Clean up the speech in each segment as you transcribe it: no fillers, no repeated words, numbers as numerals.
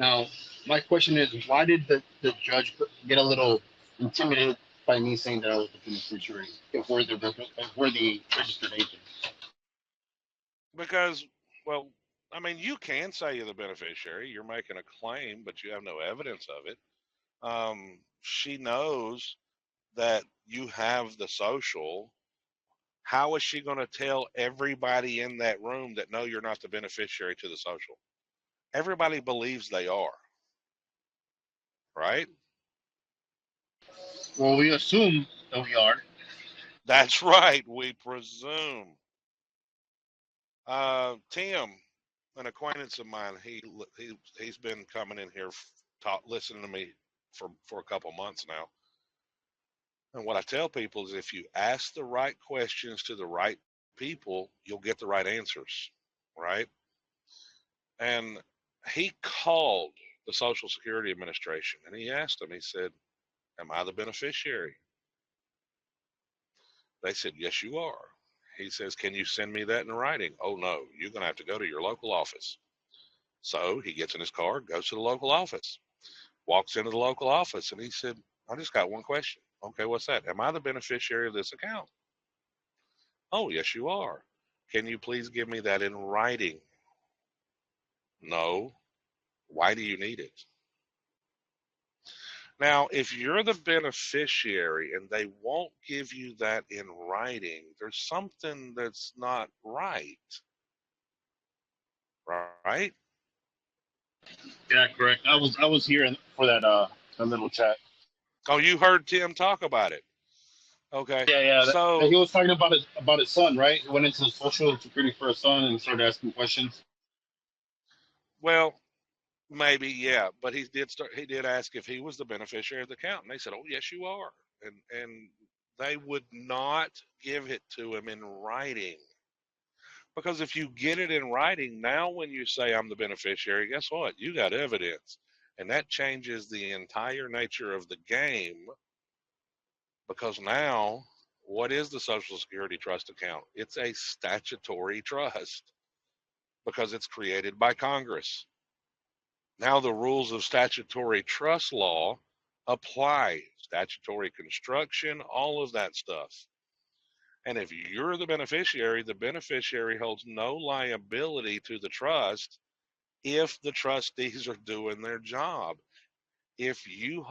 Now, my question is, why did the judge get a little intimidated by me saying that I was the beneficiary if we're the registered agent? Because, well, I mean, you can say you're the beneficiary. You're making a claim, but you have no evidence of it. She knows that you have the social. How is she going to tell everybody in that room that no, you're not the beneficiary to the social? Everybody believes they are, right? Well, we assume that we are. That's right. We presume. Tim, an acquaintance of mine, he's been coming in here, listening to me for a couple months now. And what I tell people is, if you ask the right questions to the right people, you'll get the right answers, right? And he called the Social Security Administration and he asked them. He said, "Am I the beneficiary?" They said, "Yes, you are." He says, "Can you send me that in writing?" "Oh, no, you're going to have to go to your local office." So he gets in his car, goes to the local office, walks into the local office, and he said, "I just got one question." "Okay, what's that?" "Am I the beneficiary of this account?" "Oh, yes, you are." "Can you please give me that in writing?" "No." "Why do you need it?" Now, if you're the beneficiary and they won't give you that in writing, there's something that's not right, right? Yeah, correct. I was here for that little chat. Oh, you heard Tim talk about it. Okay. Yeah, yeah. He So, was talking about his son, right? He went into the Social Security for his son and started asking questions. well, maybe, yeah, but he did ask if he was the beneficiary of the account, and they said, "Oh, yes, you are." And they would not give it to him in writing. Because if you get it in writing, now when you say I'm the beneficiary, guess what? You got evidence. And that changes the entire nature of the game, because now, what is the Social Security trust account? It's a statutory trust because it's created by Congress. Now the rules of statutory trust law apply, statutory construction, all of that stuff. And if you're the beneficiary holds no liability to the trust if the trustees are doing their job. If you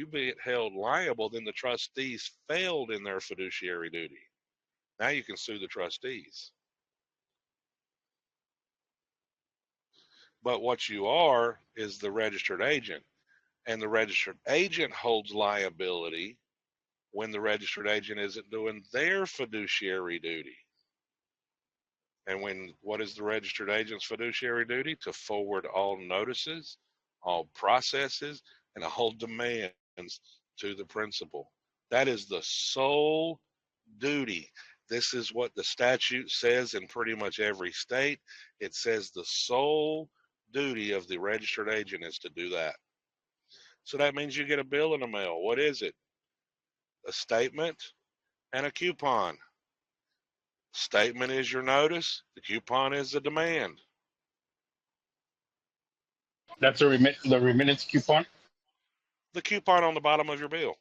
be held liable, then the trustees failed in their fiduciary duty. Now you can sue the trustees. But what you are is the registered agent, and the registered agent holds liability when the registered agent isn't doing their fiduciary duty. And what is the registered agent's fiduciary duty? To forward all notices, all processes, and all demands to the principal. That is the sole duty. This is what the statute says in pretty much every state. It says the sole duty of the registered agent is to do that. So that means you get a bill in the mail. What is it? A statement and a coupon. Statement is your notice, the coupon is the demand. That's the remittance coupon. The coupon on the bottom of your bill.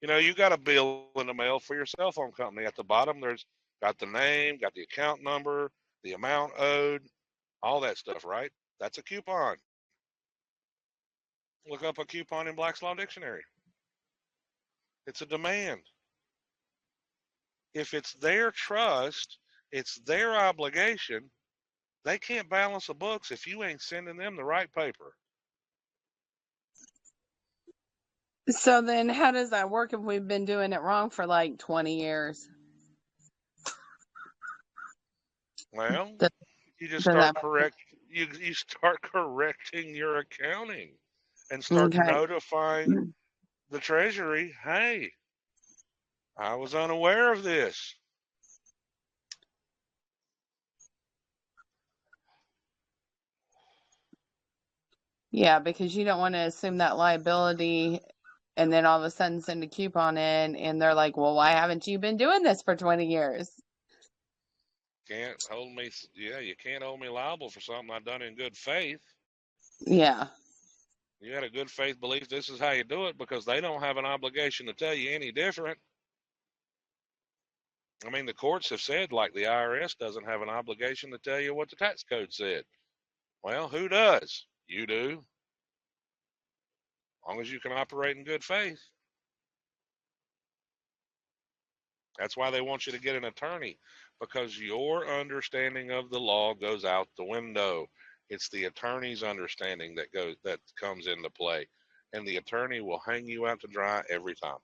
You know, you got a bill in the mail for your cell phone company. At the bottom, there's got the name, got the account number, the amount owed, all that stuff, right? That's a coupon. Look up a coupon in Black's Law Dictionary. It's a demand. If it's their trust, it's their obligation. They can't balance the books if you ain't sending them the right paper. So then how does that work if we've been doing it wrong for like 20 years? Well, Does, you just does start that correct. You start correcting your accounting and start okay? notifying the Treasury, hey, I was unaware of this. Yeah, because you don't want to assume that liability and then all of a sudden send a coupon in, and they're like, well, why haven't you been doing this for 20 years? Can't hold me. Yeah, you can't hold me liable for something I done in good faith. Yeah. You had a good faith belief this is how you do it, because they don't have an obligation to tell you any different. I mean, the courts have said, like, the IRS doesn't have an obligation to tell you what the tax code said. Well, who does? You do. As long as you can operate in good faith. That's why they want you to get an attorney, because your understanding of the law goes out the window. It's the attorney's understanding that comes into play, and the attorney will hang you out to dry every time.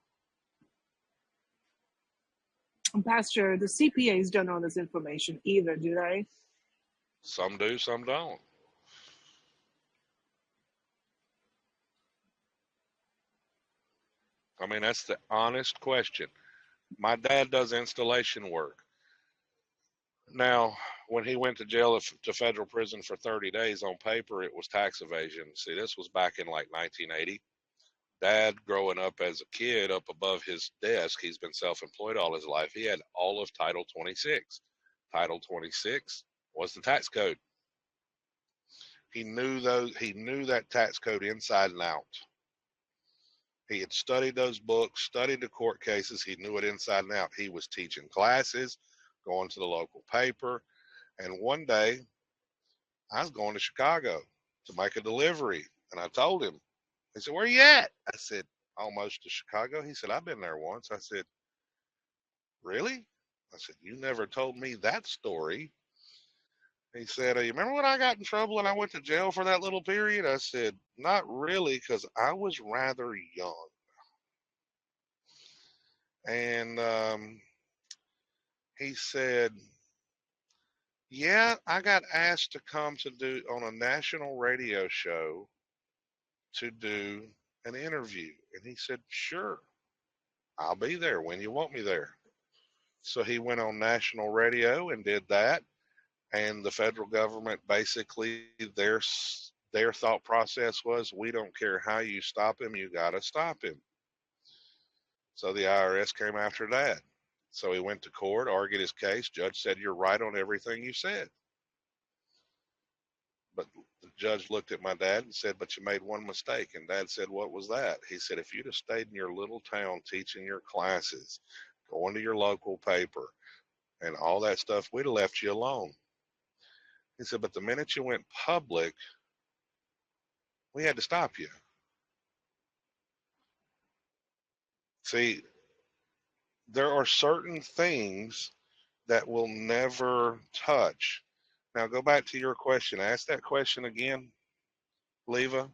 Pastor, the CPAs don't know this information either, do they? Some do, some don't. I mean, that's the honest question. My dad does installation work. Now, when he went to jail to federal prison for 30 days, on paper, it was tax evasion. See, this was back in like 1980. Dad, growing up as a kid up above his desk, he's been self-employed all his life. He had all of Title 26. Title 26 was the tax code. He knew that tax code inside and out. He had studied those books, studied the court cases. He knew it inside and out. He was teaching classes, going to the local paper. And one day, I was going to Chicago to make a delivery. And I told him, he said, where you at? I said, almost to Chicago. He said, I've been there once. I said, really? I said, you never told me that story. He said, you remember when I got in trouble and I went to jail for that little period? I said, not really, because I was rather young. And he said, yeah, I got asked to come to do on a national radio show to do an interview. And he said, sure, I'll be there when you want me there. So he went on national radio and did that. And the federal government, basically, their thought process was, we don't care how you stop him, you got to stop him. So the IRS came after Dad. So he went to court, argued his case. Judge said, you're right on everything you said. But the judge looked at my dad and said, but you made one mistake. And Dad said, what was that? He said, if you'd have stayed in your little town teaching your classes, going to your local paper, and all that stuff, we'd have left you alone. He said, but the minute you went public, we had to stop you. See, there are certain things that we'll never touch. Now go back to your question. Ask that question again, Leva.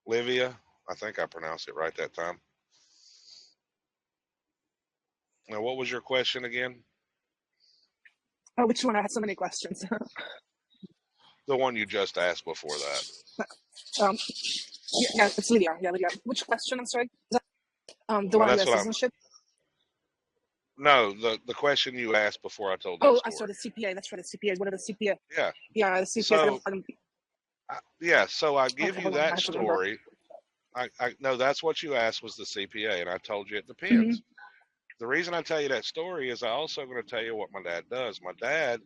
Livia, I think I pronounced it right that time. Now, what was your question again? Oh, which one? I had so many questions. The one you just asked before that. Yeah, it's Lydia. Yeah, Lydia. Which question? I'm sorry. Is that, the Well, one that's on what citizenship? No, the question you asked before I told that Oh, story. I saw the CPA. That's right, the CPA. What are the CPA? Yeah. Yeah, the CPA. So, yeah, so I give Okay, you hold on, I that have to remember. story. I no, that's what you asked was the CPA, and I told you it depends. The reason I tell you that story is I also going to tell you what my dad does. My dad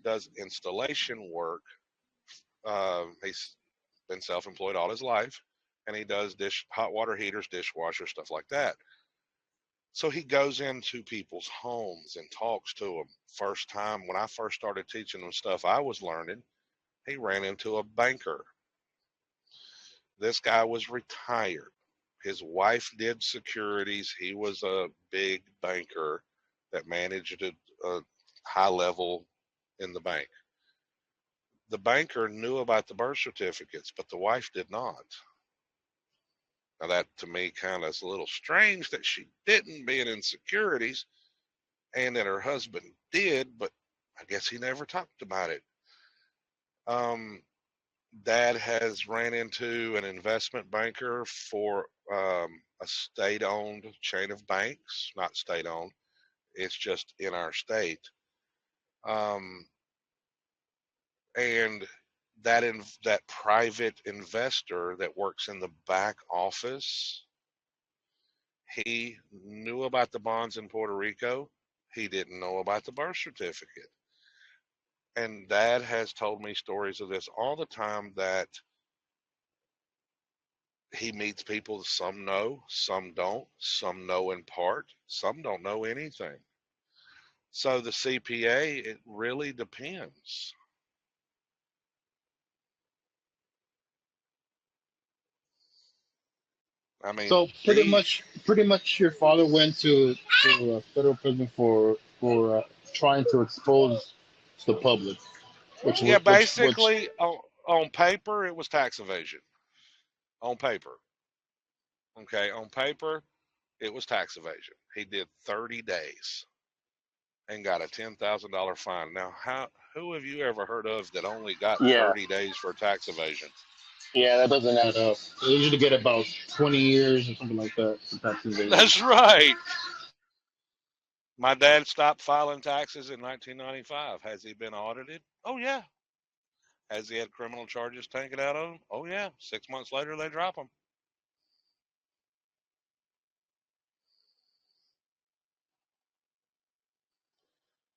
does installation work. He's been self-employed all his life, and he does hot water heaters, dishwashers, stuff like that. So he goes into people's homes and talks to them. First time when I first started teaching them stuff I was learning, he ran into a banker. This guy was retired. His wife did securities. He was a big banker that managed a high level in the bank. The banker knew about the birth certificates, but the wife did not. Now that to me kind of is a little strange that she didn't, being in securities, and that her husband did, but I guess he never talked about it. Dad has ran into an investment banker for a state-owned chain of banks, not state-owned. It's just in our state. Um, and that private investor that works in the back office, he knew about the bonds in Puerto Rico. He didn't know about the birth certificate. And Dad has told me stories of this all the time, that he meets people, some know, some don't, some know in part, some don't know anything. So the CPA, it really depends. I mean, So pretty much, your father went to federal prison for trying to expose the public, yeah, which basically on paper, it was tax evasion. On paper. Okay. On paper, it was tax evasion. He did 30 days and got a $10,000 fine. Now, who have you ever heard of that only got yeah, 30 days for tax evasion? yeah, that doesn't add up. They usually get about 20 years or something like that for tax evasion. That's right. My dad stopped filing taxes in 1995. Has he been audited? Oh, yeah. Has he had criminal charges taken out of him? Oh, yeah. 6 months later, they drop him.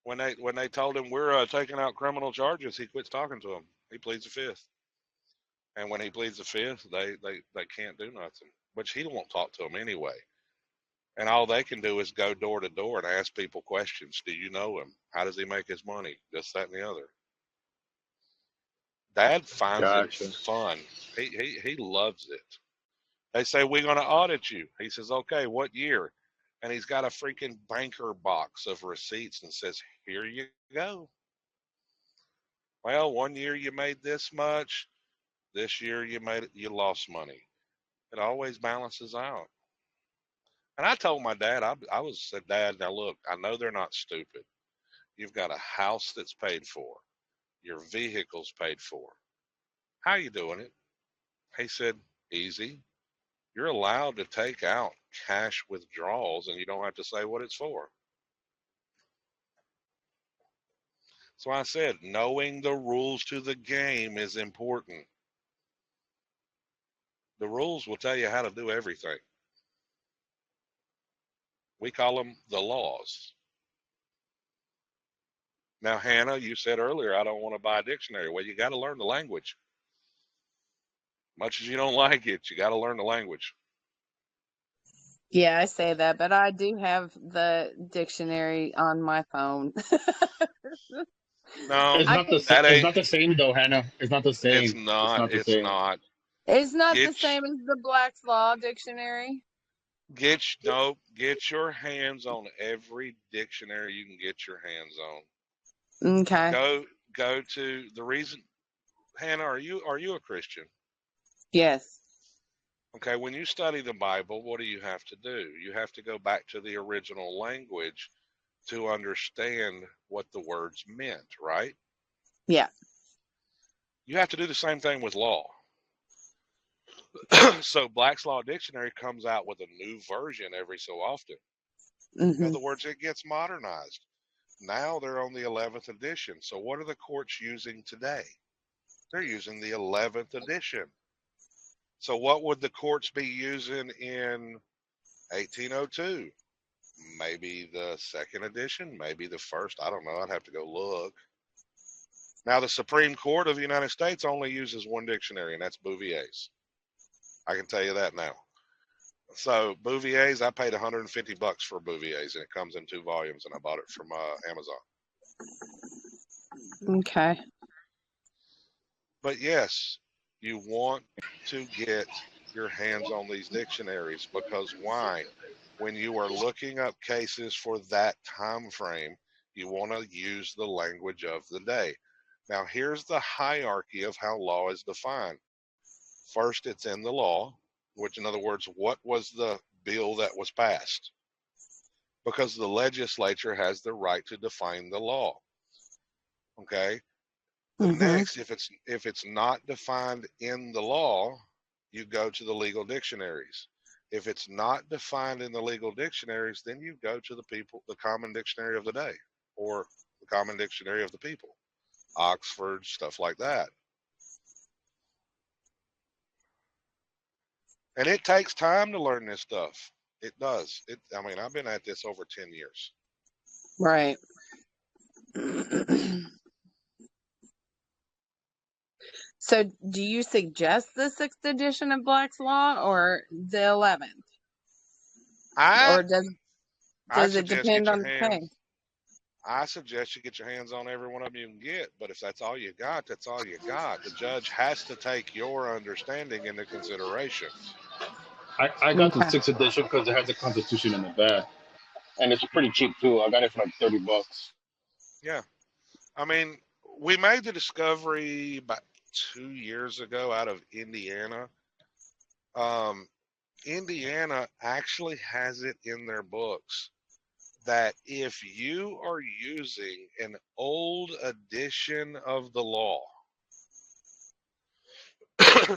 When they told him we're taking out criminal charges, he quits talking to them. He pleads the fifth. And when he pleads the fifth, they can't do nothing. Which he won't talk to them anyway. And all they can do is go door to door and ask people questions. Do you know him? How does he make his money? This, that, and the other. Dad finds it Gotcha. fun. He loves it. They say, we're going to audit you. He says, okay, what year? And he's got a freaking banker box of receipts and says, here you go. Well, 1 year you made this much. This year you lost money. It always balances out. And I told my dad, I said, Dad, now look, I know they're not stupid. You've got a house that's paid for. Your vehicle's paid for. How you doing it? He said, easy. You're allowed to take out cash withdrawals and you don't have to say what it's for. So I said, knowing the rules to the game is important. The rules will tell you how to do everything. We call them the laws. Now, Hannah, you said earlier, I don't want to buy a dictionary. Well, you got to learn the language. Much as you don't like it, you got to learn the language. Yeah, I say that, but I do have the dictionary on my phone. No, It's I not the can. sa- that it's ain't. not the same though, Hannah. It's not the It's same. It's not. not the It's same. not. It's not the Get same as the Black's Law dictionary. get your hands on every dictionary you can get your hands on. Okay. Go to the reason. Hannah, are you a Christian? Yes. Okay, when you study the Bible, what do you have to do? You have to go back to the original language to understand what the words meant, right? Yeah. You have to do the same thing with law. So Black's Law Dictionary comes out with a new version every so often. In Hmm. other words, it gets modernized. Now they're on the 11th edition. So what are the courts using today? They're using the 11th edition. So what would the courts be using in 1802? Maybe the second edition, maybe the first. I don't know. I'd have to go look. Now, the Supreme Court of the United States only uses one dictionary, and that's Bouvier's. I can tell you that now. So Bouvier's, I paid $150 for Bouvier's, and it comes in 2 volumes, and I bought it from Amazon. Okay. But yes, you want to get your hands on these dictionaries, because why? When you are looking up cases for that time frame, you want to use the language of the day. Now, here's the hierarchy of how law is defined. First, it's in the law, which, in other words, what was the bill that was passed? Because the legislature has the right to define the law. Okay. The Hmm. next, if it's not defined in the law, you go to the legal dictionaries. If it's not defined in the legal dictionaries, then you go to the common dictionary of the day, or the common dictionary of the people, Oxford, stuff like that. And it takes time to learn this stuff. It does. I mean, I've been at this over 10 years. Right. So, do you suggest the 6th edition of Black's Law or the 11th? I Or does it suggest depend get your on the hands. case? I suggest you get your hands on every one of them you can get. But if that's all you got, that's all you got. The judge has to take your understanding into consideration. I got the Okay. 6th edition because it has the Constitution in the back, and it's pretty cheap too. I got it for like $30. Yeah. I mean, we made the discovery about 2 years ago out of Indiana. Indiana actually has it in their books that if you are using an old edition of the law,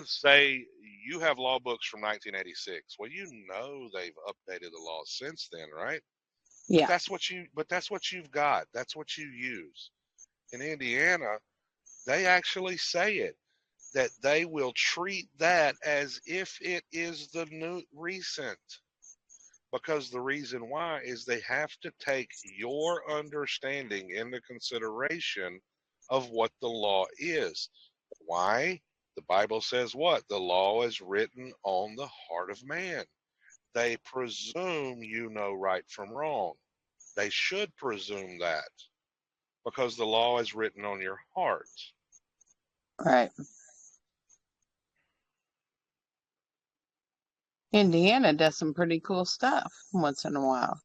say you have law books from 1986, well, you know they've updated the laws since then, right? Yeah. But that's what you've got. That's what you use. In Indiana, they actually say it, that they will treat that as if it is the new recent. Because the reason why is they have to take your understanding into consideration of what the law is. Why? The Bible says what? The law is written on the heart of man. They presume you know right from wrong. They should presume that because the law is written on your heart. Right. Indiana does some pretty cool stuff once in a while.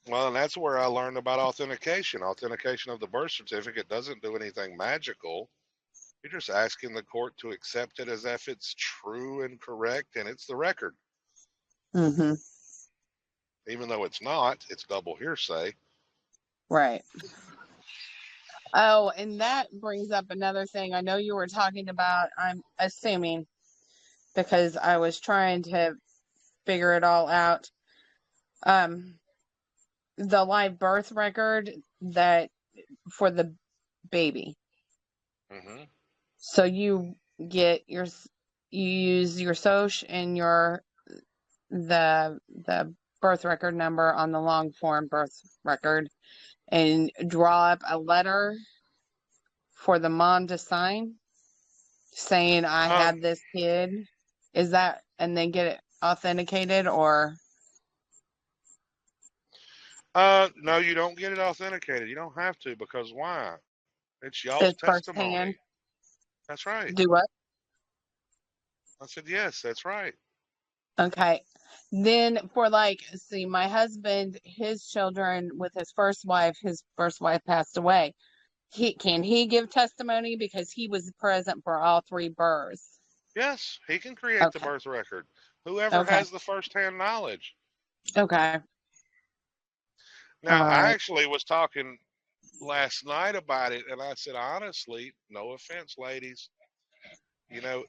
Well, and that's where I learned about authentication. Authentication of the birth certificate doesn't do anything magical. You're just asking the court to accept it as if it's true and correct, and it's the record. Mm-hmm. Even though it's not, it's double hearsay. Right. Oh, and that brings up another thing. I know you were talking about, I'm assuming, because I was trying to figure it all out. The live birth record that for the baby. Mm-hmm. So you get you use your social and the birth record number on the long form birth record and draw up a letter for the mom to sign saying I had this kid. Is that, and then get it authenticated, or No, you don't get it authenticated. You don't have to, because why? It's y'all's it's firsthand? testimony. That's right. Do what? I said, yes, that's right. Okay. Then for see, my husband, his children with his first wife passed away. Can he give testimony because he was present for all 3 births? Yes, he can create the Okay. birth record. Whoever Okay. has the first-hand knowledge. Okay. Now, All I right. actually was talking last night about it, and I said, honestly, no offense, ladies,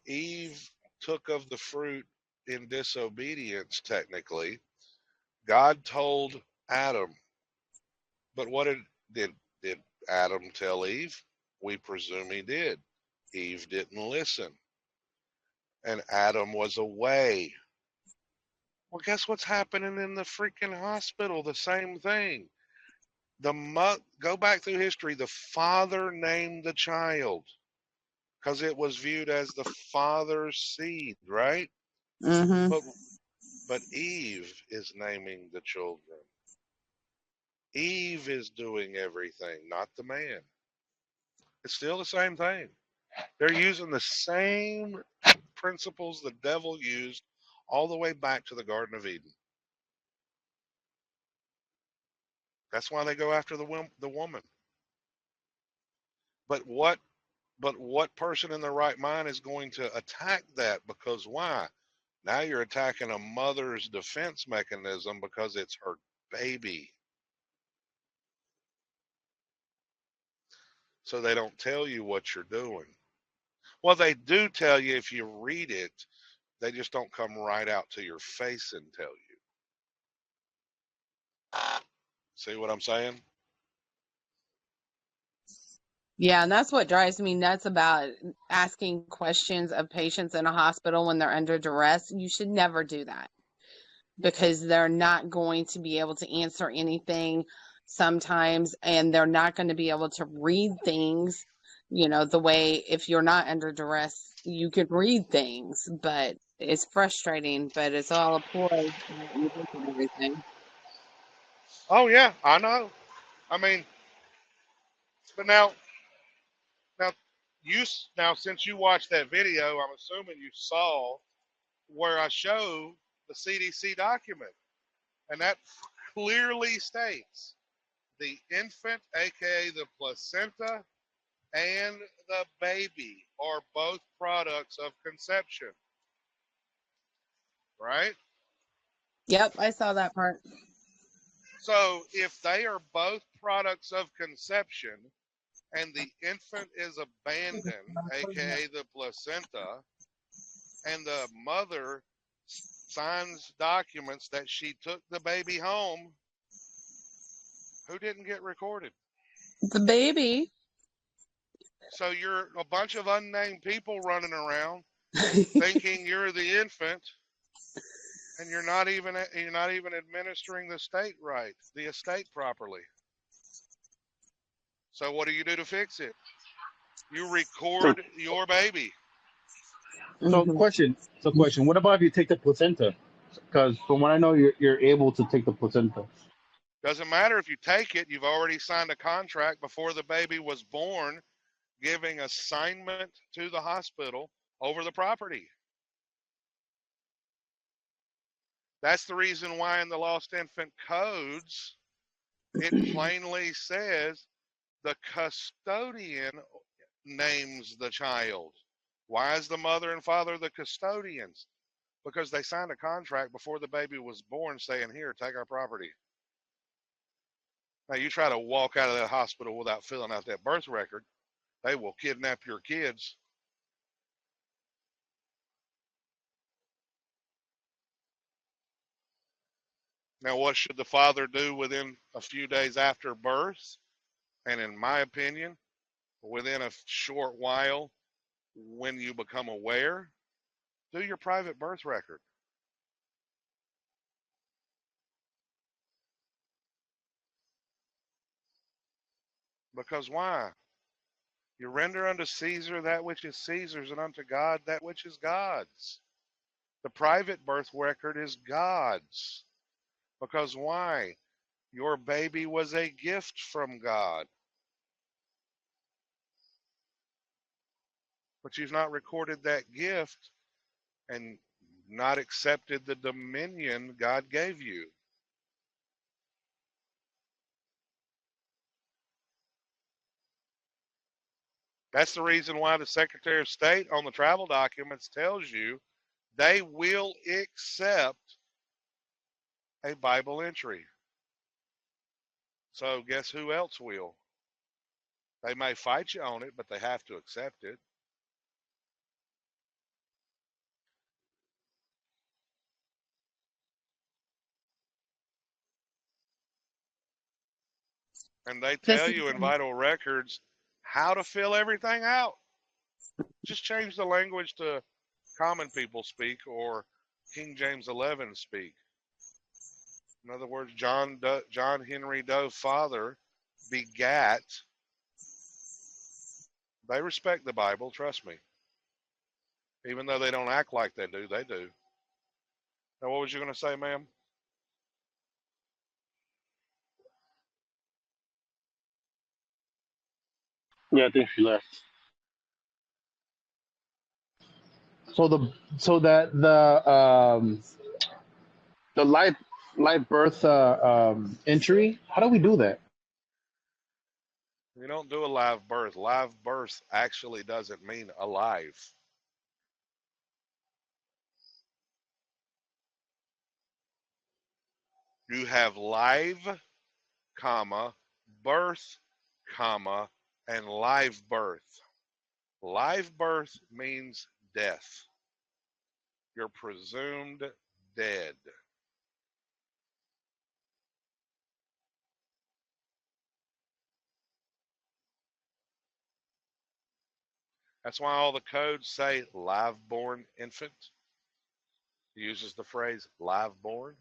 Eve took of the fruit in disobedience, technically. God told Adam, but what did Adam tell Eve? We presume he did. Eve didn't listen, and Adam was away. Well, guess what's happening in the freaking hospital? The same thing. Go back through history. The father named the child because it was viewed as the father's seed, right? Mm-hmm. But Eve is naming the children. Eve is doing everything, not the man. It's still the same thing. They're using the same principles the devil used all the way back to the Garden of Eden. That's why they go after the woman. But what person in their right mind is going to attack that? Because why? Now you're attacking a mother's defense mechanism because it's her baby. So they don't tell you what you're doing. Well, they do tell you if you read it, They just don't come right out to your face and tell you. See what I'm saying? Yeah, and that's what drives me nuts about asking questions of patients in a hospital when they're under duress. You should never do that because they're not going to be able to answer anything sometimes, and they're not going to be able to read things, the way if you're not under duress, you could read things, but it's frustrating, but it's all a ploy to get you look at everything. Oh yeah, I know. I mean, but now now since you watched that video, I'm assuming you saw where I show the CDC document, and that clearly states the infant, aka the placenta, and the baby are both products of conception, right? Yep, I saw that part. So if they are both products of conception and the infant is abandoned, aka the placenta, and the mother signs documents that she took the baby home, who didn't get recorded? The baby. So you're a bunch of unnamed people running around thinking you're the infant, and you're not even administering the estate properly. So what do you do to fix it? You So, record your baby. so Mhm. question. So question. What about if you take the placenta? Because from what I know, you're able to take the placenta. Doesn't matter if you take it, you've already signed a contract before the baby was born, giving assignment to the hospital over the property. That's the reason why in the lost infant codes, it plainly says the custodian names the child. Why is the mother and father the custodians? Because they signed a contract before the baby was born saying, here, take our property. Now, you try to walk out of that hospital without filling out that birth record, they will kidnap your kids. Now, what should the father do within a few days after birth? And in my opinion, within a short while, when you become aware, do your private birth record. Because why? You render unto Caesar that which is Caesar's, and unto God that which is God's. The private birth record is God's. Because why? Your baby was a gift from God. But you've not recorded that gift and not accepted the dominion God gave you. That's the reason why the Secretary of State on the travel documents tells you they will accept a Bible entry. So guess who else will? They may fight you on it, but they have to accept it. And they This tell is you in Vital Records how to fill everything out. Just change the language to common people speak or King James 11 speak. In other words, John Henry Doe father begat. They respect the Bible, trust me. Even though they don't act like they do, they do. Now, what was you going to say, ma'am? Yeah, I think she left. So the live birth entry. How do we do that? You don't do a live birth. Live birth actually doesn't mean alive. You have live, comma, birth, comma, and live birth. Live birth means death. you're presumed dead. That's why all the codes say live-born infant. It uses the phrase live-born.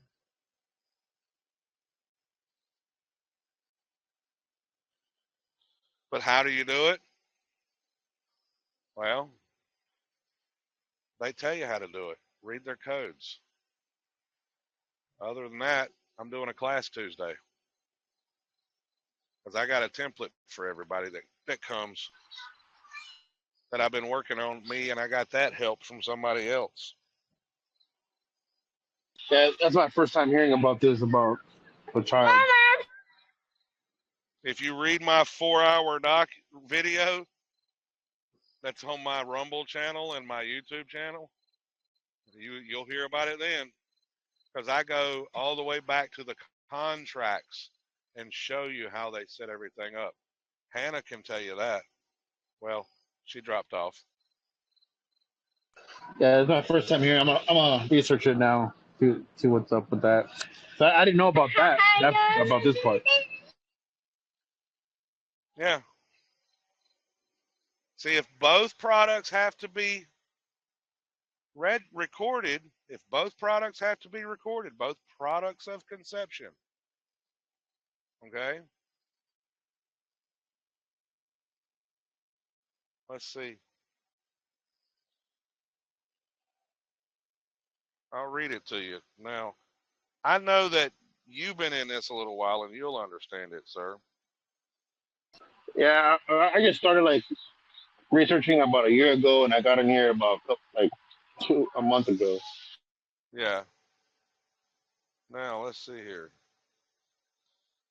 But how do you do it? Well, they tell you how to do it. Read their codes. Other than that, I'm doing a class Tuesday. Because I got a template for everybody that comes that I've been working on me, and I got that help from somebody else. Yeah, that's my first time hearing about this about the child. If you read my 4-hour video that's on my Rumble channel and my YouTube channel, you'll hear about it then. Because I go all the way back to the contracts and show you how they set everything up. Hannah can tell you that. Well, she dropped off. Yeah, it's my first time hearing. I'm gonna research it now. See what's up with that. So I didn't know about that about this part. Yeah. See, if both products have to be recorded, if both products have to be recorded, both products of conception, okay? Let's see. I'll read it to you. Now, I know that you've been in this a little while and you'll understand it, sir. Yeah, I just started like researching about a year ago, and I got in here about like a month ago. Yeah. Now, let's see here.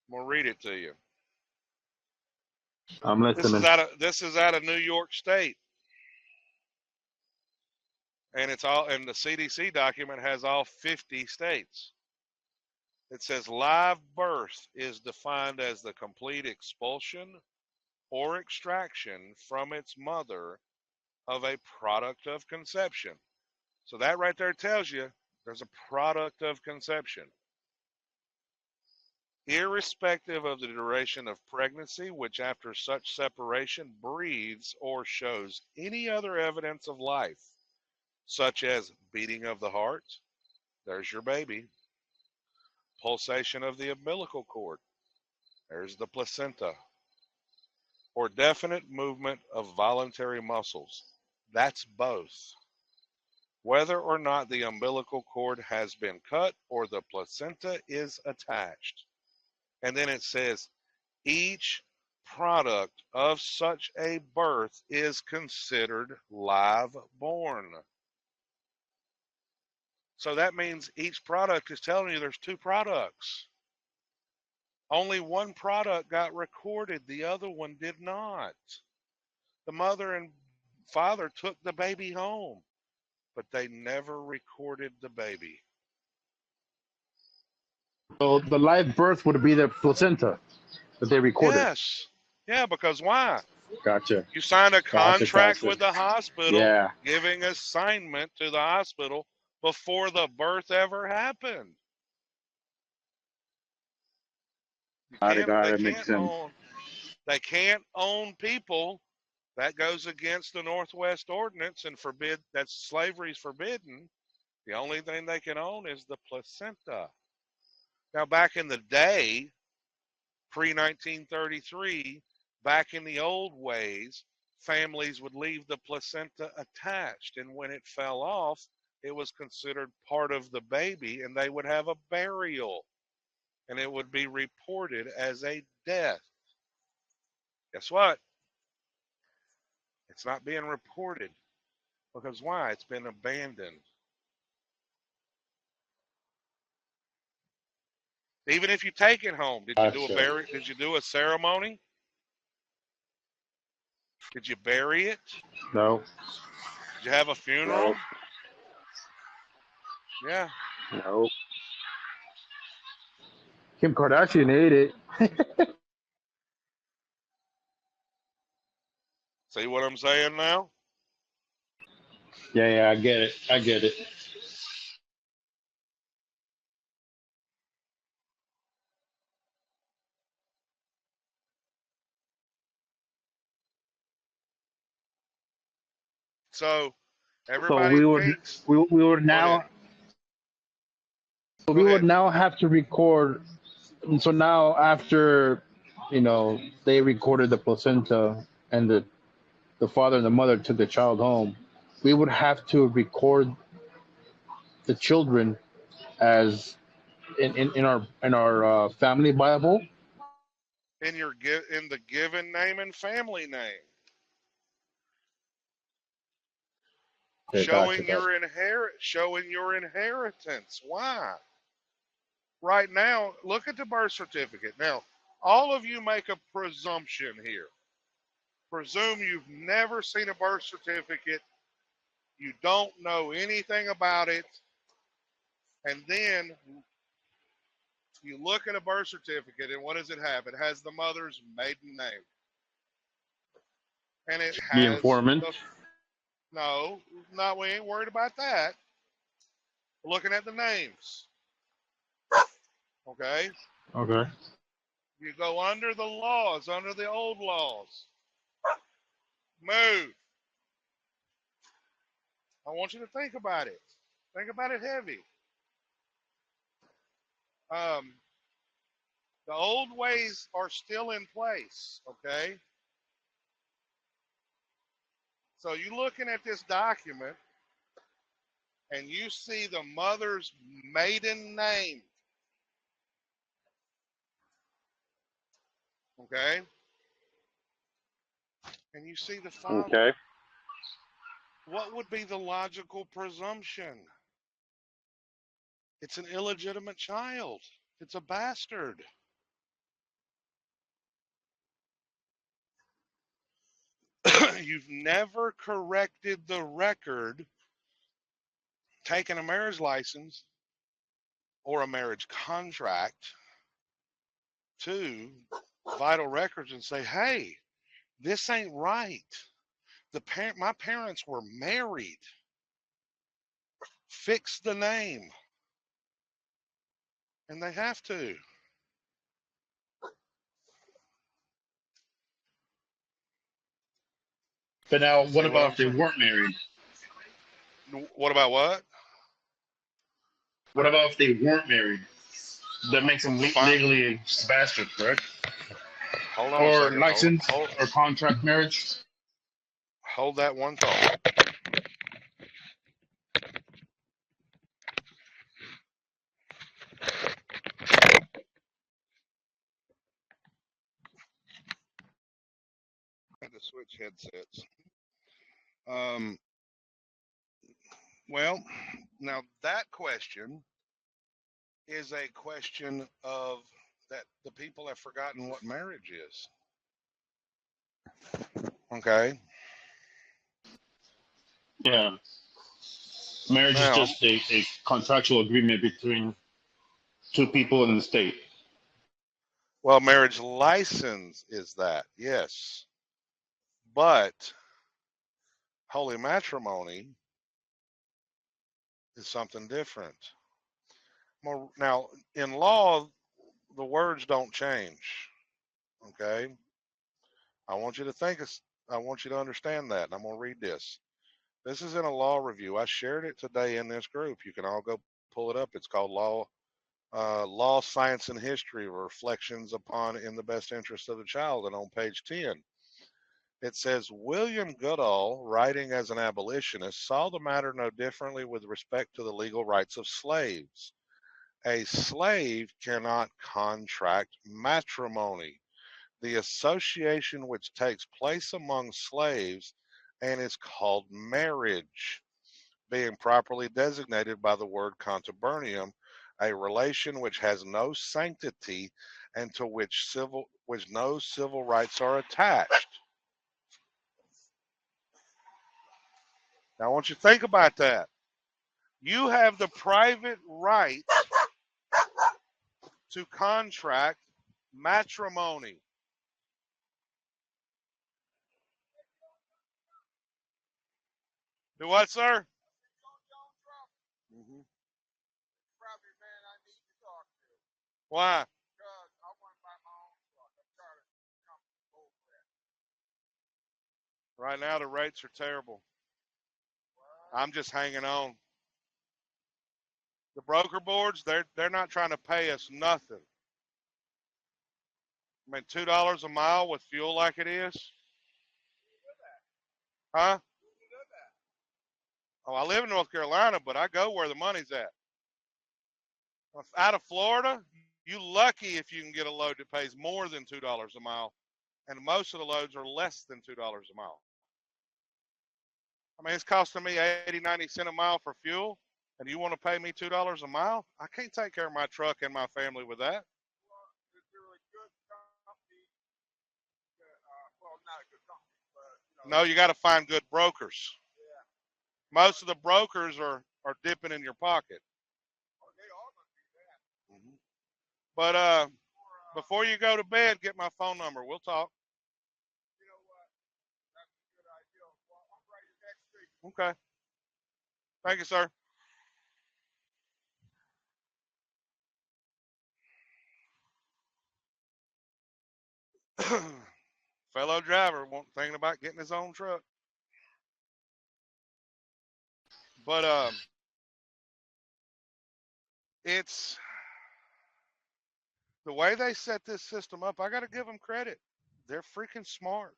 I'm going to read it to you. I'm This is listening. this is out of New York State. And it's all, and the CDC document has all 50 states. It says live birth is defined as the complete expulsion or extraction from its mother of a product of conception. So that right there tells you there's a product of conception. Irrespective of the duration of pregnancy, which after such separation breathes or shows any other evidence of life, such as beating of the heart, there's your baby, pulsation of the umbilical cord, there's the placenta, or definite movement of voluntary muscles, that's both. Whether or not the umbilical cord has been cut or the placenta is attached. And then it says, each product of such a birth is considered live born. So that means each product is telling you there's two products. Only one product got recorded, the other one did not. The mother and father took the baby home, but they never recorded the baby. So the live birth would be the placenta that they recorded. Yes. Yeah, because why? Gotcha. You signed a contract Gotcha. with the hospital, Yeah. giving assignment to the hospital before the birth ever happened. Got it. Makes sense. They can't own people. That goes against the Northwest Ordinance and that's slavery's forbidden. The only thing they can own is the placenta. Now, back in the day, pre-1933, back in the old ways, families would leave the placenta attached, and when it fell off, it was considered part of the baby, and they would have a burial, and it would be reported as a death. Guess what? It's not being reported. Because why? It's been abandoned. Even if you take it home, did you do a ceremony? Did you bury it? No. Did you have a funeral? No. Yeah. No. Kim Kardashian ate it. See what I'm saying now? Yeah, I get it. So So everybody we would thinks. we would Go ahead. now Go we would ahead. now have to record. And so now after, they recorded the placenta and the father and the mother took the child home, we would have to record the children as in our family Bible. In the given name and family name, Okay, gotcha, showing your inheritance. Why? Right now, look at the birth certificate. Now, all of you make a presumption here. Presume you've never seen a birth certificate, you don't know anything about it, and then you look at a birth certificate, and what does it have? It has the mother's maiden name, and it The has informant. no, we ain't worried about that. We're looking at the names, okay? Okay. You go under the laws, under the old laws. Move. I want you to think about it. Think about it heavy. The old ways are still in place, okay? So you looking at this document and you see the mother's maiden name, okay? And you see the father. Okay. What would be the logical presumption? It's an illegitimate child. It's a bastard. You've never corrected the record, taken a marriage license or a marriage contract to vital records and say, hey, this ain't right. My parents were married. Fix the name. And they have to. But now, See what what about I'm if they saying? weren't married? What about what? What about if they weren't married? That makes them Fine. legally a bastard, correct? Hold on a Or second. license or contract marriage? Hold that one thought. I had to switch headsets. Well, now that question is a question of that the people have forgotten what marriage is. Okay. Yeah. Marriage is Now, just a contractual agreement between two people in the state. well, marriage license is that, yes. But holy matrimony is something different. Now, in law, the words don't change. Okay. I want you to I want you to understand that. And I'm going to read this. This is in a law review. I shared it today in this group. You can all go pull it up. It's called Law, Science, and History, Reflections upon in the Best Interest of the Child. And on page 10, it says, William Goodall, writing as an abolitionist, saw the matter no differently with respect to the legal rights of slaves. A slave cannot contract matrimony, the association which takes place among slaves and is called marriage, being properly designated by the word contubernum, a relation which has no sanctity and to which no civil rights are attached. Now I want you to think about that. You have the private right to contract matrimony. Do what, sir? Mm-hmm. Why? Right now the rates are terrible. I'm just hanging on. The broker boards, they're not trying to pay us nothing. I mean, $2 a mile with fuel like it is? Huh? Oh, I live in North Carolina, but I go where the money's at. Out of Florida, you lucky if you can get a load that pays more than $2 a mile, and most of the loads are less than $2 a mile. I mean, it's costing me 80, 90 cents a mile for fuel, and you want to pay me $2 a mile? I can't take care of my truck and my family with that. No, you got to find good brokers. Most of the brokers are dipping in your pocket. Mhm. But before you go to bed, get my phone number. We'll talk. Okay. Thank you, sir. Fellow driver thinking about getting his own truck. But it's the way they set this system up. I got to give them credit. They're freaking smart.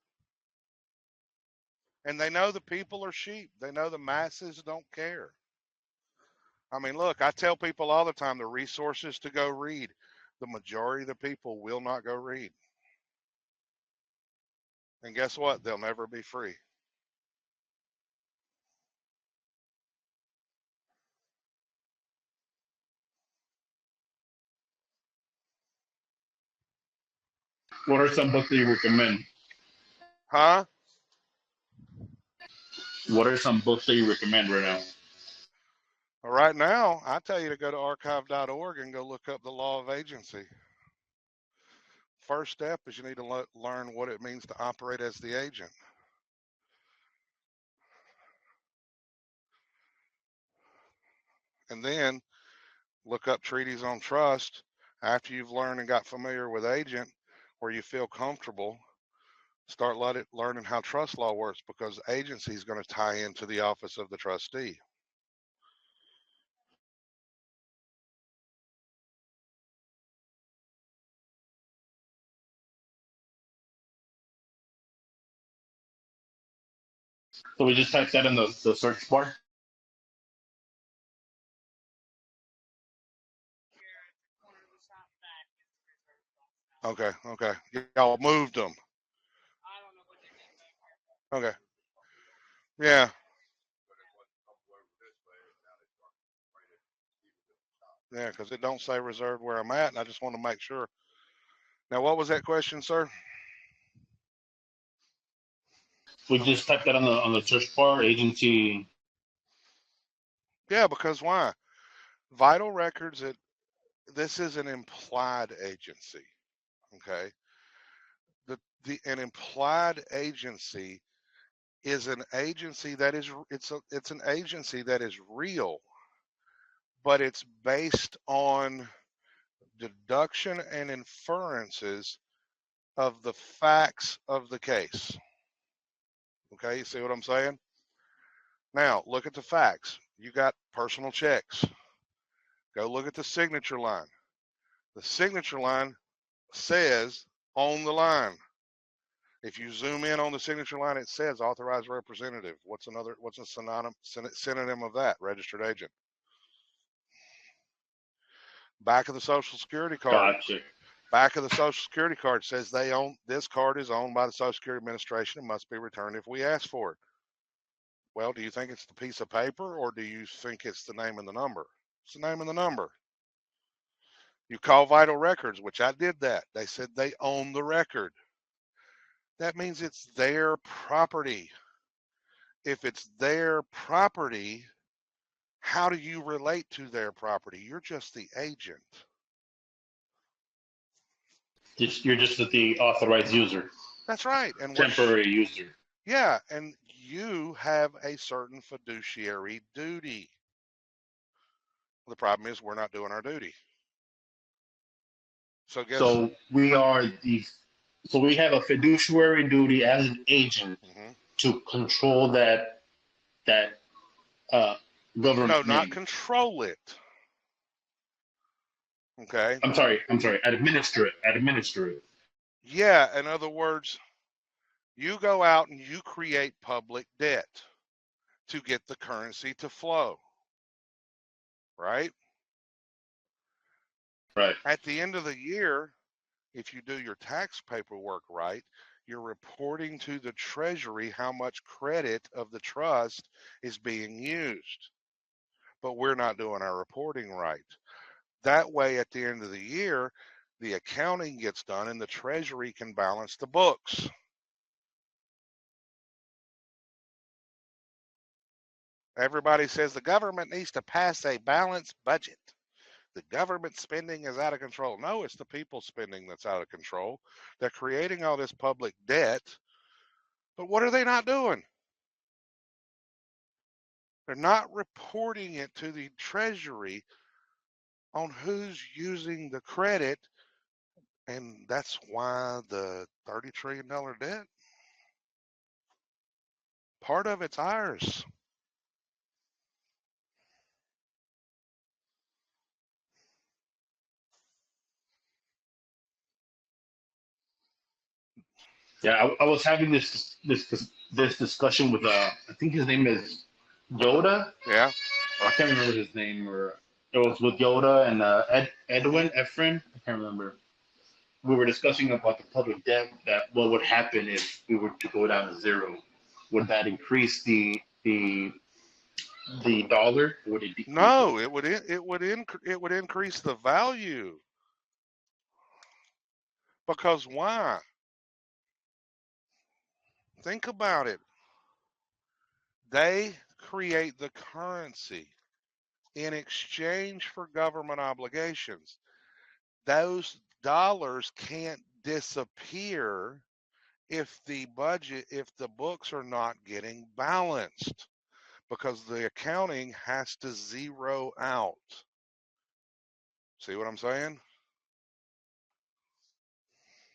And they know the people are sheep. They know the masses don't care. I mean, look, I tell people all the time the resources to go read. The majority of the people will not go read. And guess what? They'll never be free. What are some books that you recommend? Huh? What are some books that you recommend right now? Well, right now, I tell you to go to archive.org and go look up the law of agency. First step is you need to learn what it means to operate as the agent. And then look up treaties on trust after you've learned and got familiar with agent, where you feel comfortable. Start learning how trust law works, because agency is going to tie into the office of the trustee. So we just type that in the search bar. Okay. Y'all moved them. Okay. Yeah. Yeah, because it don't say reserved where I'm at, and I just want to make sure. Now, what was that question, sir? We just type that on the search bar, agency. Yeah, because why? Vital records. This is an implied agency. Okay. An implied agency is an agency that is it's an agency that is real, but it's based on deduction and inferences of the facts of the case. Okay, you see what I'm saying? Now, look at the facts. You got personal checks. Go look at the signature line. The signature line says on the line. If you zoom in on the signature line, it says authorized representative. What's a synonym of that? Registered agent. Back of the Social Security card. Gotcha. Back of the Social Security card says this card is owned by the Social Security Administration and must be returned if we ask for it. Well, do you think it's the piece of paper, or do you think it's the name and the number? It's the name and the number. You call Vital Records, which I did that. They said they own the record. That means it's their property. If it's their property, how do you relate to their property? You're just the agent. You're just the authorized user. That's right. And temporary user. Yeah, and you have a certain fiduciary duty. The problem is we're not doing our duty. So we have a fiduciary duty as an agent to control that government No, not name. control it. Okay. I'm sorry. Administer it. Administer it. Yeah. In other words, you go out and you create public debt to get the currency to flow, right? Right. At the end of the year, if you do your tax paperwork right, you're reporting to the Treasury how much credit of the trust is being used. But we're not doing our reporting right. That way, at the end of the year, the accounting gets done and the Treasury can balance the books. Everybody says the government needs to pass a balanced budget. The government spending is out of control. No, it's the people spending that's out of control. They're creating all this public debt, but what are they not doing? They're not reporting it to the Treasury on who's using the credit, and that's why the $30 trillion debt, part of it's ours. Yeah, I was having this discussion with I think his name is Yoda. Yeah. I can't remember his name, or it was with Yoda and Edwin Efren. I can't remember. We were discussing about the public debt, that what would happen if we were to go down to zero. Would that increase the dollar? Would it decrease No, it? it would increase the value. Because why? Think about it. They create the currency in exchange for government obligations. Those dollars can't disappear if the books are not getting balanced, because the accounting has to zero out. See what I'm saying?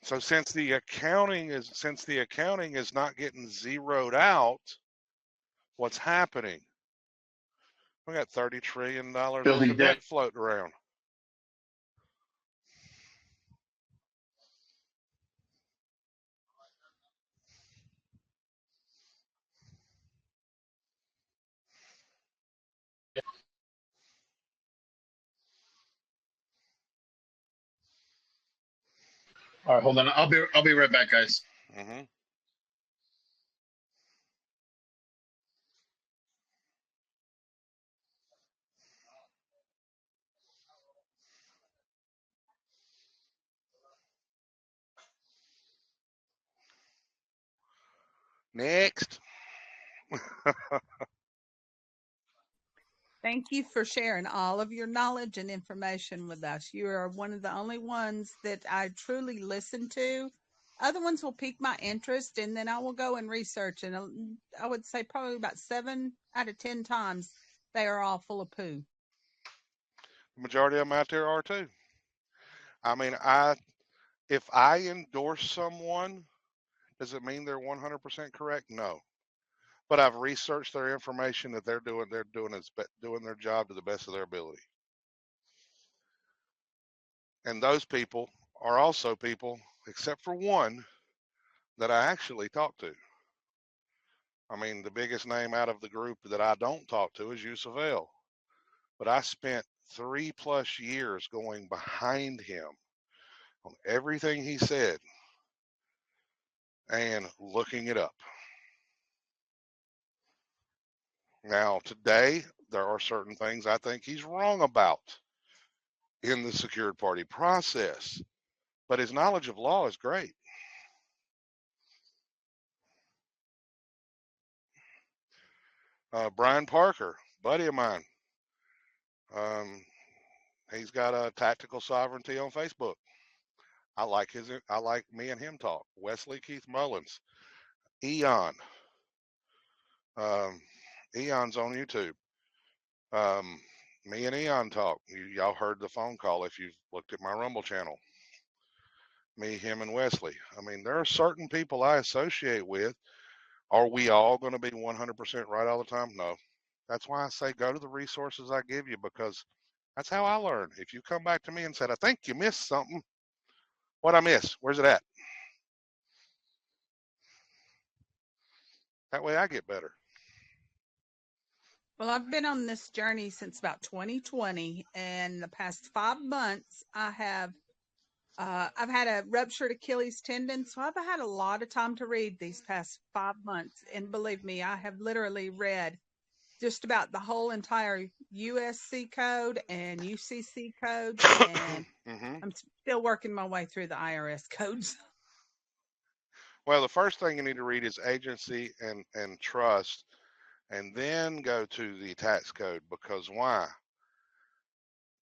So since the accounting is not getting zeroed out, what's happening? We got $30 trillion worth Building of debt. debt floating around. All right, hold on. I'll be right back, guys. Mm-hmm. Next. Thank you for sharing all of your knowledge and information with us. You are one of the only ones that I truly listen to. Other ones will pique my interest, and then I will go and research. And I would say probably about 7 out of 10 times they are all full of poo. The majority of them out there are too. I mean, if I endorse someone, does it mean they're 100% correct? No. But I've researched their information that they're doing their job to the best of their ability. And those people are also people, except for one, that I actually talk to. I mean, the biggest name out of the group that I don't talk to is Yusuf. But I spent 3+ years going behind him on everything he said and looking it up. Now, today, there are certain things I think he's wrong about in the secured party process, but his knowledge of law is great. Brian Parker, buddy of mine, he's got a Tactical Sovereignty on Facebook. I like me and him talk. Wesley Keith Mullins, Eon, Eon's on YouTube. Me and Eon talk. Y'all heard the phone call if you've looked at my Rumble channel. Me, him, and Wesley. I mean, there are certain people I associate with. Are we all going to be 100% right all the time? No. That's why I say go to the resources I give you, because that's how I learn. If you come back to me and said, I think you missed something, what I miss? Where's it at? That way I get better. Well, I've been on this journey since about 2020, and the past 5 months, I've had a ruptured Achilles tendon, so I've had a lot of time to read these past 5 months. And believe me, I have literally read just about the whole entire USC code and UCC codes, and hmm I'm still working my way through the IRS codes. Well, the first thing you need to read is agency and trust, and then go to the tax code, because why?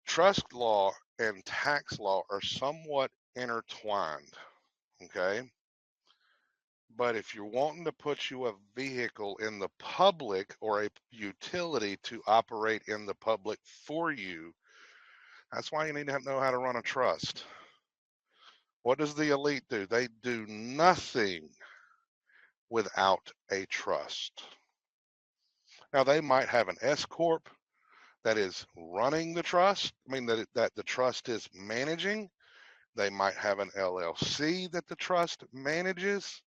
Trust law and tax law are somewhat intertwined, okay? But if you're wanting to put you a vehicle in the public or a utility to operate in the public for you, that's why you need to know how to run a trust. What does the elite do? They do nothing without a trust. Now, they might have an S corp that is running the trust. I mean, that the trust is managing. They might have an LLC that the trust manages,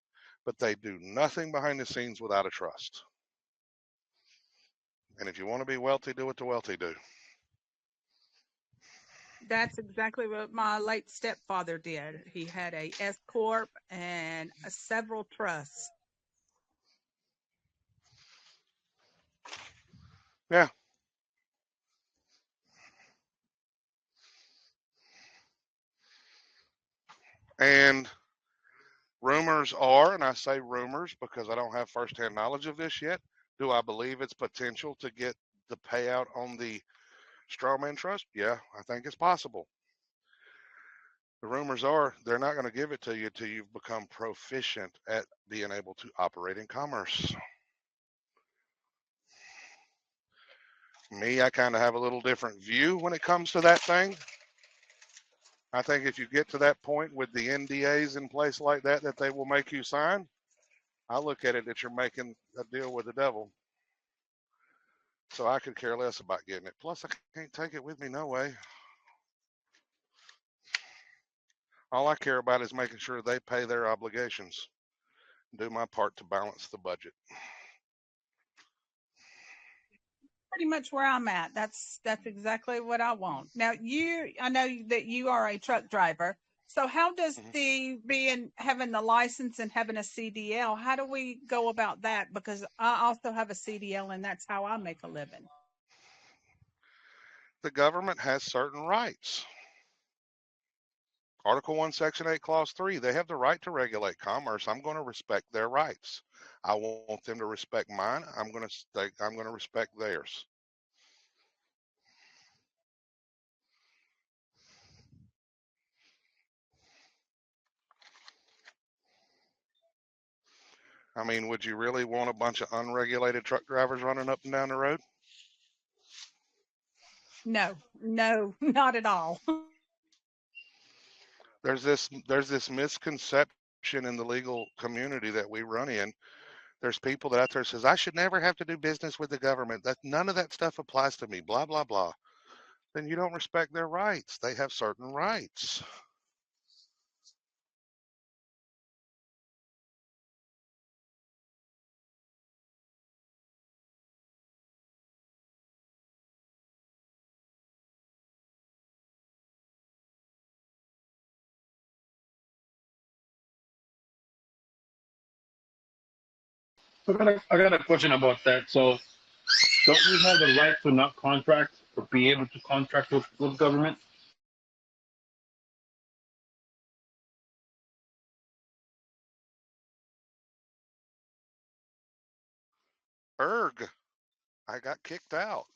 but they do nothing behind the scenes without a trust. And if you want to be wealthy, do what the wealthy do. That's exactly what my late stepfather did. He had a S corp and several trusts. Yeah. And rumors are, and I say rumors because I don't have firsthand knowledge of this yet, do I believe it's potential to get the payout on the strawman trust? Yeah, I think it's possible. The rumors are they're not going to give it to you till you've become proficient at being able to operate in commerce. Me, I kind of have a little different view when it comes to that thing. I think if you get to that point with the NDAs in place like that they will make you sign, I look at it that you're making a deal with the devil. So I could care less about getting it. Plus, I can't take it with me, no way. All I care about is making sure they pay their obligations, do my part to balance the budget. Pretty much where I'm at. That's exactly what I want. Now, I know that you are a truck driver. So how does having the license and having a CDL, how do we go about that? Because I also have a CDL and that's how I make a living. The government has certain rights. Article 1, Section 8, Clause 3, they have the right to regulate commerce. I'm going to respect their rights. I want them to respect mine. I'm going to respect theirs. I mean, would you really want a bunch of unregulated truck drivers running up and down the road? No, not at all. There's this misconception in the legal community that we run in. There's people that out there says I should never have to do business with the government. That none of that stuff applies to me. Blah blah blah. Then you don't respect their rights. They have certain rights. I got a question about that. So, don't we have the right to not contract or be able to contract with government? Erg, I got kicked out.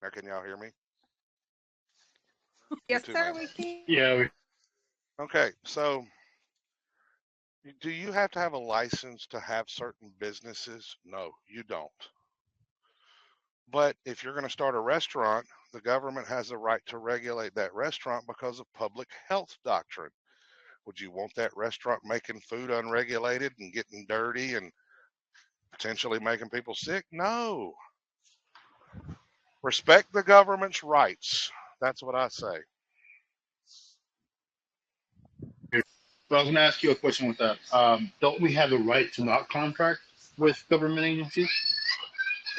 Now can y'all hear me? Yes, Too, sir, man. we can. Yeah. Okay, so do you have to have a license to have certain businesses? No, you don't. But if you're going to start a restaurant, the government has the right to regulate that restaurant because of public health doctrine. Would you want that restaurant making food unregulated and getting dirty and potentially making people sick? No. Respect the government's rights. That's what I say. But I was going to ask you a question with that. Don't we have the right to not contract with government agencies?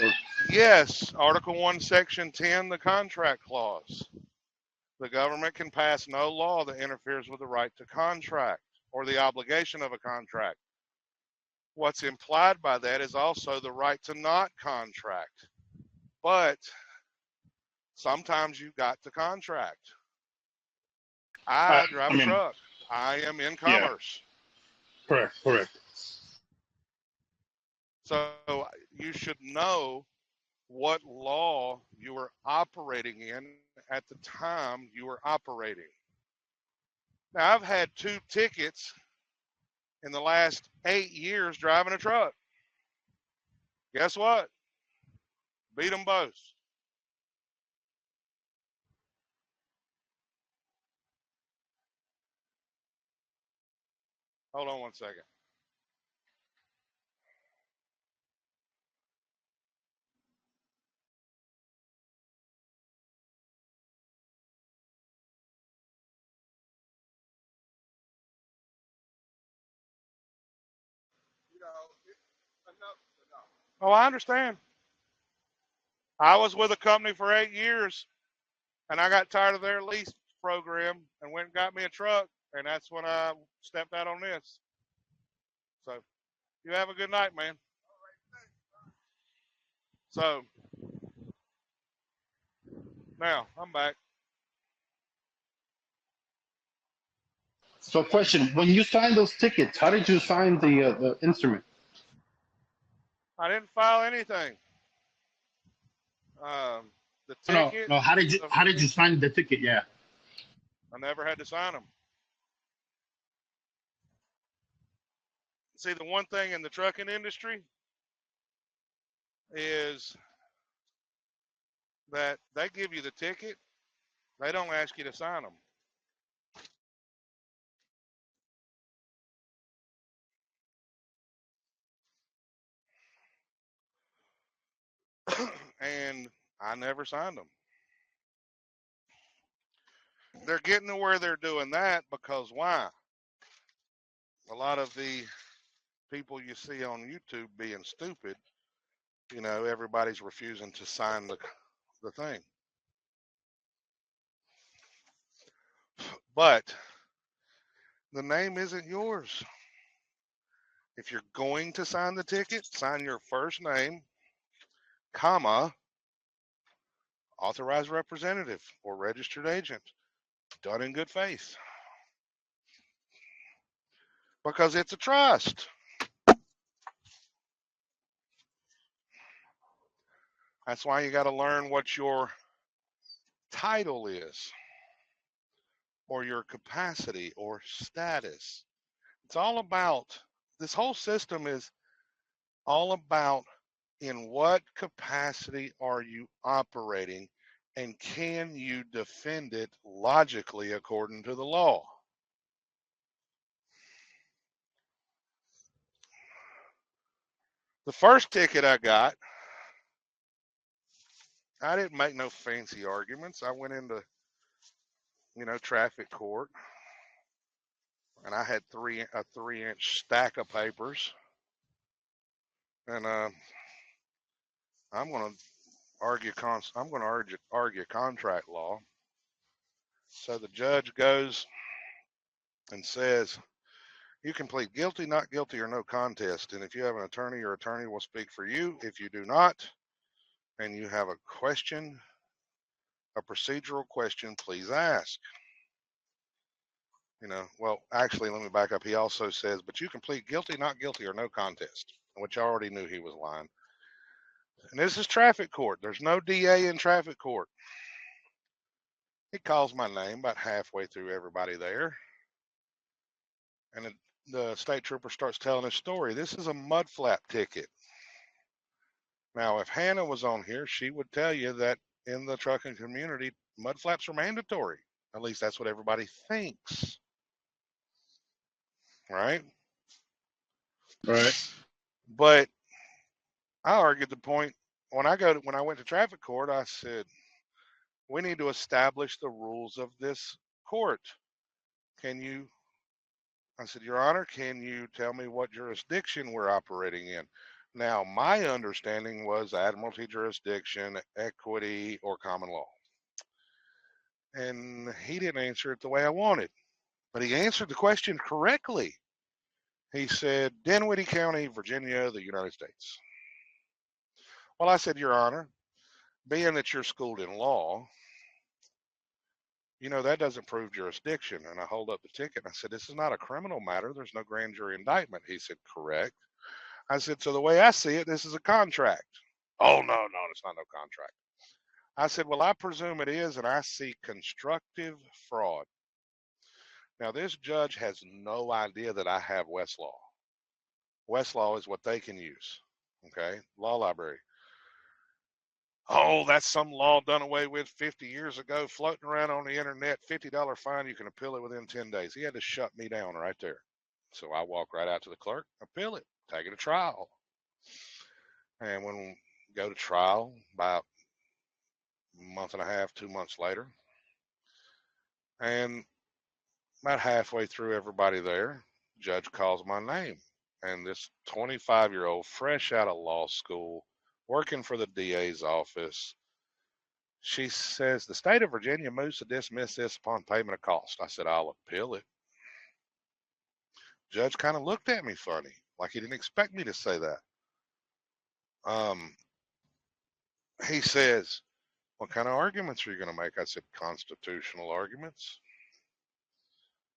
Or, Yes, Article 1, Section 10, the contract clause. The government can pass no law that interferes with the right to contract or the obligation of a contract. What's implied by that is also the right to not contract. But sometimes you got to contract. I drive I a mean, truck. I am in yeah, commerce. correct. So you should know what law you are operating in at the time you are operating. Now, I've had 2 tickets in the last 8 years driving a truck. Guess what? Beat them both. Hold on one second. Oh, I understand. I was with a company for 8 years, and I got tired of their lease program and went and got me a truck, and that's when I stepped out on this. So you have a good night, man. So now I'm back. So, question: when you signed those tickets, how did you sign the instrument? I didn't file anything. The ticket, No. How did you sign the ticket? Yeah. I never had to sign them. See, the one thing in the trucking industry is that they give you the ticket. They don't ask you to sign them. And I never signed them. They're getting to where they're doing that because why? A lot of the people you see on YouTube being stupid, everybody's refusing to sign the thing. But the name isn't yours. If you're going to sign the ticket, sign your first name, comma, authorized representative or registered agent, done in good faith. Because it's a trust. That's why you got to learn what your title is, or your capacity or status. It's all about, this whole system is all about in what capacity are you operating and can you defend it logically according to the law? The first ticket I got, I didn't make no fancy arguments. I went into, traffic court, and I had a 3-inch stack of papers, and I'm going to argue contract law. So the judge goes and says, you can plead guilty, not guilty, or no contest. And if you have an attorney, your attorney will speak for you. If you do not, and you have a question, a procedural question, please ask. Well, actually, let me back up. He also says, but you can plead guilty, not guilty, or no contest, which I already knew he was lying. And this is traffic court. There's no DA in traffic court. He calls my name about halfway through everybody there. And the state trooper starts telling his story. This is a mud flap ticket. Now, if Hannah was on here, she would tell you that in the trucking community, mud flaps are mandatory. At least that's what everybody thinks. Right? Right. But I argued the point when I went to traffic court. I said we need to establish the rules of this court. Can you? I said, Your Honor, can you tell me what jurisdiction we're operating in? Now, my understanding was admiralty jurisdiction, equity, or common law. And he didn't answer it the way I wanted, but he answered the question correctly. He said, Dinwiddie County, Virginia, the United States. Well, I said, Your Honor, being that you're schooled in law, you know, that doesn't prove jurisdiction. And I hold up the ticket and I said, This is not a criminal matter. There's no grand jury indictment. He said, Correct. I said, So the way I see it, this is a contract. Oh, no, it's not no contract. I said, Well, I presume it is, and I see constructive fraud. Now, this judge has no idea that I have Westlaw. Westlaw is what they can use. Okay, law library. Oh, that's some law done away with 50 years ago, floating around on the internet, $50 fine, you can appeal it within 10 days. He had to shut me down right there. So I walk right out to the clerk, appeal it, take it to trial. And when we go to trial, about a month and a half, 2 months later, and about halfway through everybody there, judge calls my name. And this 25-year-old, fresh out of law school, working for the DA's office, she says, the state of Virginia moves to dismiss this upon payment of cost. I said, I'll appeal it. Judge kind of looked at me funny, like he didn't expect me to say that. He says, what kind of arguments are you going to make? I said, constitutional arguments.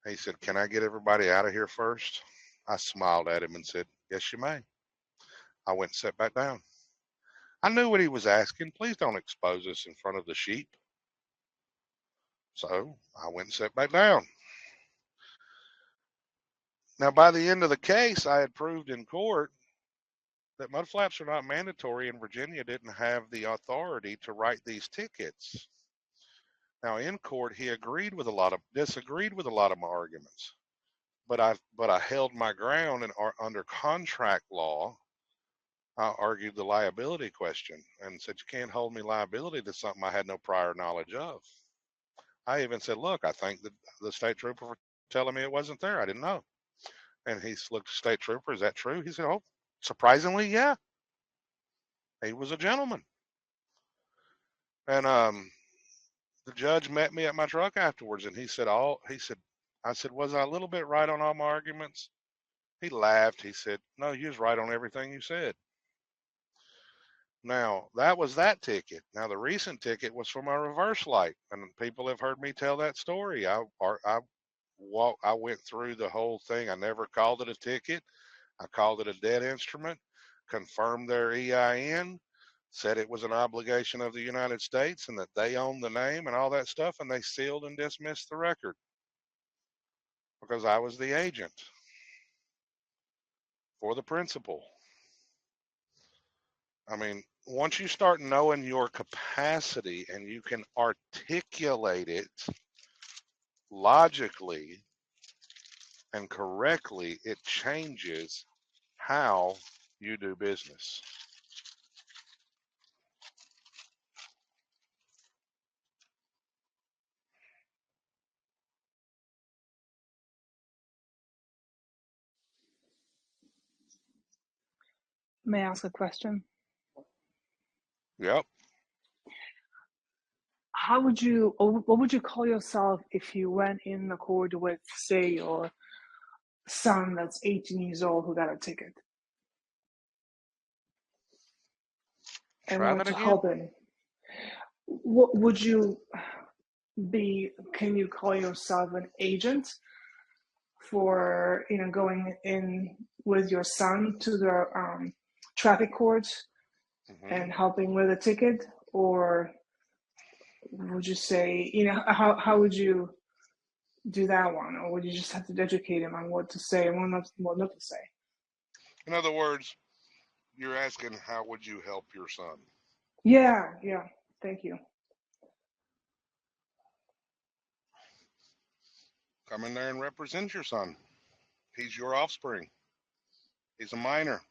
He said, can I get everybody out of here first? I smiled at him and said, yes, you may. I went and sat back down. I knew what he was asking. Please don't expose us in front of the sheep. So I went and sat back down. Now, by the end of the case, I had proved in court that mud flaps are not mandatory, and Virginia didn't have the authority to write these tickets. Now, in court, he disagreed with a lot of my arguments, but I held my ground, and under contract law, I argued the liability question and said, you can't hold me liability to something I had no prior knowledge of. I even said, look, I thank the state trooper for telling me it wasn't there. I didn't know. And he looked at the state trooper, is that true? He said, oh, surprisingly, yeah. He was a gentleman. And the judge met me at my truck afterwards, and he said, I said, was I a little bit right on all my arguments? He laughed. He said, no, you was right on everything you said. Now, that was that ticket. Now, the recent ticket was for my reverse light, and people have heard me tell that story. I went through the whole thing. I never called it a ticket. I called it a dead instrument, confirmed their EIN, said it was an obligation of the United States and that they owned the name and all that stuff, and they sealed and dismissed the record because I was the agent for the principal. I mean, once you start knowing your capacity and you can articulate it logically and correctly, it changes how you do business. May I ask a question? Yep. How would you, or what would you call yourself if you went in the court with, say, your son that's 18 years old who got a ticket and Try wanted that to again. help him? What would you be? Can you call yourself an agent for going in with your son to the traffic court and helping with a ticket, or would you say how would you do that one, or would you just have to educate him on what to say and what not to say? In other words, you're asking how would you help your son? Yeah, thank you. Come in there and represent your son. He's your offspring. He's a minor.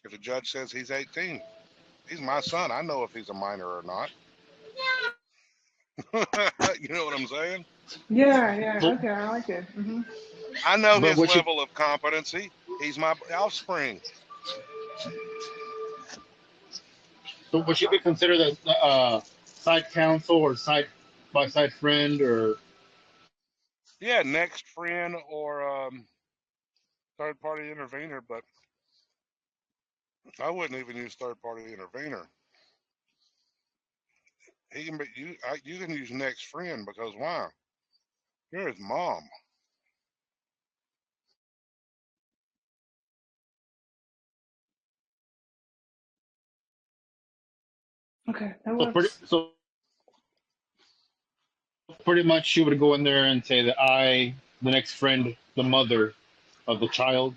If the judge says he's 18, he's my son. I know if he's a minor or not. You know what I'm saying? Yeah, But, okay, I like it. I know but his what you level of competency. He's my offspring. but would you be considered a side counsel or side by side friend or Yeah, next friend or third party intervener, but I wouldn't even use third party intervener. He can be you. You can use next friend because why? You're his mom. Okay, that so pretty works. so pretty much you would go in there and say that the next friend, the mother of the child.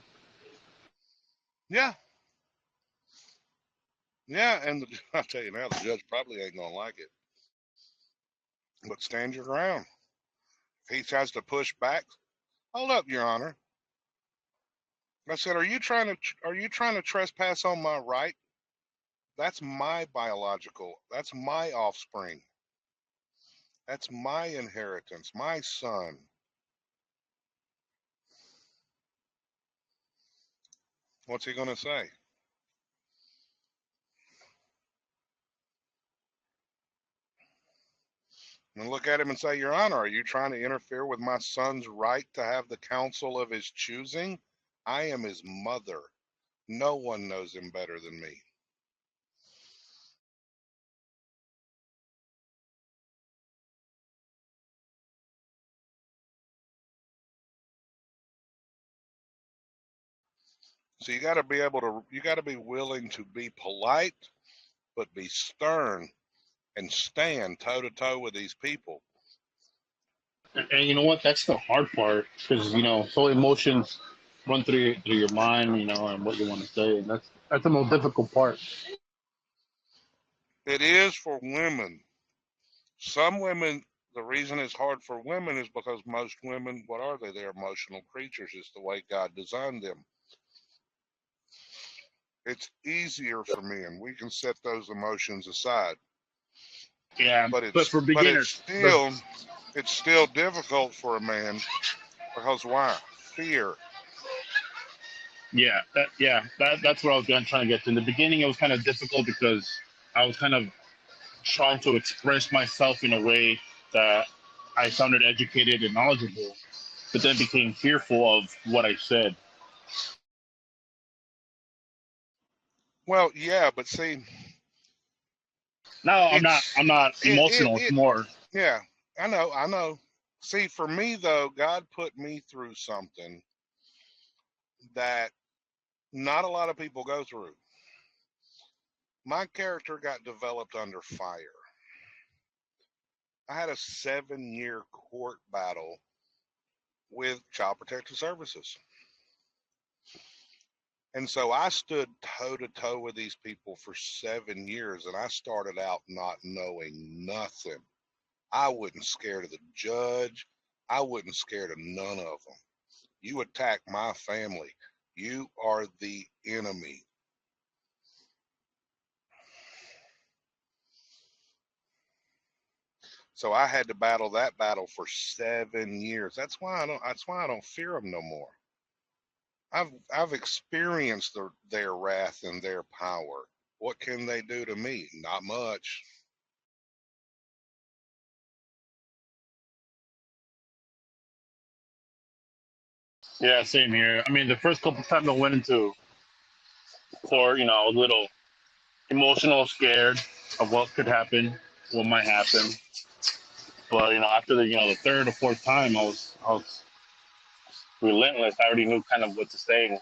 Yeah, yeah. And I'll tell you now, the judge probably ain't gonna like it. But stand your ground. If he tries to push back, hold up, Your Honor. I said, are you trying to trespass on my right? That's my biological. That's my offspring. That's my inheritance, my son. What's he going to say? And look at him and say, Your Honor, are you trying to interfere with my son's right to have the counsel of his choosing? I am his mother. No one knows him better than me. So you got to be willing to be polite, but be stern and stand toe to toe with these people. And you know what? That's the hard part because so emotions run through your mind, and what you want to say, and that's the most difficult part. It is for women. Some women, the reason it's hard for women is because most women, what are they? They're emotional creatures. It's the way God designed them. It's easier for men. We can set those emotions aside. Yeah, But but for beginners, it's still difficult for a man because why? Fear. that's what I was trying to get to. In the beginning, it was kind of difficult because I was kind of trying to express myself in a way that I sounded educated and knowledgeable, but then became fearful of what I said. Well, yeah, but see, No, it's I'm not emotional. It's it more. yeah, I know. See, for me though, God put me through something that not a lot of people go through. My character got developed under fire. I had a 7-year court battle with Child Protective Services. And so I stood toe to toe with these people for 7 years, and I started out not knowing nothing. I wasn't scared of the judge. I wasn't scared of none of them. You attack my family, you are the enemy. So I had to battle that battle for 7 years. That's why I don't fear them no more. I've experienced their wrath and their power. What can they do to me? Not much. Yeah, same here. I mean, the first couple times I went into court, I was a little emotional, scared of what could happen, what might happen. But after the third or fourth time, I was relentless. I already knew kind of what to say and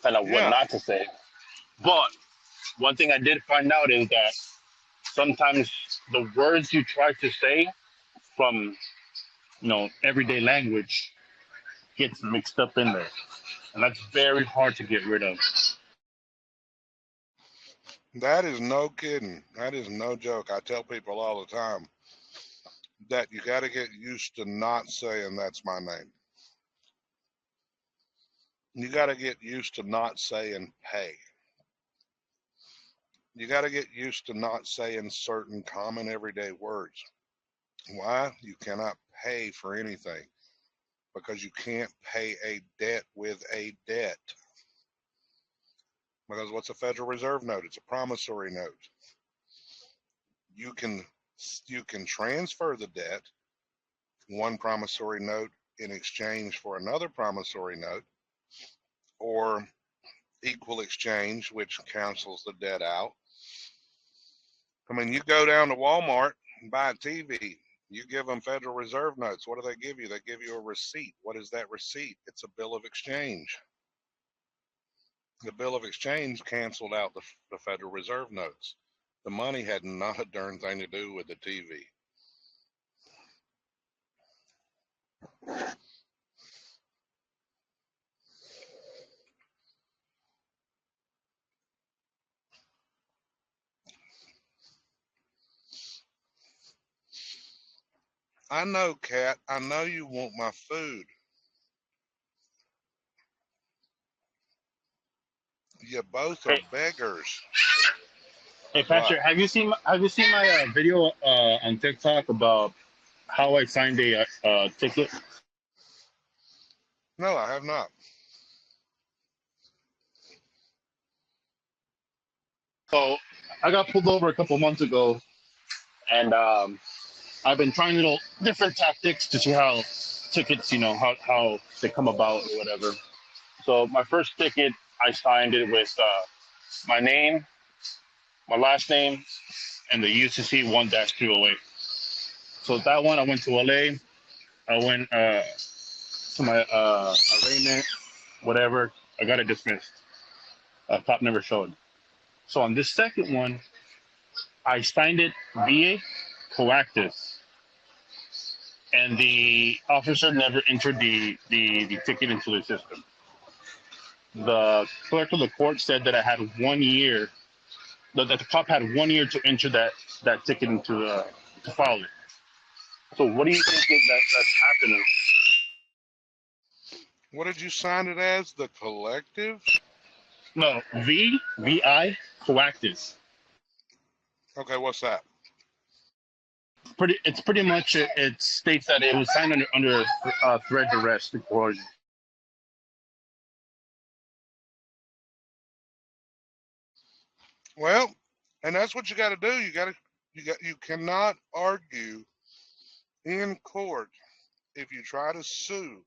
kind of what Yeah. not to say. But one thing I did find out is that sometimes the words you try to say from everyday language gets mixed up in there, and that's very hard to get rid of. That is no kidding. That is no joke. I tell people all the time that you got to get used to not saying that's my name. You got to get used to not saying pay. You got to get used to not saying certain common everyday words. Why? You cannot pay for anything because you can't pay a debt with a debt. Because what's a Federal Reserve note? It's a promissory note. You can transfer the debt, one promissory note in exchange for another promissory note, or equal exchange, which cancels the debt out. I mean, you go down to Walmart and buy a TV, you give them Federal Reserve notes. What do they give you? They give you a receipt. What is that receipt? It's a bill of exchange. The bill of exchange canceled out the Federal Reserve notes. The money had not a darn thing to do with the TV. I know, Kat. I know you want my food. You both are Hey, beggars. hey, What? Patrick, have you seen my video on TikTok about how I signed a ticket? No, I have not. So I got pulled over a couple months ago, and I've been trying little different tactics to see how tickets, how they come about or whatever. So my first ticket, I signed it with my name, my last name, and the UCC 1-208. So that one, I went to LA. I went to my arraignment, whatever. I got it dismissed. Cop never showed. So on this second one, I signed it via Coactus, and the officer never entered the ticket into the system. The clerk of the court said that I had 1 year, that the cop had 1 year to enter that ticket into to file it. So what do you think that's happening? What did you sign it as? The collective? No, VI Coactus. Okay, what's that? It's pretty much it states that it was signed under threat, arrest, and coercion. Well, and that's what you got to do. You cannot argue in court if you try to sue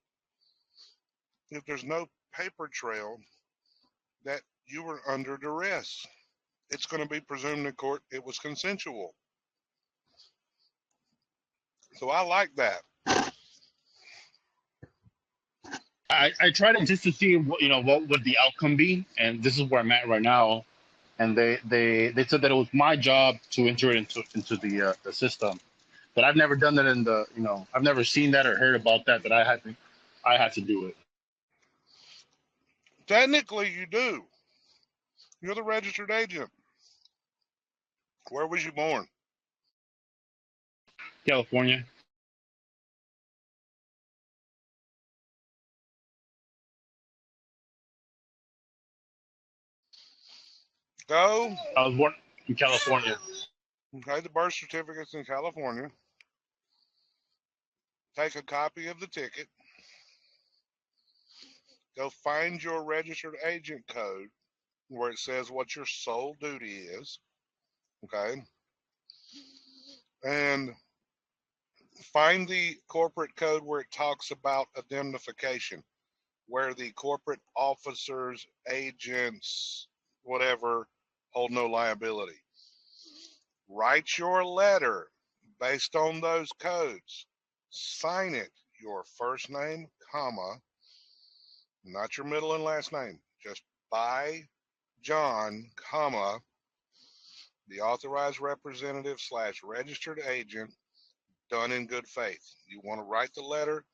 if there's no paper trail that you were under duress. It's going to be presumed in court it was consensual. So I like that. I tried it just to see what would the outcome be, and this is where I'm at right now. And they said that it was my job to enter it into the system, but I've never done that I've never seen that or heard about that I had to do it. Technically, you do. You're the registered agent. Where was you born? California. Go. I was born in California. Okay, the birth certificate's in California. Take a copy of the ticket. Go find your registered agent code where it says what your sole duty is. Okay. And find the corporate code where it talks about indemnification, where the corporate officers, agents, whatever, hold no liability. Write your letter based on those codes. Sign it, your first name, comma, not your middle and last name, just by John, comma, the authorized representative / registered agent, done in good faith. You want to write the letter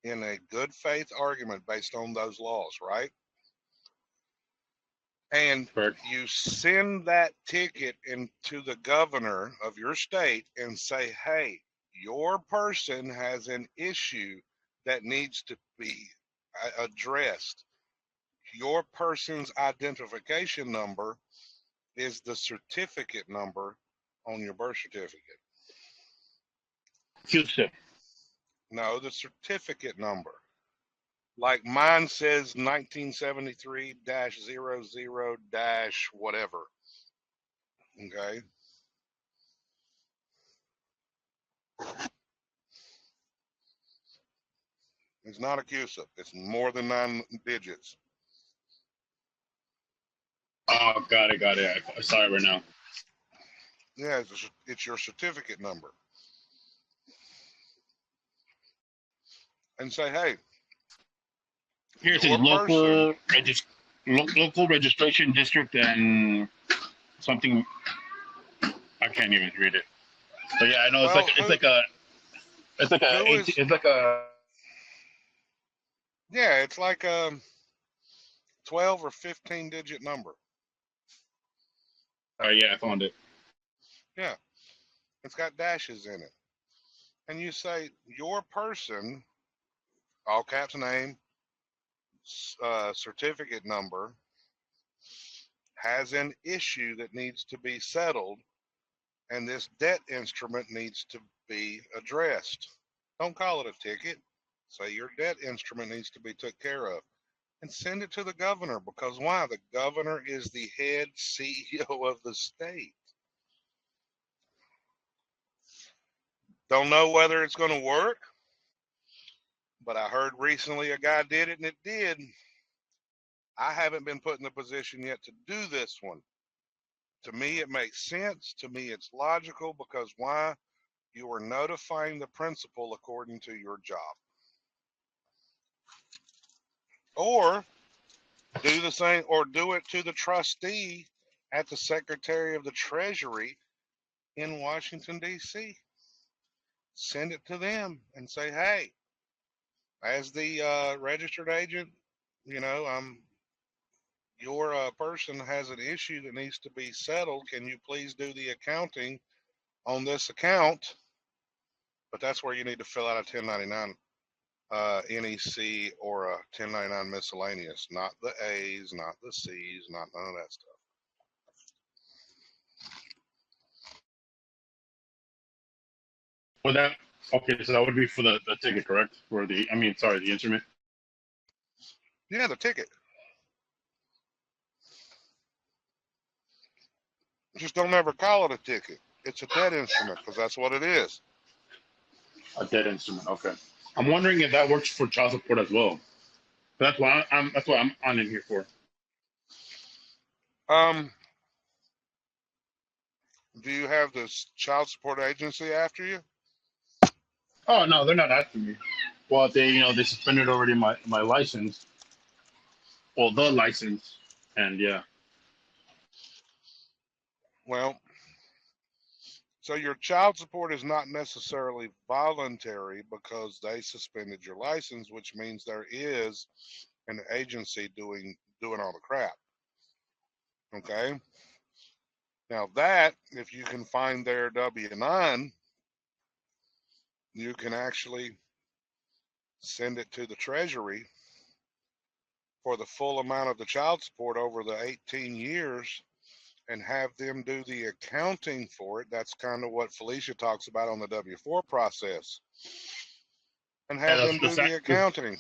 in a good faith argument based on those laws, right? And you send that ticket into the governor of your state and say, hey, your person has an issue that needs to be addressed. Your person's identification number is the certificate number on your birth certificate. Q-tip. No, the certificate number. Like mine says 1973-00-whatever. Okay. It's not a CUSIP. It's more than 9 digits. Oh, got it. I saw it right now. Yeah, it's your certificate number. And say, hey, Here it says your local person, local registration district and something. I can't even read it. But yeah, I know well, it's like a yeah, it's like a 12 or 15 digit number. yeah, I found it. Yeah, it's got dashes in it. And you say your person, all caps name, certificate number, has an issue that needs to be settled, and this debt instrument needs to be addressed. Don't call it a ticket. Say your debt instrument needs to be took care of. And send it to the governor, because why? The governor is the head CEO of the state. Don't know whether it's going to work, but I heard recently a guy did it and it did. I haven't been put in the position yet to do this one. To me, it makes sense. To me, it's logical, because why? You are notifying the principal according to your job. Or do the same, or do it to the trustee at the Secretary of the Treasury in Washington, D.C. Send it to them and say, hey, as the registered agent, your person has an issue that needs to be settled. Can you please do the accounting on this account? But that's where you need to fill out a 1099 NEC or a 1099 miscellaneous, not the A's, not the C's, not none of that stuff. For that, okay, so that would be for the ticket, correct? For the instrument. Yeah, the ticket. Just don't ever call it a ticket. It's a debt instrument, because that's what it is. A debt instrument. Okay. I'm wondering if that works for child support as well. That's why I'm on in here for. Do you have this child support agency after you? Oh no, they're not after me. Well, they suspended already my license. Well, the license, and yeah. Well, so your child support is not necessarily voluntary, because they suspended your license, which means there is an agency doing all the crap. Okay. Now that, if you can find their W-9, you can actually send it to the Treasury for the full amount of the child support over the 18 years and have them do the accounting for it. That's kind of what Felicia talks about on the W-4 process. And have them do the accounting.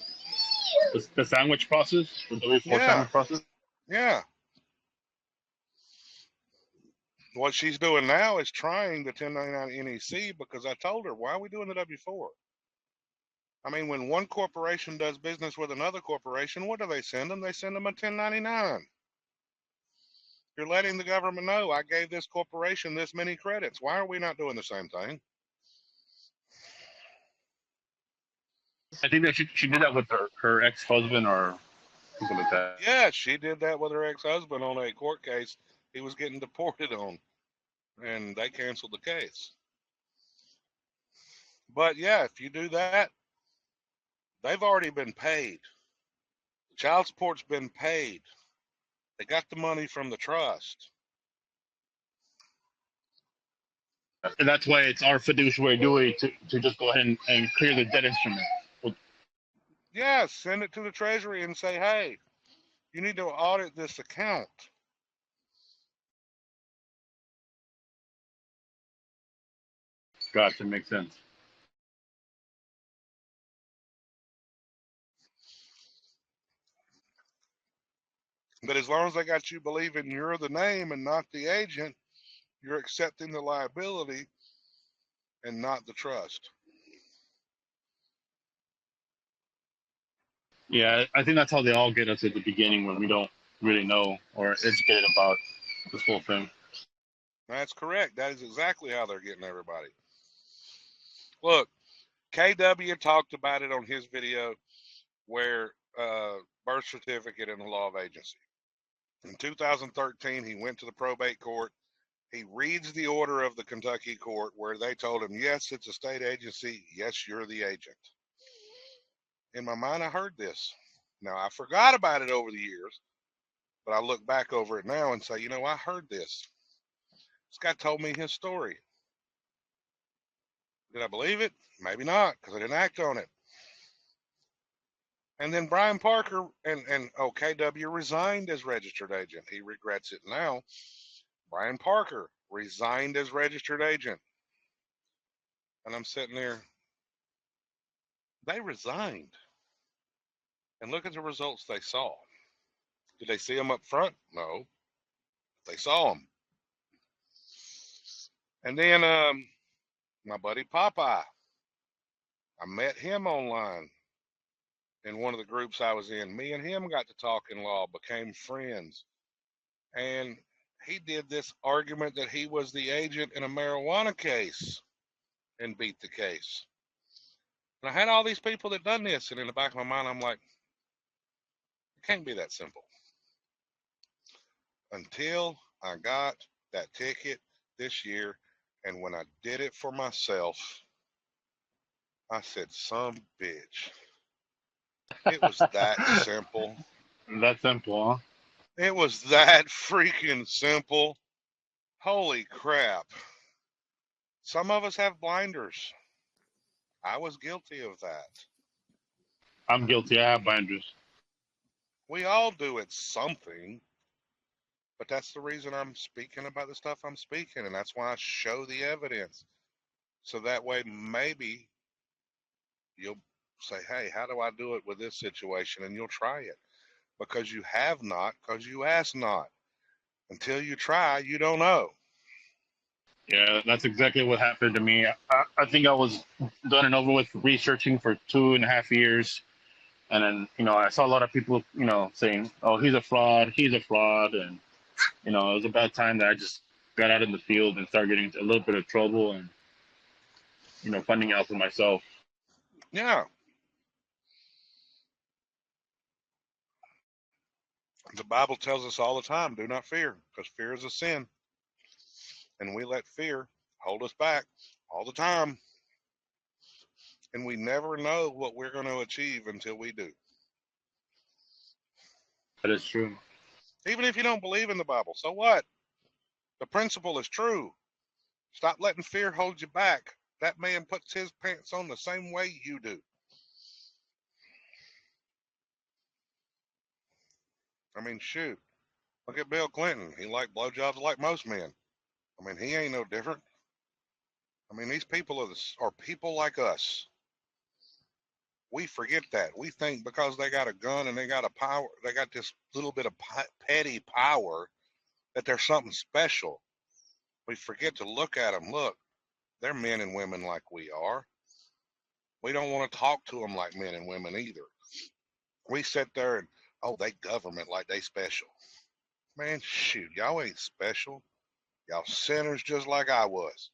The sandwich process? The W-4 sandwich process? Yeah. What she's doing now is trying the 1099 NEC, because I told her, why are we doing the W-4? I mean, when one corporation does business with another corporation, what do they send them? They send them a 1099. You're letting the government know, I gave this corporation this many credits. Why are we not doing the same thing? I think that she did that with her ex-husband or something like that. Yeah, she did that with her ex-husband on a court case he was getting deported on, and they canceled the case. But yeah, if you do that, they've already been paid. The child support's been paid. They got the money from the trust. And that's why it's our fiduciary duty to just go ahead and clear the debt instrument. Yeah, send it to the Treasury and say, hey, you need to audit this account. Gotcha, makes sense. But as long as they got you believing you're the name and not the agent, you're accepting the liability and not the trust. Yeah, I think that's how they all get us at the beginning when we don't really know or educated about this whole thing. That's correct. That is exactly how they're getting everybody. Look, KW talked about it on his video where birth certificate and the law of agency. In 2013, he went to the probate court. He reads the order of the Kentucky court where they told him, yes, it's a state agency. Yes, you're the agent. In my mind, I heard this. Now, I forgot about it over the years, but I look back over it now and say, you know, I heard this. This guy told me his story. Did I believe it? Maybe not, because I didn't act on it. And then Brian Parker and KW resigned as registered agent. He regrets it now. Brian Parker resigned as registered agent. And I'm sitting there. They resigned. And look at the results they saw. Did they see them up front? No. They saw them. And then my buddy Popeye, I met him online in one of the groups I was in. Me and him got to talking law, became friends. And he did this argument that he was the agent in a marijuana case and beat the case. And I had all these people that done this, and in the back of my mind, I'm like, it can't be that simple. Until I got that ticket this year, and when I did it for myself, I said, some bitch. It was that simple. That simple, huh? It was that freaking simple. Holy crap. Some of us have blinders. I was guilty of that. I'm guilty. I have binders. We all do at something. But that's the reason I'm speaking about the stuff I'm speaking. And that's why I show the evidence. So that way maybe you'll say, hey, how do I do it with this situation? And you'll try it. Because you have not, because you ask not. Until you try, you don't know. Yeah, that's exactly what happened to me. I think I was done and over with researching for 2.5 years. And then, I saw a lot of people, saying, oh, he's a fraud. And, it was a bad time that I just got out in the field and started getting into a little bit of trouble and, finding out for myself. Yeah. The Bible tells us all the time, do not fear, because fear is a sin. And we let fear hold us back all the time. And we never know what we're going to achieve until we do. That is true. Even if you don't believe in the Bible, so what? The principle is true. Stop letting fear hold you back. That man puts his pants on the same way you do. I mean, shoot. Look at Bill Clinton. He liked blowjobs like most men. I mean, he ain't no different. I mean, these people are people like us. We forget that. We think because they got a gun and they got this little bit of petty power, that they're something special. We forget to look at them. Look, they're men and women like we are. We don't want to talk to them like men and women either. We sit there and, oh, they government like they special. Man, shoot, y'all ain't special. Y'all sinners just like I was.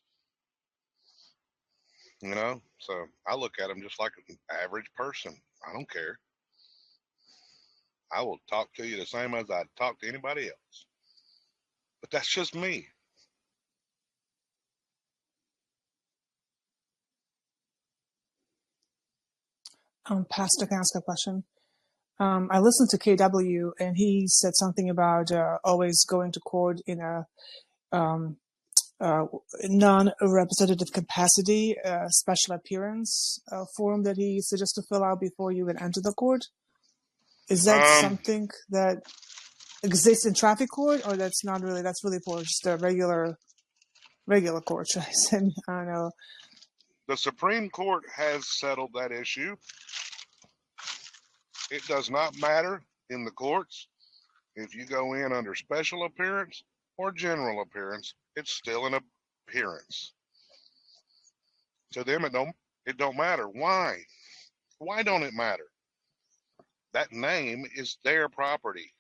So I look at them just like an average person. I don't care. I will talk to you the same as I'd talk to anybody else. But that's just me. Pastor, can I ask a question? I listened to KW, and he said something about always going to court in a non-representative capacity, special appearance form that he suggests to fill out before you can enter the court. Is that something that exists in traffic court, or that's not really? That's really for just a regular court, should I say? I don't know. The Supreme Court has settled that issue. It does not matter in the courts if you go in under special appearance or general appearance. It's still an appearance. To them, it don't matter. Why? Why don't it matter? That name is their property.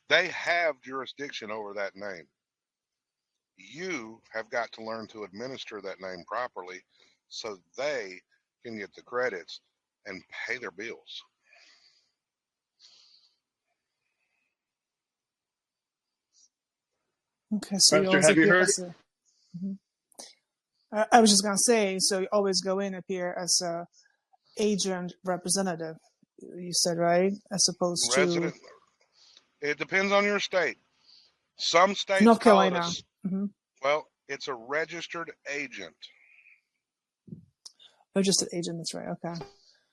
They have jurisdiction over that name. You have got to learn to administer that name properly so they can get the credits and pay their bills. Okay, so you Pastor, always have you appear heard? as a. Mhm. I was just gonna say, so you always go in appear as a agent representative. You said, right, as opposed to Resident, it depends on your state. Some states North call it Carolina. well, it's a registered agent. Registered agent. That's right. Okay.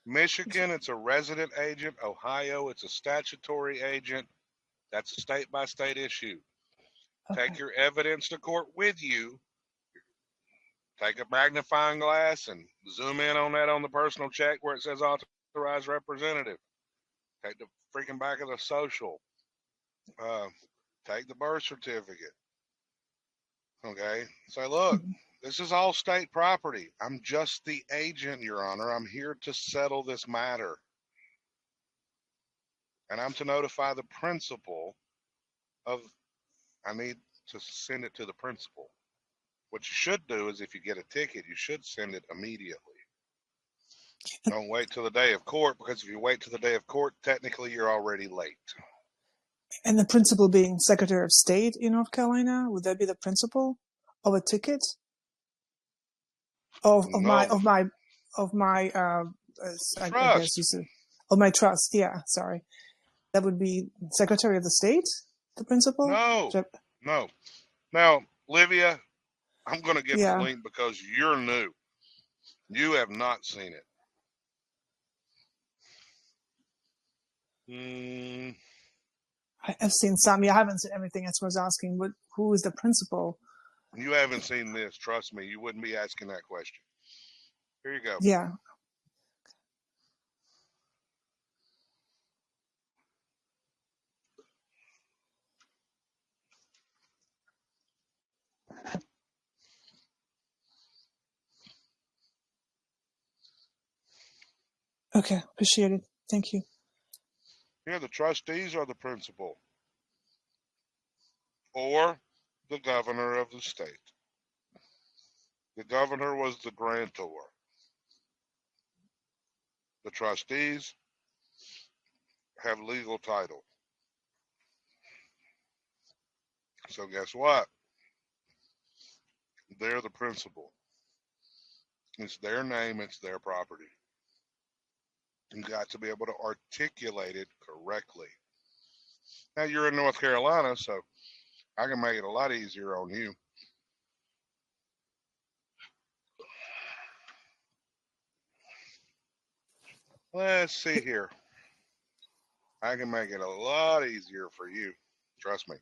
Michigan, it's a resident agent. Ohio, it's a statutory agent. That's a state by state issue. Okay. Take your evidence to court with you. Take a magnifying glass and zoom in on that on the personal check where it says authorized representative. Take the freaking back of the social. Take the birth certificate. Okay. Say, look, Mhm. this is all state property. I'm just the agent, Your Honor. I'm here to settle this matter. And I'm to notify the principal of, I need to send it to the principal. What you should do is if you get a ticket, you should send it immediately. Don't wait till the day of court, because if you wait till the day of court, technically you're already late. And the principal being Secretary of State in North Carolina, would that be the principal of a ticket? Of my No. I guess Trust. you said of my trust. Yeah, sorry. That would be Secretary of the State, the principal. No. Now, Livia, I'm going to get the Yeah. link because you're new. You have not seen it. I've seen some. Yeah, I haven't seen everything. That's what I was asking. Who is the principal? You haven't seen this. Trust me, you wouldn't be asking that question. Here you go. Yeah. Okay, appreciate it. Thank you. Here, the trustees are the principal, or the governor of the state. The governor was the grantor. The trustees have legal title. So guess what? They're the principal. It's their name, it's their property. You got to be able to articulate it correctly. Now you're in North Carolina, so I can make it a lot easier on you. Let's see here. I can make it a lot easier for you. Trust me.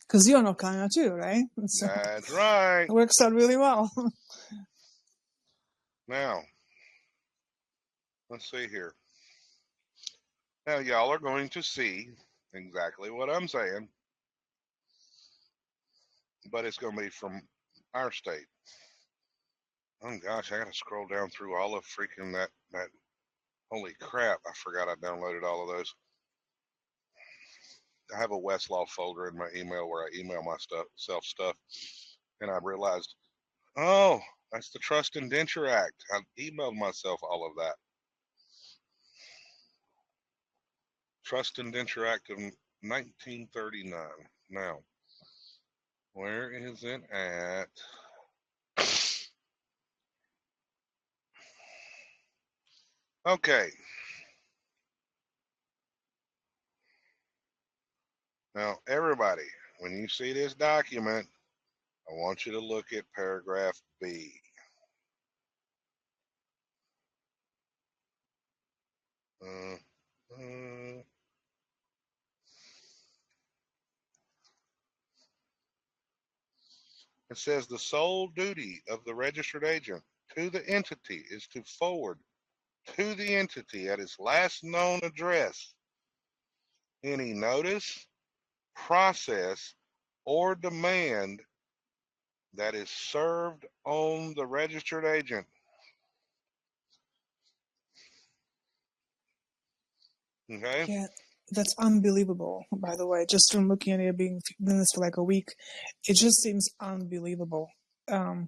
Because you're in North Carolina too, right? So That's right. it works out really well. Now, let's see here. Now, y'all are going to see exactly what I'm saying, but it's going to be from our state. Oh gosh, I got to scroll down through all of freaking that. Holy crap! I forgot I downloaded all of those. I have a Westlaw folder in my email where I email myself stuff, and I realized, oh, that's the Trust Indenture Act. I emailed myself all of that. Trust Indenture Act of 1939. Now, where is it at? Okay. Now, everybody, when you see this document, I want you to look at paragraph B. It says the sole duty of the registered agent to the entity is to forward to the entity at its last known address any notice, process, or demand that is served on the registered agent. Okay? Yeah, that's unbelievable, by the way. Just from looking at it, being doing this for like a week, it just seems unbelievable. Yeah.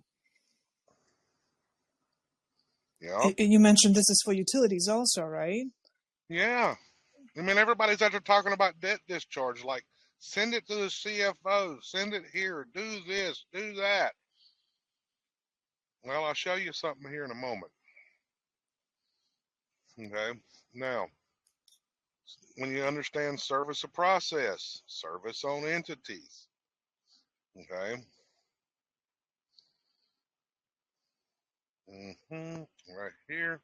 You mentioned this is for utilities also, right? Yeah. I mean, everybody's out there talking about debt discharge, like send it to the CFO, send it here, do this, do that. Well, I'll show you something here in a moment. Okay. Now, when you understand service of process, service on entities, okay. Right here.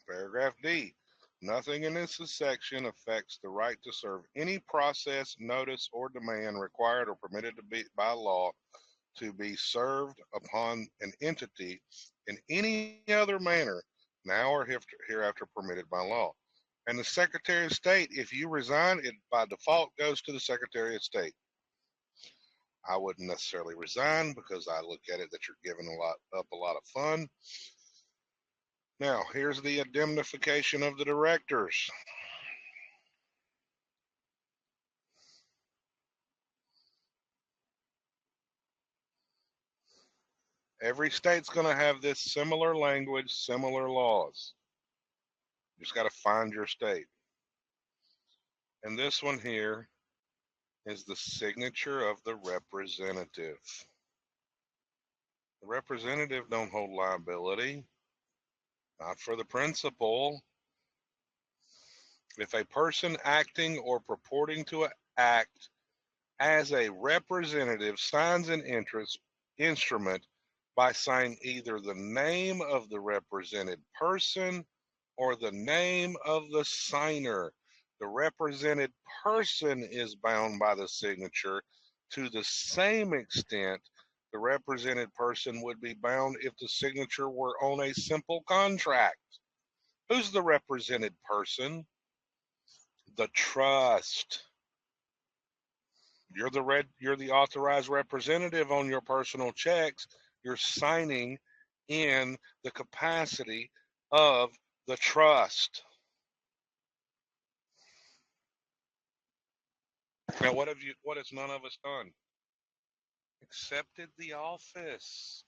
Paragraph D. Nothing in this section affects the right to serve any process, notice, or demand required or permitted to be by law to be served upon an entity in any other manner, now or hereafter permitted by law. And the Secretary of State, if you resign, it by default goes to the Secretary of State. I wouldn't necessarily resign because I look at it that you're giving up a lot of fun. Now, here's the indemnification of the directors. Every state's going to have this similar language, similar laws. You just got to find your state. And this one here is the signature of the representative. The representative don't hold liability, not for the principal. If a person acting or purporting to act as a representative signs an instrument by signing either the name of the represented person or the name of the signer, the represented person is bound by the signature to the same extent the represented person would be bound if the signature were on a simple contract. Who's the represented person? The trust. You're the authorized representative on your personal checks. You're signing in the capacity of the trust. Now, what has none of us done? Accepted the office.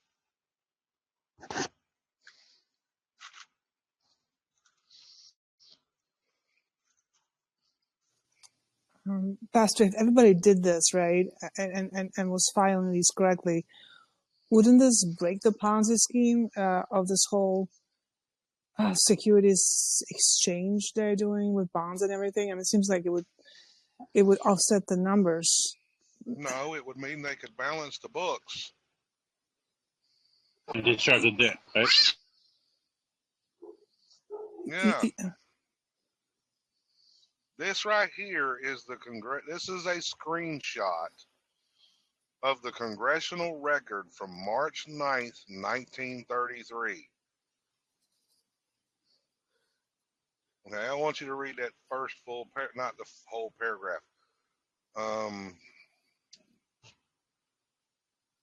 Pastor, if everybody did this, right, and was filing these correctly, wouldn't this break the Ponzi scheme of this whole securities exchange they're doing with bonds and everything? I mean, it seems like it would offset the numbers. No, it would mean they could balance the books. And discharge the debt, right? Yeah. This right here is this is a screenshot of the congressional record from March 9th, 1933. Okay, I want you to read that first full not the whole paragraph.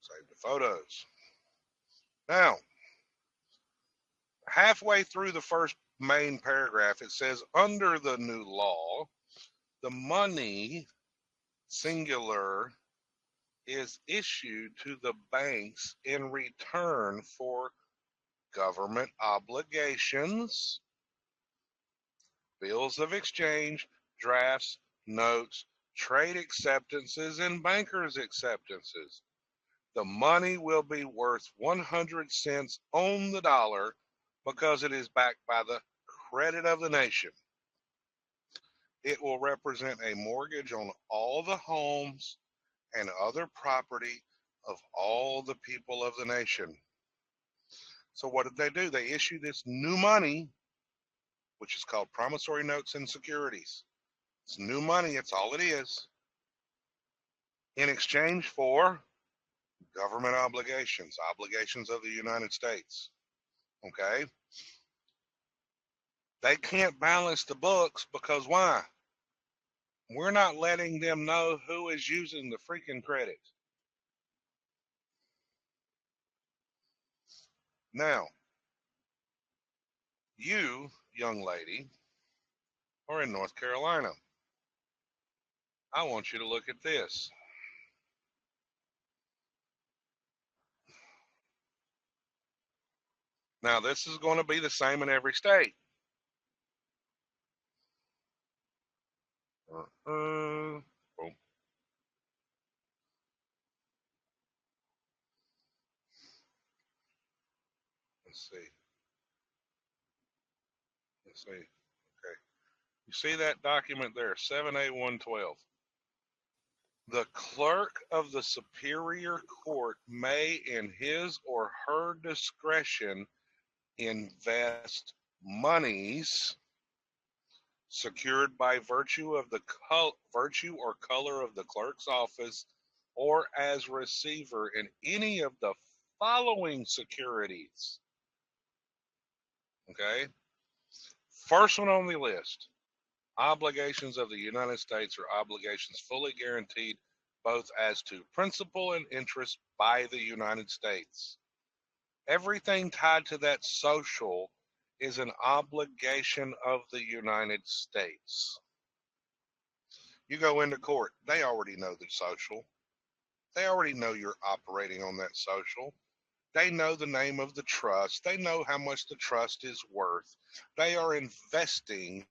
Save the photos. Now, halfway through the first main paragraph, it says, under the new law, the money, singular, is issued to the banks in return for government obligations, bills of exchange, drafts, notes, trade acceptances, and bankers' acceptances. The money will be worth 100 cents on the dollar because it is backed by the credit of the nation. It will represent a mortgage on all the homes and other property of all the people of the nation. So what did they do? They issue this new money, which is called promissory notes and securities. It's new money. It's all it is. in exchange for government obligations, obligations of the United States. Okay? They can't balance the books because why? We're not letting them know who is using the freaking credit. Now, you, young lady, are in North Carolina. I want you to look at this. Now, this is going to be the same in every state. Boom. Let's see. Let's see. Okay. You see that document there, 7A112. The clerk of the Superior Court may, in his or her discretion, invest monies secured by virtue of the virtue or color of the clerk's office or as receiver in any of the following securities. Okay? First one on the list. Obligations of the United States are obligations fully guaranteed both as to principal and interest by the United States. Everything tied to that social is an obligation of the United States. You go into court, they already know the social. They already know you're operating on that social. They know the name of the trust. They know how much the trust is worth. They are investing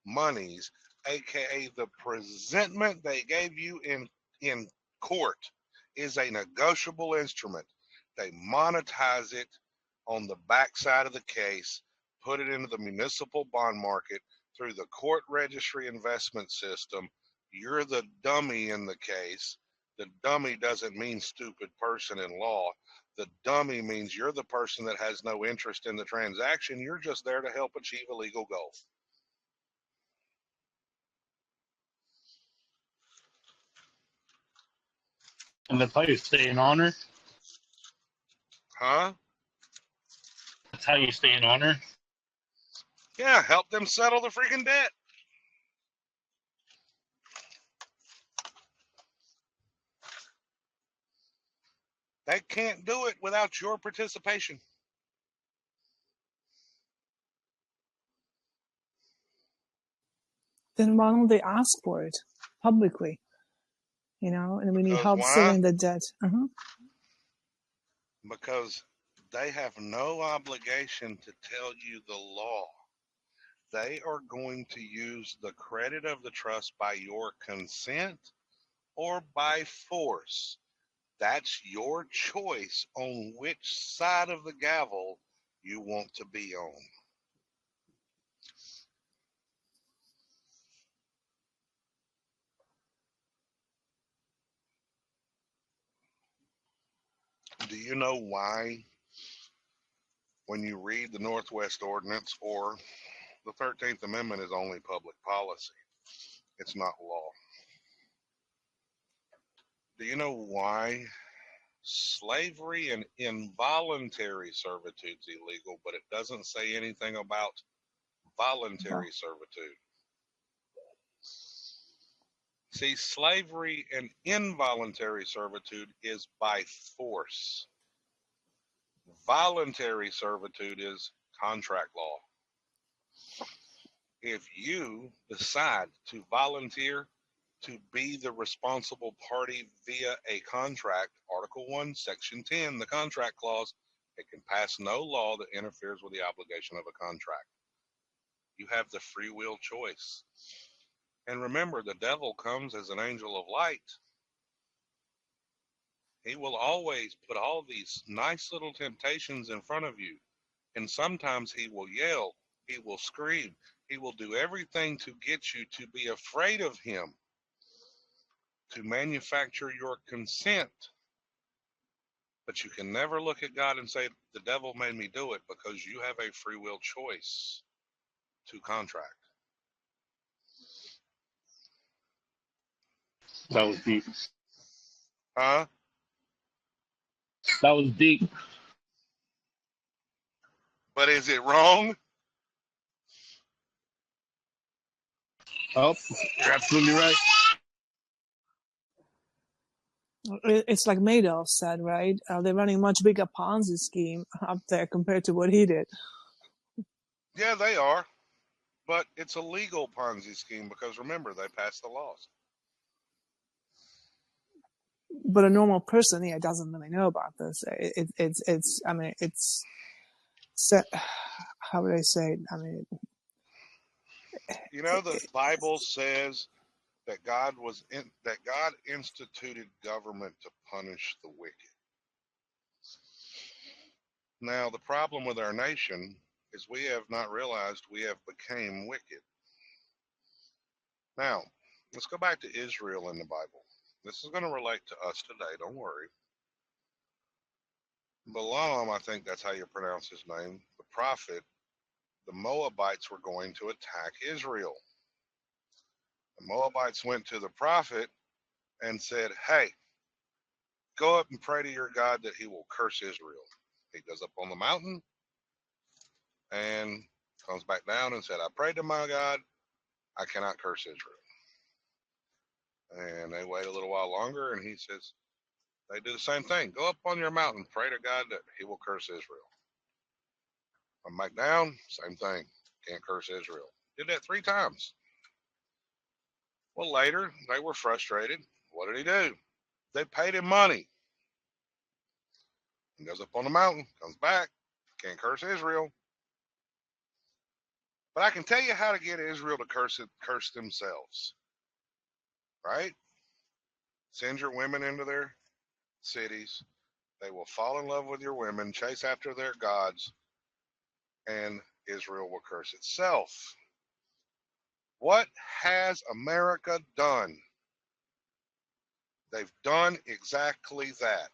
monies, aka the presentment they gave you in court is a negotiable instrument. They monetize it on the backside of the case, put it into the municipal bond market through the court registry investment system. You're the dummy in the case. The dummy doesn't mean stupid person in law. The dummy means you're the person that has no interest in the transaction. You're just there to help achieve a legal goal. And that's how you stay in honor. Huh? That's how you stay in honor. Yeah, help them settle the freaking debt. They can't do it without your participation. Then why don't they ask for it publicly? You know, and we need Because help why? settling the debt. Because they have no obligation to tell you the law. They are going to use the credit of the trust by your consent or by force. That's your choice on which side of the gavel you want to be on. Do you know why, when you read the Northwest Ordinance or the 13th Amendment, is only public policy? It's not law. Do you know why slavery and involuntary servitude is illegal, but it doesn't say anything about voluntary servitude? See, slavery and involuntary servitude is by force. Voluntary servitude is contract law. If you decide to volunteer to be the responsible party via a contract, Article 1, Section 10, the contract clause, it can pass no law that interferes with the obligation of a contract. You have the free will choice. And remember, the devil comes as an angel of light. He will always put all these nice little temptations in front of you. And sometimes he will yell, he will scream, he will do everything to get you to be afraid of him, to manufacture your consent. But you can never look at God and say, the devil made me do it, because you have a free will choice to contract. That was deep. Huh? That was deep. But is it wrong? Oh, you're absolutely right. It's like Madoff said, right? They're running a much bigger Ponzi scheme up there compared to what he did. Yeah, they are. But it's a legal Ponzi scheme because remember, they passed the laws. But a normal person, yeah, doesn't really know about this. I mean, how would I say it? I mean, You know, the Bible says that God instituted government to punish the wicked. Now, the problem with our nation is we have not realized we have become wicked. Now, let's go back to Israel in the Bible. This is going to relate to us today, don't worry. Balaam, I think that's how you pronounce his name, the prophet, the Moabites were going to attack Israel. The Moabites went to the prophet and said, hey, go up and pray to your God that he will curse Israel. He goes up on the mountain and comes back down and said, I prayed to my God, I cannot curse Israel. And they wait a little while longer, and he says, they do the same thing. Go up on your mountain, pray to God that he will curse Israel. Come back down, same thing. Can't curse Israel. Did that 3 times. Well, later, they were frustrated. What did he do? They paid him money. He goes up on the mountain, comes back, can't curse Israel. But I can tell you how to get Israel to curse themselves. Right? Send your women into their cities. They will fall in love with your women, chase after their gods, and Israel will curse itself. What has America done? They've done exactly that.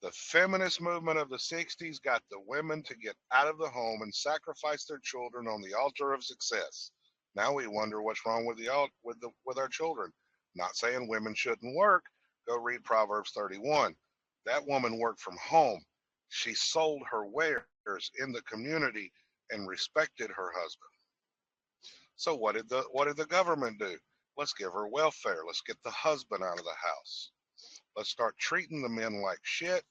The feminist movement of the 60s got the women to get out of the home and sacrifice their children on the altar of success. Now we wonder what's wrong with our children. Not saying women shouldn't work. Go read Proverbs 31. That woman worked from home. She sold her wares in the community and respected her husband. So what did the government do? Let's give her welfare. Let's get the husband out of the house. Let's start treating the men like shit.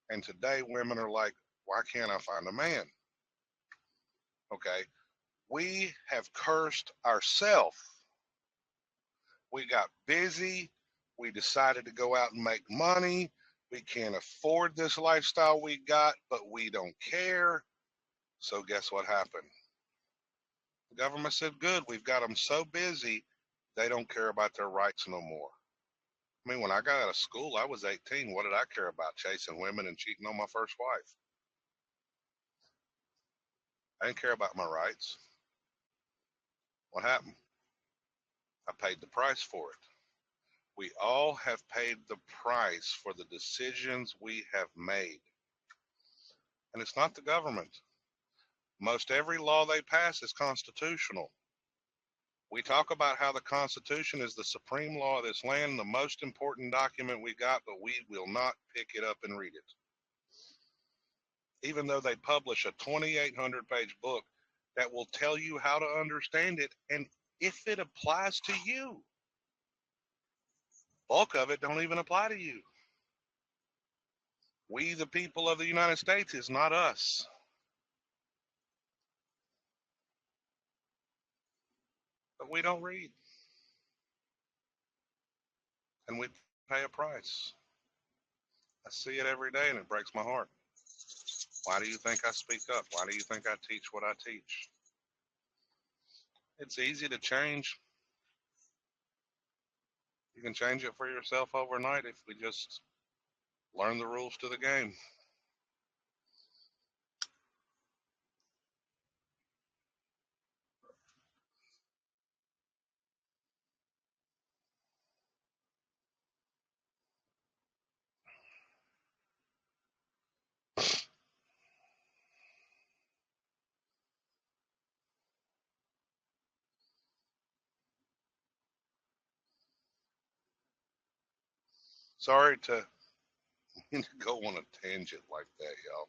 And today women are like, why can't I find a man? Okay. We have cursed ourselves. We got busy. We decided to go out and make money. We can't afford this lifestyle we got, but we don't care. So guess what happened? The government said, good, we've got them so busy, they don't care about their rights no more. I mean, when I got out of school, I was 18. What did I care about? Chasing women and cheating on my first wife. I didn't care about my rights. What happened? I paid the price for it. We all have paid the price for the decisions we have made. And it's not the government. Most every law they pass is constitutional. We talk about how the Constitution is the supreme law of this land, the most important document we got, but we will not pick it up and read it. Even though they publish a 2,800-page book that will tell you how to understand it and if it applies to you. Bulk of it don't even apply to you. We, the people of the United States, is not us. But we don't read. And we pay a price. I see it every day and it breaks my heart. Why do you think I speak up? Why do you think I teach what I teach? It's easy to change. You can change it for yourself overnight if we just learn the rules to the game. Sorry to go on a tangent like that, y'all.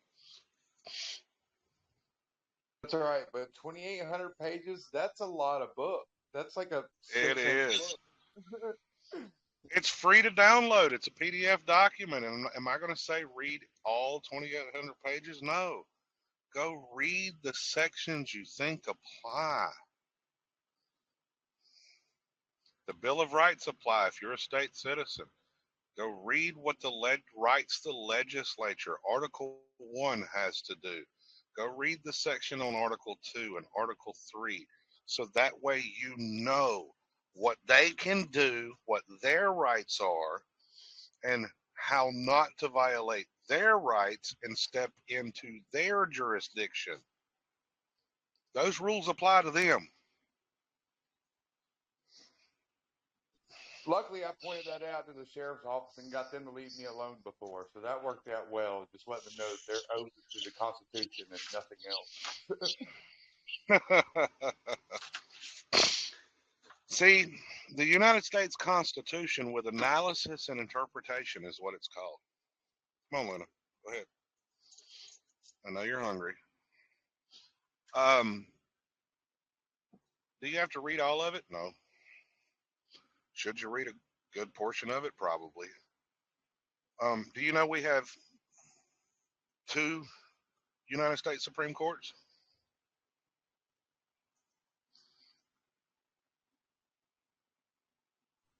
That's all right, but 2,800 pages, that's a lot of book. That's like a It 6-inch is. book. It's free to download. It's a PDF document. And am I going to say read all 2,800 pages? No. Go read the sections you think apply. The Bill of Rights apply if you're a state citizen. Go read what the rights the legislature, Article 1, has to do. Go read the section on Article 2 and Article 3, so that way you know what they can do, what their rights are, and how not to violate their rights and step into their jurisdiction. Those rules apply to them. Luckily, I pointed that out to the sheriff's office and got them to leave me alone before, so that worked out well. Just letting them know that they're owed to the Constitution and nothing else. See, the United States Constitution with analysis and interpretation is what it's called. Come on, Luna. Go ahead. I know you're hungry. Do you have to read all of it? No. Should you read a good portion of it? Probably. Do you know we have 2 United States Supreme Courts?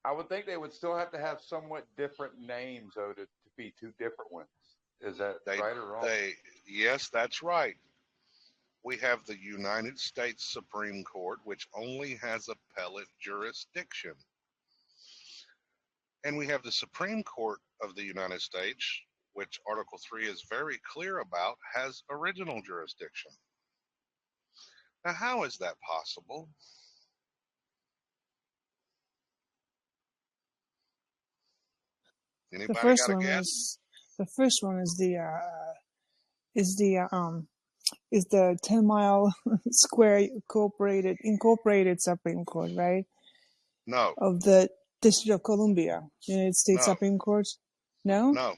I would think they would still have to have somewhat different names, though, to be 2 different ones. Is that right or wrong? Yes, that's right. We have the United States Supreme Court, which only has appellate jurisdiction. And we have the Supreme Court of the United States, which Article 3 is very clear about, has original jurisdiction. Now, how is that possible? Anybody The first got a one guess? is the 10 Mile Square Incorporated Supreme Court, right? No. Of the District of Columbia, United States No. Supreme Court? No? No.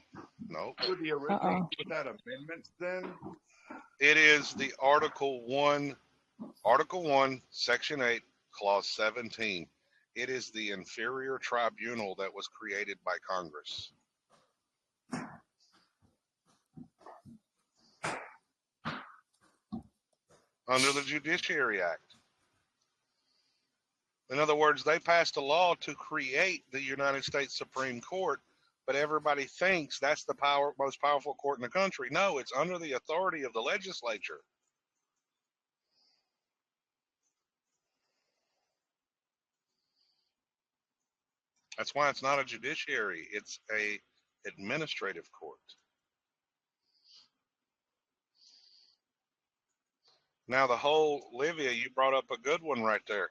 Would the original without amendments then? It is the Article 1, Section 8, Clause 17. It is the inferior tribunal that was created by Congress. Under the Judiciary Act. In other words, they passed a law to create the United States Supreme Court, but everybody thinks that's the most powerful court in the country. No, it's under the authority of the legislature. That's why it's not a judiciary. It's a administrative court. Now, Livia, you brought up a good one right there.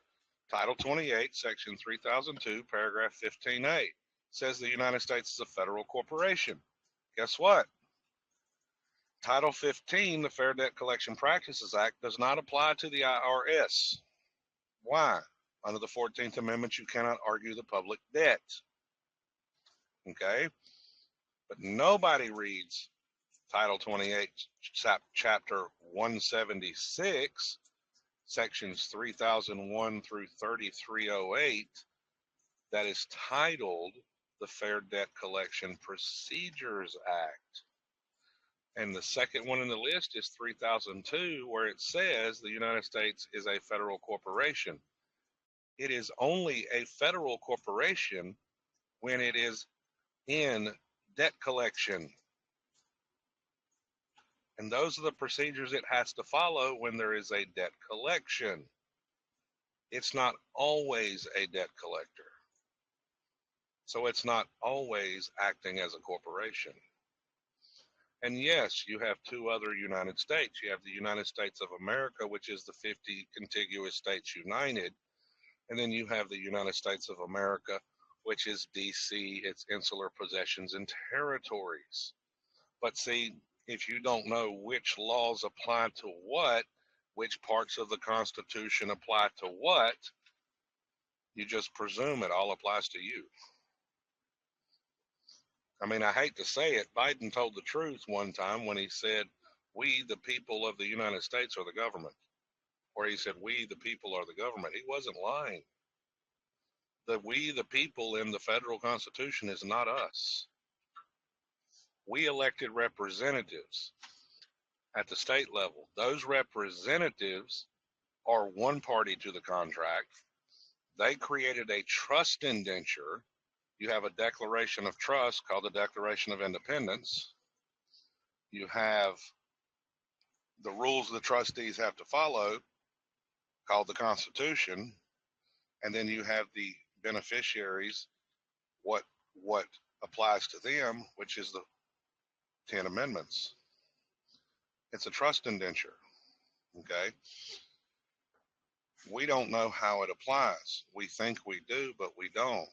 Title 28, Section 3002, Paragraph 15A says the United States is a federal corporation. Guess what? Title 15, the Fair Debt Collection Practices Act, does not apply to the IRS. Why? Under the 14th Amendment, you cannot argue the public debt. Okay? But nobody reads Title 28, Chapter 176, Sections 3001 through 3308, that is titled the Fair Debt Collection Procedures Act. And the second one in the list is 3002, where it says the United States is a federal corporation. It is only a federal corporation when it is in debt collection. And those are the procedures it has to follow when there is a debt collection. It's not always a debt collector. So it's not always acting as a corporation. And yes, you have two other United States. You have the United States of America, which is the 50 contiguous states united. And then you have the United States of America, which is DC, its insular possessions and territories. But see, if you don't know which laws apply to what, which parts of the Constitution apply to what, you just presume it all applies to you. I mean, I hate to say it, Biden told the truth one time when he said, "We, the people of the United States, are the government." Or he said, "We, the people, are the government." He wasn't lying. The "we, the people" in the federal Constitution is not us. We elected representatives at the state level. Those representatives are one party to the contract. They created a trust indenture. You have a declaration of trust called the Declaration of Independence. You have the rules the trustees have to follow called the Constitution. And then you have the beneficiaries, what applies to them, which is the 10 Amendments. It's a trust indenture. Okay. We don't know how it applies. We think we do, but we don't.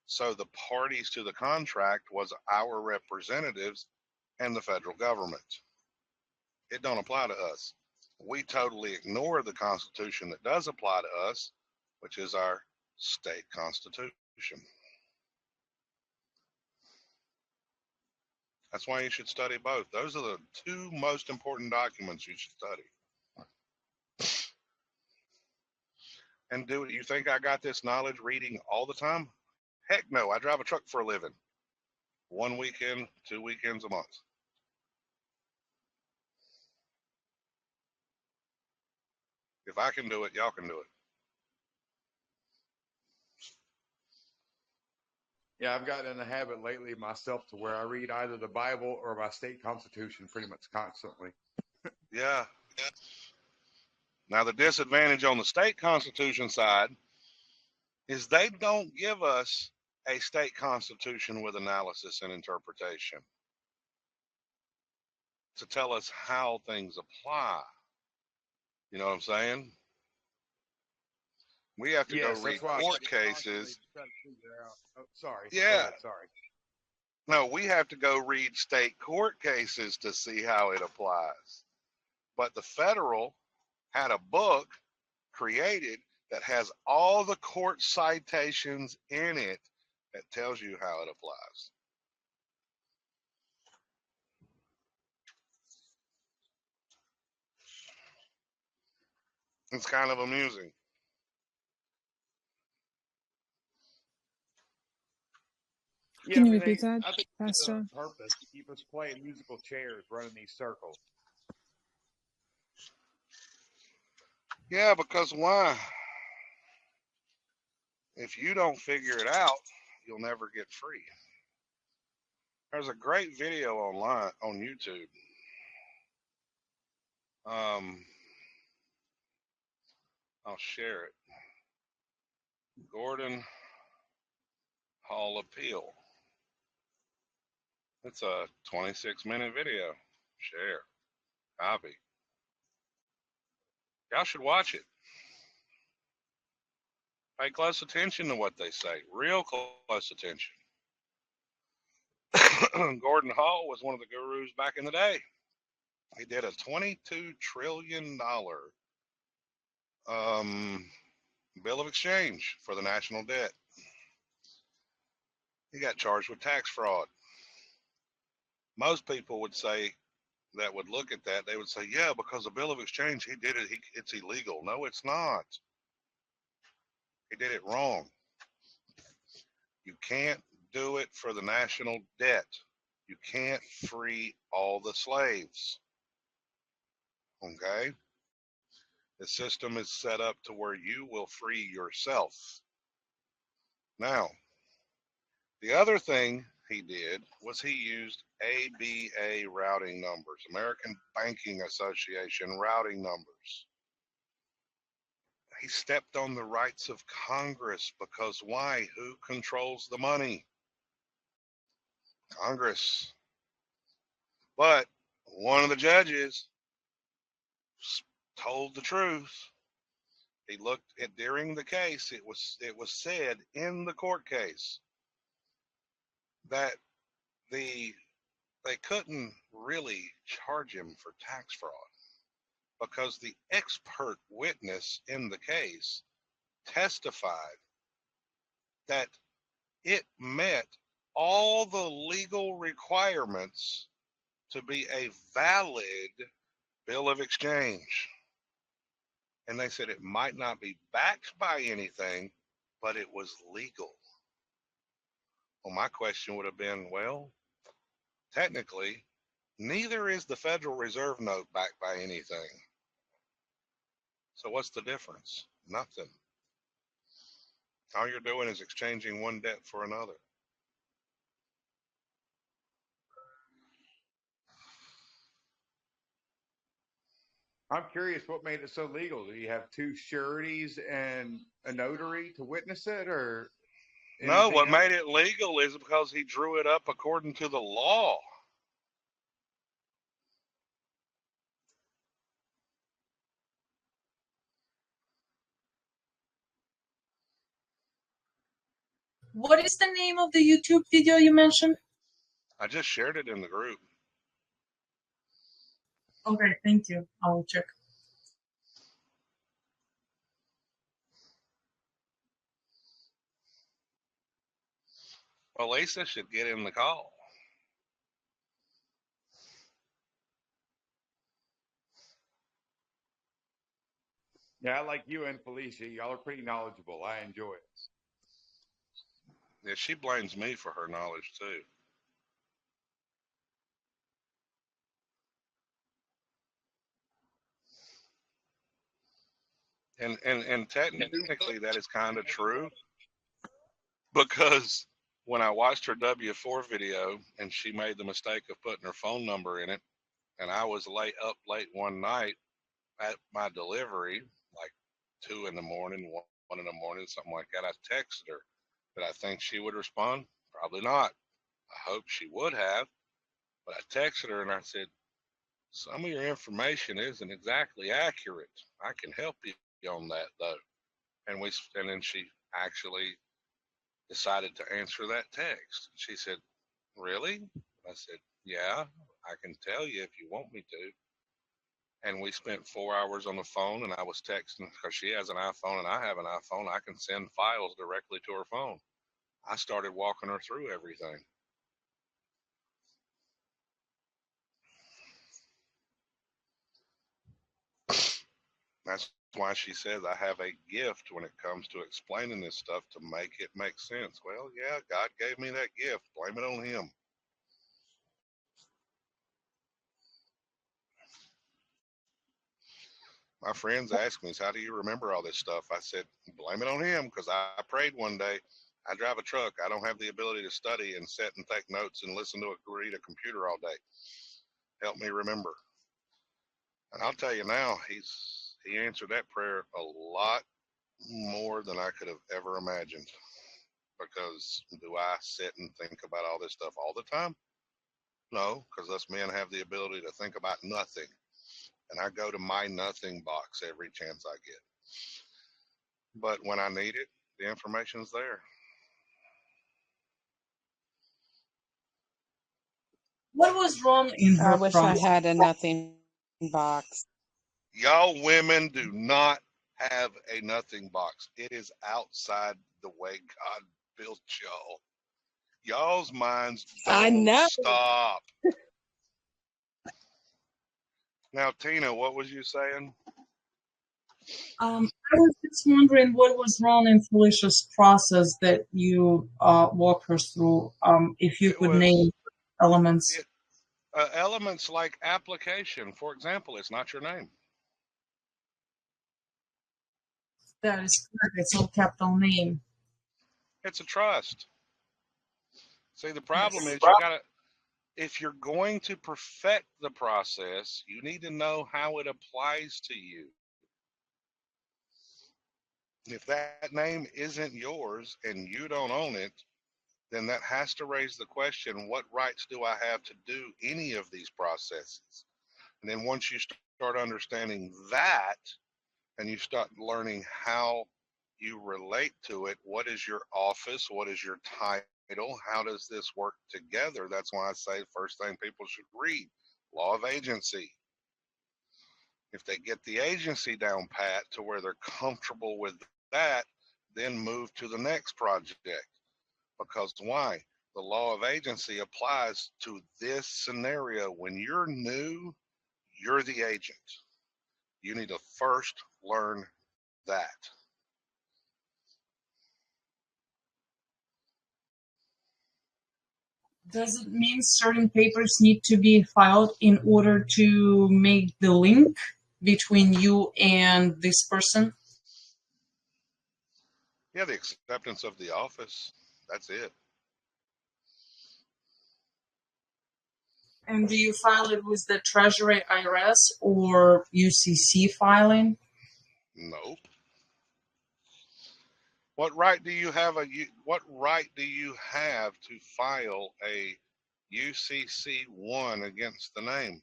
So the parties to the contract was our representatives and the federal government. It don't apply to us. We totally ignore the Constitution that does apply to us, which is our state constitution. That's why you should study both. Those are the two most important documents you should study. And do it. You think I got this knowledge reading all the time? Heck no. I drive a truck for a living. 1 weekend, 2 weekends a month. If I can do it, y'all can do it. Yeah, I've gotten in the habit lately myself to where I read either the Bible or my state constitution pretty much constantly. Yeah. Now, the disadvantage on the state constitution side is they don't give us a state constitution with analysis and interpretation to tell us how things apply. You know what I'm saying? We have to Yes, go read that's why I court constantly cases. try to figure out. Oh, sorry. Go Yeah. ahead, sorry. No, we have to go read state court cases to see how it applies. But the federal had a book created that has all the court citations in it that tells you how it applies. It's kind of amusing. Yeah, Can I you mean, repeat that, I think they do it Pastor? on purpose to keep us playing musical chairs, running these circles. Yeah, because why? If you don't figure it out, you'll never get free. There's a great video online on YouTube. I'll share it. Gordon Hall Appeal. It's a 26-minute video. Share. Copy. Y'all should watch it. Pay close attention to what they say. Real close attention. Gordon Hall was one of the gurus back in the day. He did a $22 trillion bill of exchange for the national debt. He got charged with tax fraud. Most people would say, that would look at that, they would say, yeah, because the bill of exchange, he did it, it's illegal. No, it's not. He did it wrong. You can't do it for the national debt. You can't free all the slaves. Okay? The system is set up to where you will free yourself. Now, the other thing he did was he used ABA routing numbers, American Banking Association routing numbers. He stepped on the rights of Congress because why? Who controls the money? Congress. But one of the judges told the truth. He looked at during the case, it was said in the court case that they couldn't really charge him for tax fraud because the expert witness in the case testified that it met all the legal requirements to be a valid bill of exchange. And they said it might not be backed by anything, but it was legal. Well, my question would have been, well, technically, neither is the Federal Reserve note backed by anything. So what's the difference? Nothing. All you're doing is exchanging one debt for another. I'm curious what made it so legal. Do you have two sureties and a notary to witness it, or No, anything what else? made it legal is because he drew it up according to the law. What is the name of the YouTube video you mentioned? I just shared it in the group. Okay, thank you. I will check. Well, Lisa should get in the call. Yeah, I like you and Felicia. Y'all are pretty knowledgeable. I enjoy it. Yeah, she blames me for her knowledge too. And technically that is kind of true, because when I watched her W4 video and she made the mistake of putting her phone number in it, and I was up late one night at my delivery, like 2 in the morning, 1 in the morning, something like that, I texted her. Did I think she would respond? Probably not. I hope she would have, but I texted her and I said, some of your information isn't exactly accurate. I can help you on that though. And then she actually decided to answer that text. She said, really? I said, yeah, I can tell you if you want me to. And we spent 4 hours on the phone, and I was texting because she has an iPhone and I have an iPhone. I can send files directly to her phone. I started walking her through everything. That's why she says I have a gift when it comes to explaining this stuff to make it make sense. Well, yeah, God gave me that gift. Blame it on him. My friends ask me, how do you remember all this stuff? I said, blame it on him, because I prayed one day. I drive a truck. I don't have the ability to study and sit and take notes and read a computer all day. Help me remember. And I'll tell you now, he answered that prayer a lot more than I could have ever imagined. Because do I sit and think about all this stuff all the time? No, because us men have the ability to think about nothing. And I go to my nothing box every chance I get. But when I need it, the information's there. What was wrong in I her wish I process? had a nothing box. Y'all women do not have a nothing box. It is outside the way God built y'all. Y'all's minds I don't know. stop. Now, Tina, what was you saying? I was just wondering what was wrong in Felicia's process that you walked her through. If you It could was name elements. elements like application. For example, it's not your name. That is correct. It's all capital name. It's a trust. See, the problem Yes. is if you're going to perfect the process, you need to know how it applies to you. If that name isn't yours and you don't own it, then that has to raise the question, what rights do I have to do any of these processes? And then once you start understanding that, and you start learning how you relate to it, what is your office, what is your title, how does this work together? That's why I say first thing people should read, law of agency. If they get the agency down pat to where they're comfortable with that, then move to the next project. Because why? the law of agency applies to this scenario. When you're new, you're the agent. You need to first learn that. Does it mean certain papers need to be filed in order to make the link between you and this person? Yeah, the acceptance of the office. That's it. And do you file it with the Treasury IRS or UCC filing? Nope. What right do you have what right do you have to file a UCC 1 against the name?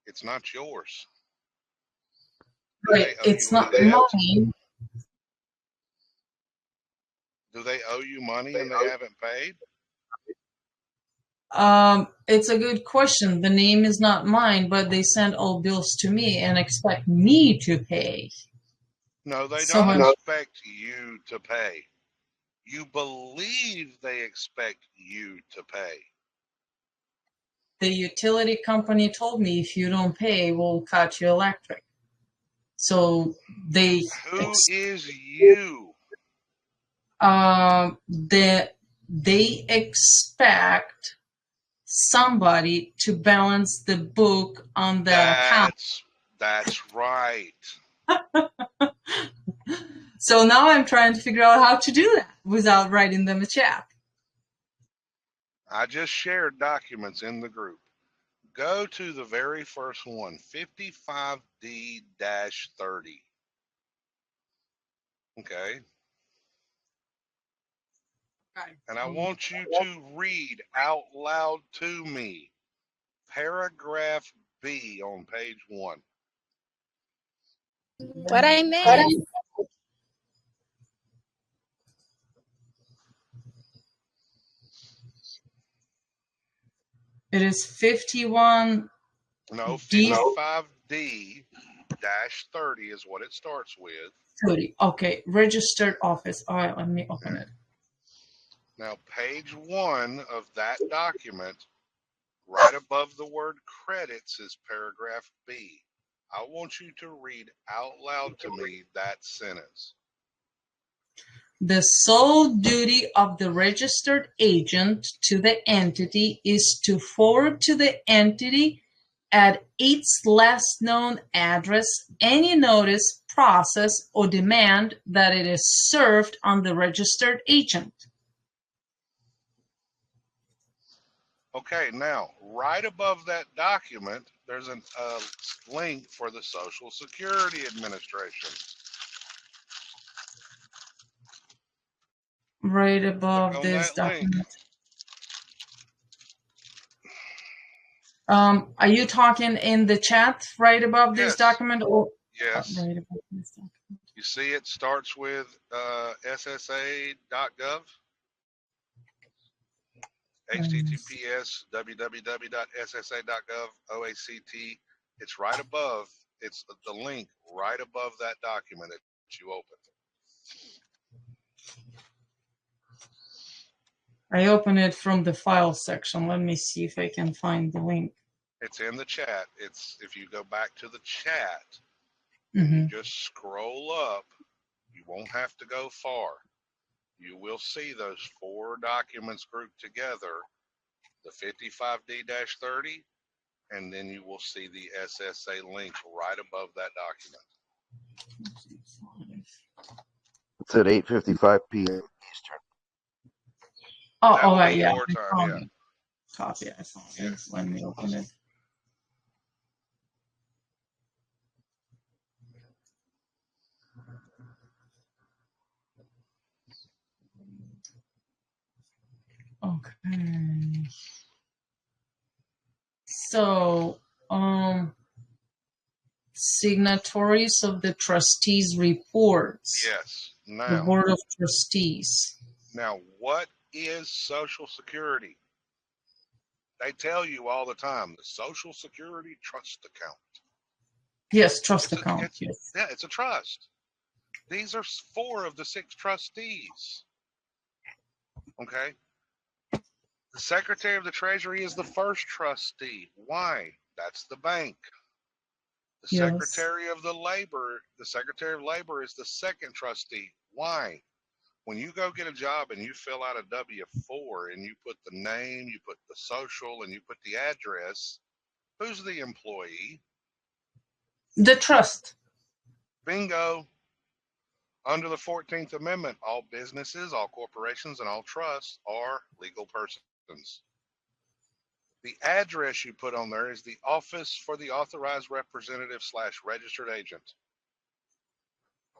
It's not yours. Right, it's not mine. Do they owe you money and they haven't paid? It's a good question. The name is not mine, but they send all bills to me and expect me to pay. No, they So don't much- expect you to pay. You believe they expect you to pay. The utility company told me if you don't pay, we'll cut your electric. So they Who is you? they expect somebody to balance the book on the account. That's right. So now I'm trying to figure out how to do that without writing them a check. I just shared documents in the group. Go to the very first one, 55D-30. Okay. And I want you to read out loud to me paragraph B on page 1. What I missed? It is 51. No, 55D-30 is what it starts with. 30. Okay, registered office. All right, let me open it. Now, page 1 of that document, right above the word credits, is paragraph B. I want you to read out loud to me that sentence. The sole duty of the registered agent to the entity is to forward to the entity at its last known address any notice, process, or demand that it is served on the registered agent. Okay, now, right above that document, there's a link for the Social Security Administration. Right above Click on this that link. document. Are you talking in the chat right above this Yes. document? Or Yes. right above this document. You see it starts with ssa.gov. https www.ssa.gov OACT. It's right above. It's the link right above that document that you opened. I open it from the file section. Let me see if I can find the link. It's in the chat. It's if you go back to the chat, Mhm. just scroll up. You won't have to go far. You will see those 4 documents grouped together, the 55D-30, and then you will see the SSA link right above that document. It's at 8:55 p.m. Eastern. Oh, That all would right, be yeah. your I time, found yeah. it. Copy. I found it. Let me open it. Okay. So, signatories of the trustees' reports. Yes. The Now, Board of Trustees. what is Social Security? They tell you all the time, the Social Security trust account. Yes, trust It's account. Yes. Yeah, it's a trust. These are 4 of the 6 trustees. Okay. The Secretary of the Treasury is the first trustee. Why? That's the bank. The Yes. Secretary of Labor is the second trustee. Why? When you go get a job and you fill out a W-4 and you put the name, you put the social, and you put the address, who's the employee? The trust. Bingo. Under the 14th Amendment, all businesses, all corporations, and all trusts are legal persons. The address you put on there is the office for the authorized representative / registered agent.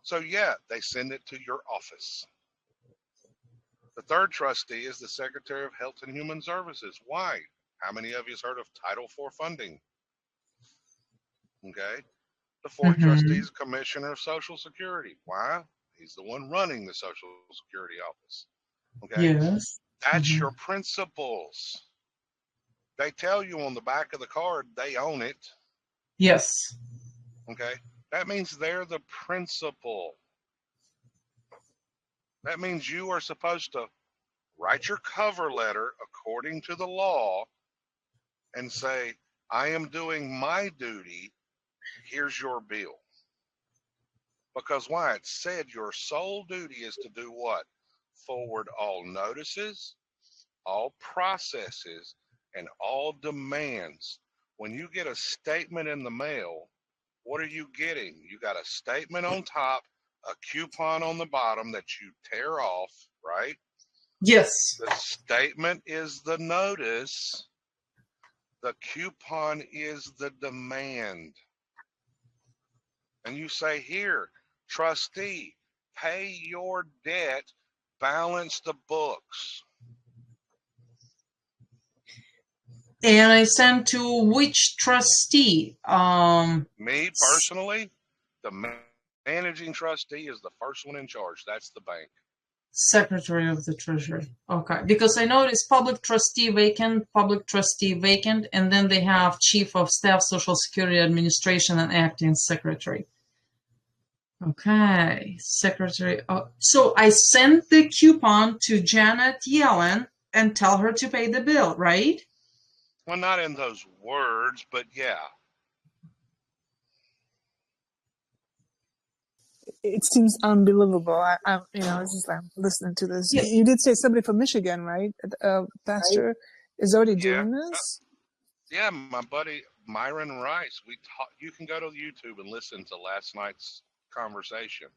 So yeah, they send it to your office. The third trustee is the Secretary of Health and Human Services. Why? How many of you have heard of Title IV funding? Okay. The fourth trustee is Commissioner of Social Security. Why? He's the one running the Social Security office. Okay. Yes. That's your principals. They tell you on the back of the card they own it. Yes. Okay. That means they're the principal. That means you are supposed to write your cover letter according to the law and say, I am doing my duty. Here's your bill. Because why? It said your sole duty is to do what? Forward all notices, all processes, and all demands. When you get a statement in the mail, what are you getting? You got a statement on top, a coupon on the bottom that you tear off, right? Yes. The statement is the notice. The coupon is the demand. And you say, here, trustee, pay your debt, balance the books. And I send to which trustee? Me personally, the managing trustee is the first one in charge. That's the bank. Secretary of the Treasury. Okay, because I noticed public trustee vacant, and then they have Chief of Staff, Social Security Administration, and Acting Secretary. Okay, Secretary. So I sent the coupon to Janet Yellen and tell her to pay the bill, right? Well, not in those words, but yeah. It seems unbelievable. I'm it's just like listening to this. Yeah. You did say somebody from Michigan, right? Pastor is already doing this. Yeah, my buddy Myron Rice. You can go to YouTube and listen to last night's conversation.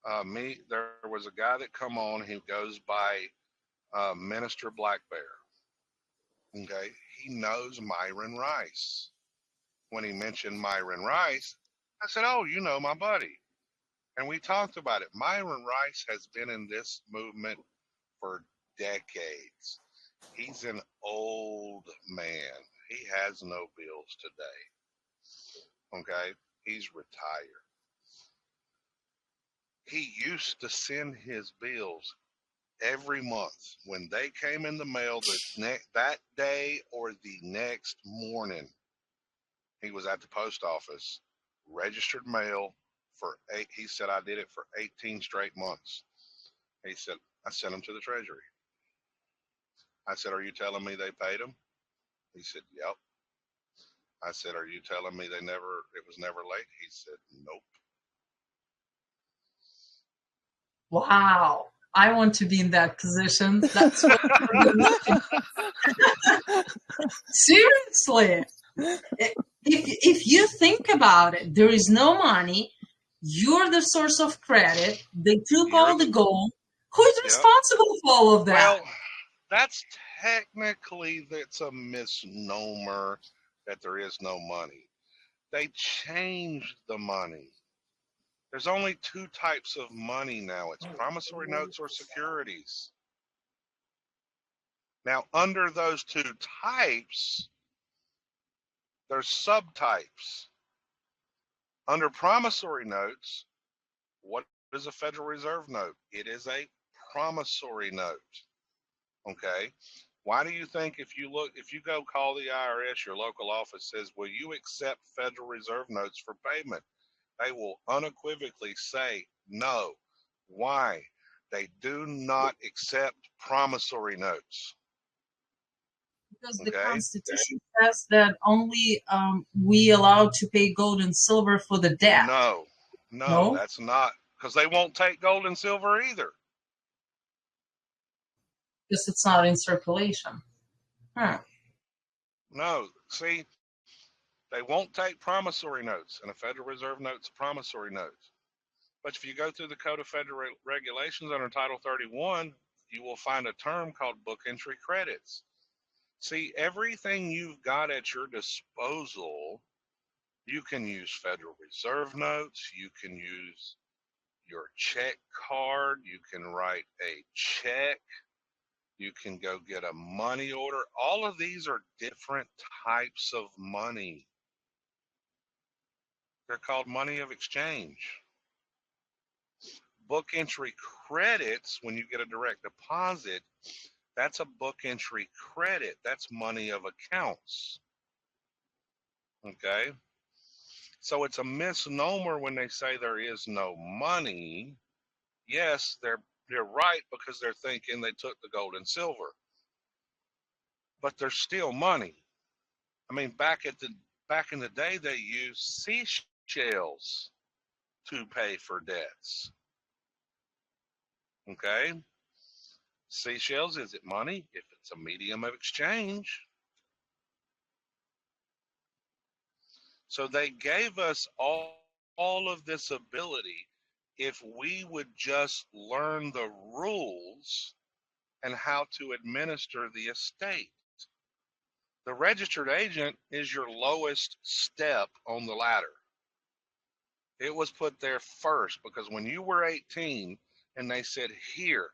There was a guy that come on who goes by Minister Black Bear. Okay, he knows Myron Rice. When he mentioned Myron Rice, I said, "Oh, you know my buddy." And we talked about it. Myron Rice has been in this movement for decades. He's an old man. He has no bills today. Okay? He's retired. He used to send his bills every month. When they came in the mail that day or the next morning, he was at the post office, registered mail, he said, I did it for 18 straight months. He said, I sent them to the Treasury. I said, are you telling me they paid them? He said, yep. I said, are you telling me it was never late? He said, nope. Wow. I want to be in that position. That's what seriously. If you think about it, there is no money. You're the source of credit. They took all the gold. Who is responsible for all of that? Well, that's it's a misnomer that there is no money. They changed the money. There's only two types of money now. It's promissory notes or securities. Now, under those two types, there's subtypes. Under promissory notes, what is a Federal Reserve note? It is a promissory note. Okay? Why do you think if you go call the IRS, your local office says, will you accept Federal Reserve notes for payment? They will unequivocally say no. Why? They do not accept promissory notes. Because the Okay. Constitution says that only we allow to pay gold and silver for the debt. No, No? that's not, because they won't take gold and silver either. Because it's not in circulation. Huh. No, see, they won't take promissory notes, and a Federal Reserve note's a promissory note. But if you go through the Code of Federal Regulations under Title 31, you will find a term called book entry credits. See, everything you've got at your disposal, you can use Federal Reserve notes, you can use your check card, you can write a check, you can go get a money order. All of these are different types of money. They're called money of exchange. Book entry credits, when you get a direct deposit, that's a book entry credit. That's money of accounts. Okay? So it's a misnomer when they say there is no money. Yes, they're right because they're thinking they took the gold and silver. But there's still money. I mean, back in the day, they used seashells to pay for debts. Okay? Seashells, is it money? If it's a medium of exchange. So they gave us all of this ability if we would just learn the rules and how to administer the estate. The registered agent is your lowest step on the ladder. It was put there first because when you were 18 and they said, here,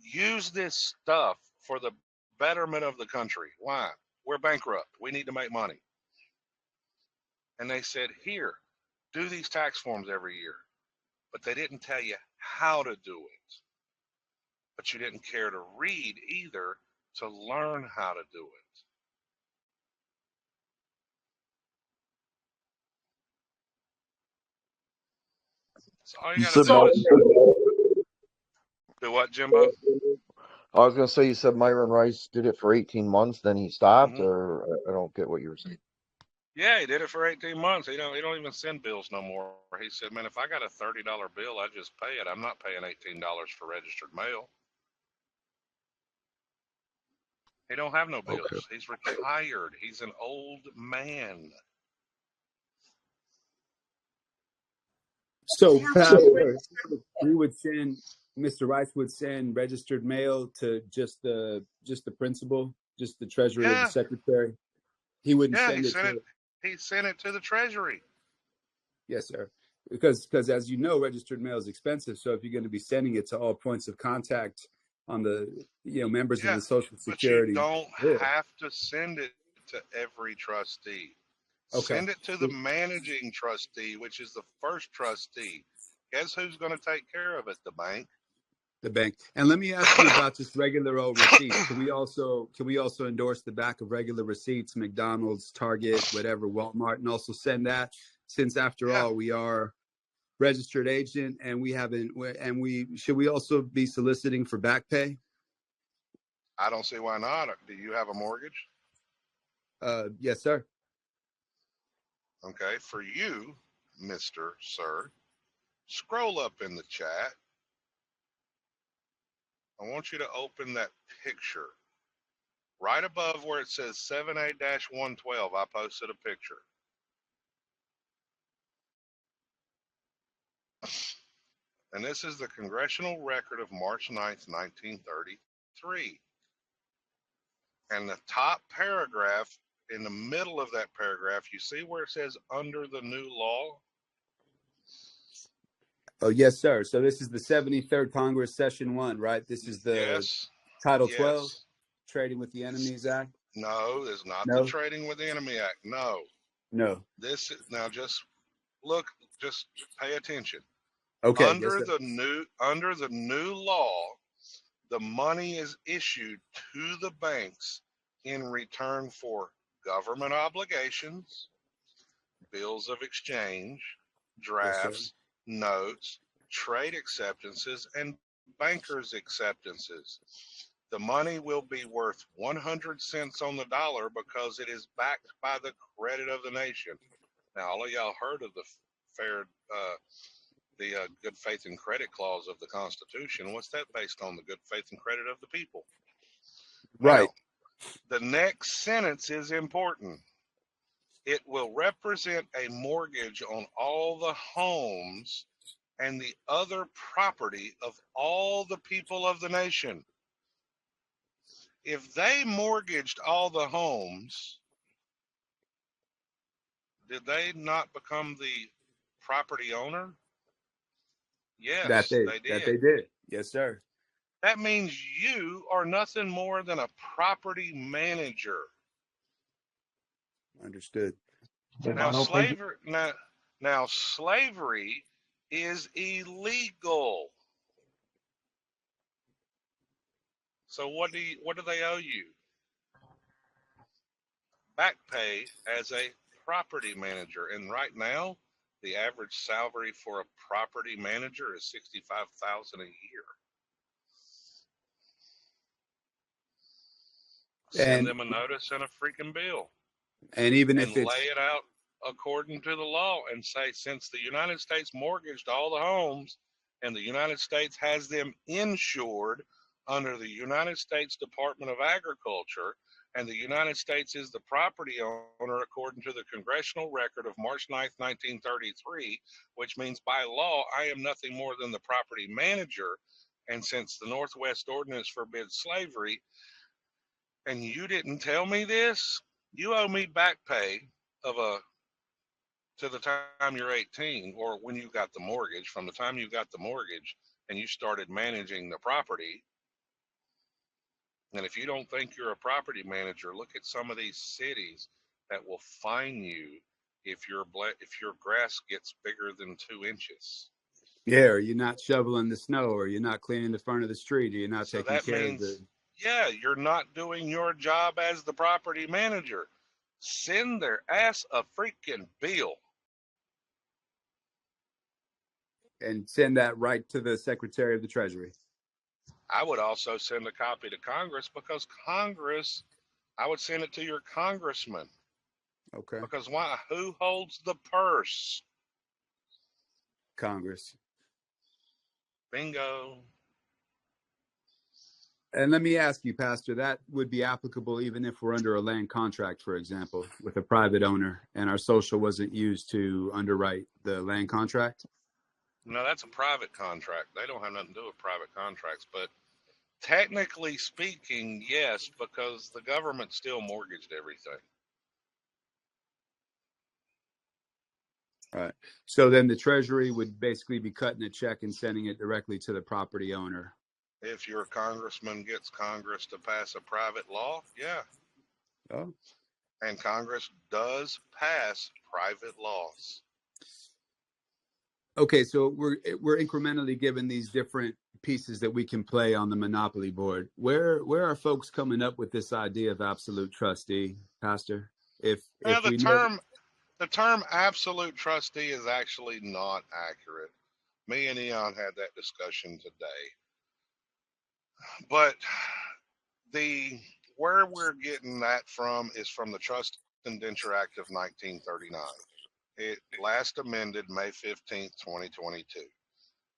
use this stuff for the betterment of the country. Why? We're bankrupt. We need to make money. And they said, here, do these tax forms every year. But they didn't tell you how to do it. But you didn't care to read either to learn how to do it. So all you You got said to do Myron. is do what, Jimbo? I was gonna say you said Myron Rice did it for 18 months, then he stopped, Mm-hmm. or I don't get what you were saying. Yeah, he did it for 18 months. He don't even send bills no more. He said, man, if I got a $30 bill, I just pay it. I'm not paying $18 for registered mail. He don't have no bills. Okay. He's retired. He's an old man. So, Pastor, we would send Mr. Rice would send registered mail to just the principal, just the treasurer or the secretary. He wouldn't send it to. He sent it to the Treasury. Yes, sir. Because as you know, registered mail is expensive. So if you're going to be sending it to all points of contact on the members of the Social Security, but you don't have to send it to every trustee. Okay. Send it to the managing trustee, which is the first trustee. Guess who's going to take care of it? The bank. The bank. And let me ask you about just regular old receipts. Can we also endorse the back of regular receipts, McDonald's, Target, whatever, Walmart, and also send that, since after all we are registered agent and should we also be soliciting for back pay? I don't see why not. Do you have a mortgage? Yes, sir. Okay, for you, Mr. Sir, scroll up in the chat. I want you to open that picture. Right above where it says 7A-112, I posted a picture. And this is the congressional record of March 9th, 1933. And the top paragraph, in the middle of that paragraph, you see where it says under the new law? Oh, yes, sir. So this is the 73rd Congress, Session 1, right? This is the Title 12, Trading with the Enemies Act? No, it's not the Trading with the Enemy Act. No. Now just look, just pay attention. Okay. Under the new law, the money is issued to the banks in return for government obligations, bills of exchange, drafts, notes, trade acceptances, and bankers' acceptances. the money will be worth 100 cents on the dollar because it is backed by the credit of the nation. Now, all of y'all heard of the good faith and credit clause of the Constitution. What's that based on? The good faith and credit of the people. Right. Now, the next sentence is important. It will represent a mortgage on all the homes and the other property of all the people of the nation. If they mortgaged all the homes, did they not become the property owner? Yes, they did. Yes, sir. That means you are nothing more than a property manager. Understood. Now slavery is illegal. So what do they owe you? Back pay as a property manager. And right now, the average salary for a property manager is $65,000 a year. Send them a notice and a freaking bill. And even and if it's lay it out according to the law and say, since the United States mortgaged all the homes and the United States has them insured under the United States Department of Agriculture, and the United States is the property owner according to the congressional record of March 9th, 1933, which means by law, I am nothing more than the property manager. And since the Northwest Ordinance forbids slavery, and you didn't tell me this, you owe me back pay to the time you're 18, or when you got the mortgage, from the time you got the mortgage and you started managing the property. And if you don't think you're a property manager, look at some of these cities that will fine you if your grass gets bigger than 2 inches. Yeah, or you're not shoveling the snow, or you're not cleaning the front of the street, or you're not taking care of the. Yeah, you're not doing your job as the property manager. Send their ass a freaking bill. And send that right to the Secretary of the Treasury. I would also send a copy to Congress, because Congress, I would send it to your congressman. Okay. Because why? Who holds the purse? Congress. Bingo. And let me ask you, Pastor, that would be applicable even if we're under a land contract, for example, with a private owner, and our social wasn't used to underwrite the land contract? No, that's a private contract. They don't have nothing to do with private contracts. But technically speaking, yes, because the government still mortgaged everything. All right. So then the Treasury would basically be cutting a check and sending it directly to the property owner. If your congressman gets Congress to pass a private law, yeah. Oh. And Congress does pass private laws. Okay, so we're incrementally given these different pieces that we can play on the Monopoly board. Where are folks coming up with this idea of absolute trustee, Pastor? The term absolute trustee is actually not accurate. Me and Eon had that discussion today. But where we're getting that from is from the Trust Indenture Act of 1939. It last amended May 15th, 2022.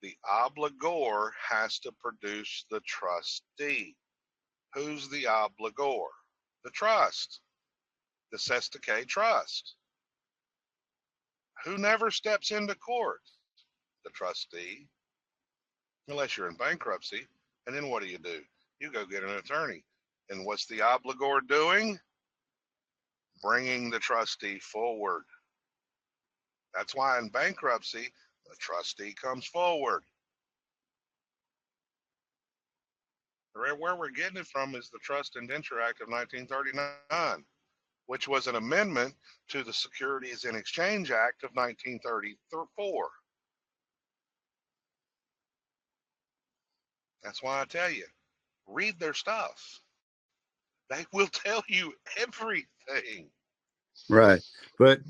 The obligor has to produce the trustee. Who's the obligor? The trust. The Sestake Trust. Who never steps into court? The trustee. Unless you're in bankruptcy. And then what do? You go get an attorney. And what's the obligor doing? Bringing the trustee forward. That's why in bankruptcy, the trustee comes forward. Where we're getting it from is the Trust Indenture Act of 1939, which was an amendment to the Securities and Exchange Act of 1934. That's why I tell you, read their stuff. They will tell you everything. Right. But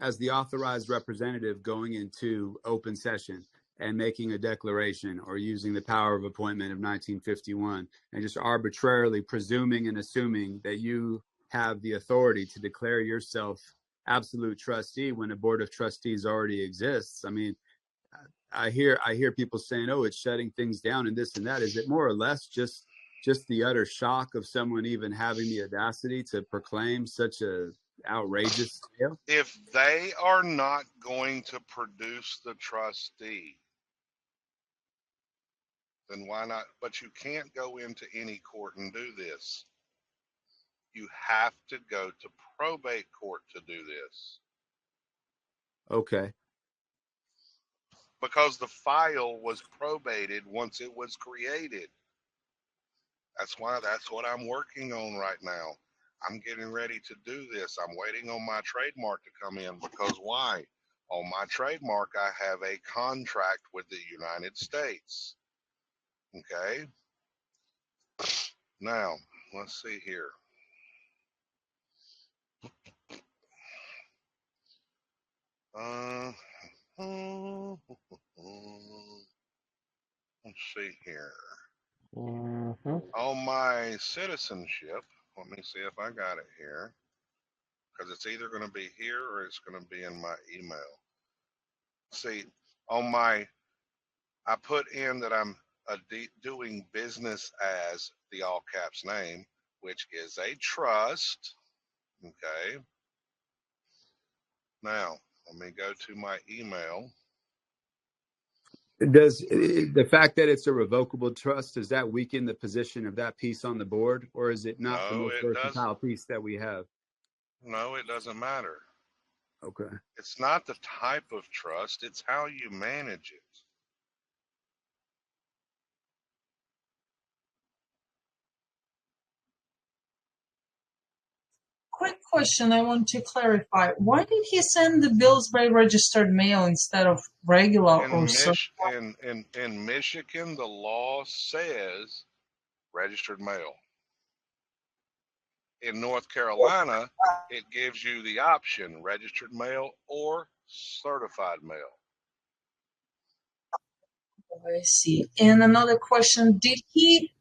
as the authorized representative going into open session, and making a declaration or using the power of appointment of 1951 and just arbitrarily presuming and assuming that you have the authority to declare yourself absolute trustee when a board of trustees already exists. I mean, I hear people saying, "Oh, it's shutting things down and this and that." Is it more or less just the utter shock of someone even having the audacity to proclaim such a outrageous tale? If they are not going to produce the trustee, then why not? But you can't go into any court and do this. You have to go to probate court to do this Okay. because the file was probated once it was created. That's what I'm working on right now. I'm getting ready to do this. I'm waiting on my trademark to come in because why? On my trademark, I have a contract with the United States. Okay. Now, let's see here. Let's see here. On my citizenship, let me see if I got it here, because it's either going to be here or it's going to be in my email. See, I put in that I'm doing business as the all caps name, which is a trust. Okay. Now, let me go to my email. Does the fact that it's a revocable trust, does that weaken the position of that piece on the board, or is it not the No, most it versatile doesn't. piece that we have? No, it doesn't matter. Okay. It's not the type of trust, it's how you manage it. Quick question I want to clarify. Why did he send the bills by registered mail instead of regular or so? In Michigan, the law says registered mail. In North Carolina, it gives you the option registered mail or certified mail. I see. And another question, did he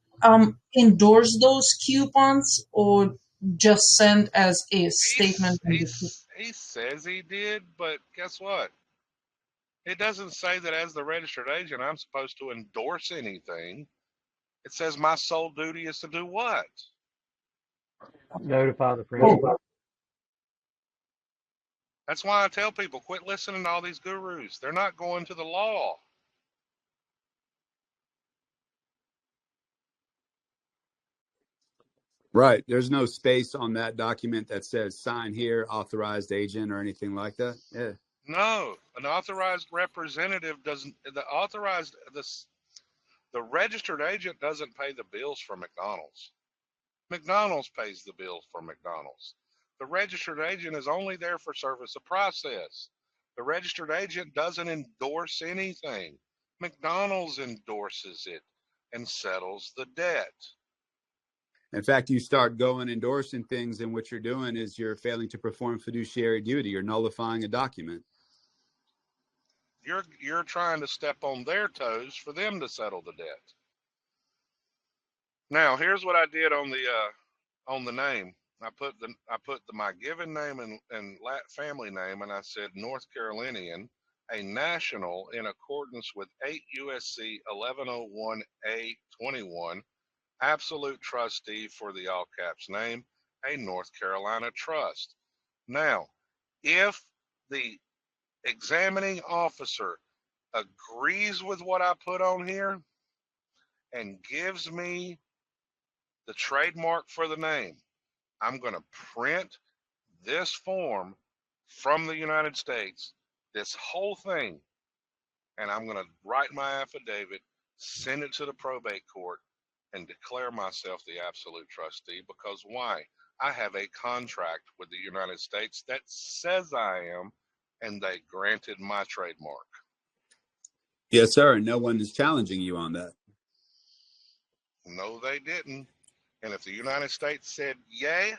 endorse those coupons or just send as a statement? He says he did, but guess what? It doesn't say that as the registered agent, I'm supposed to endorse anything. It says my sole duty is to do what? Notify the principal. That's why I tell people, quit listening to all these gurus. They're not going to the law. Right. There's no space on that document that says sign here, authorized agent, or anything like that. Yeah. No, an authorized representative doesn't. The registered agent doesn't pay the bills for McDonald's. McDonald's pays the bills for McDonald's. The registered agent is only there for service of process. The registered agent doesn't endorse anything. McDonald's endorses it and settles the debt. In fact, you start going endorsing things, and what you're doing is you're failing to perform fiduciary duty. You're nullifying a document. You're trying to step on their toes for them to settle the debt. Now, here's what I did on the name. I put my given name and family name, and I said North Carolinian, a national in accordance with 8 USC 1101A21, absolute trustee for the all caps name, a North Carolina trust. Now, if the examining officer agrees with what I put on here and gives me the trademark for the name, I'm going to print this form from the United States, this whole thing, and I'm going to write my affidavit, send it to the probate court, and declare myself the absolute trustee. Because why? I have a contract with the United States that says I am, and they granted my trademark. Yes, sir. And no one is challenging you on that. No, they didn't. And if the United States said, yay,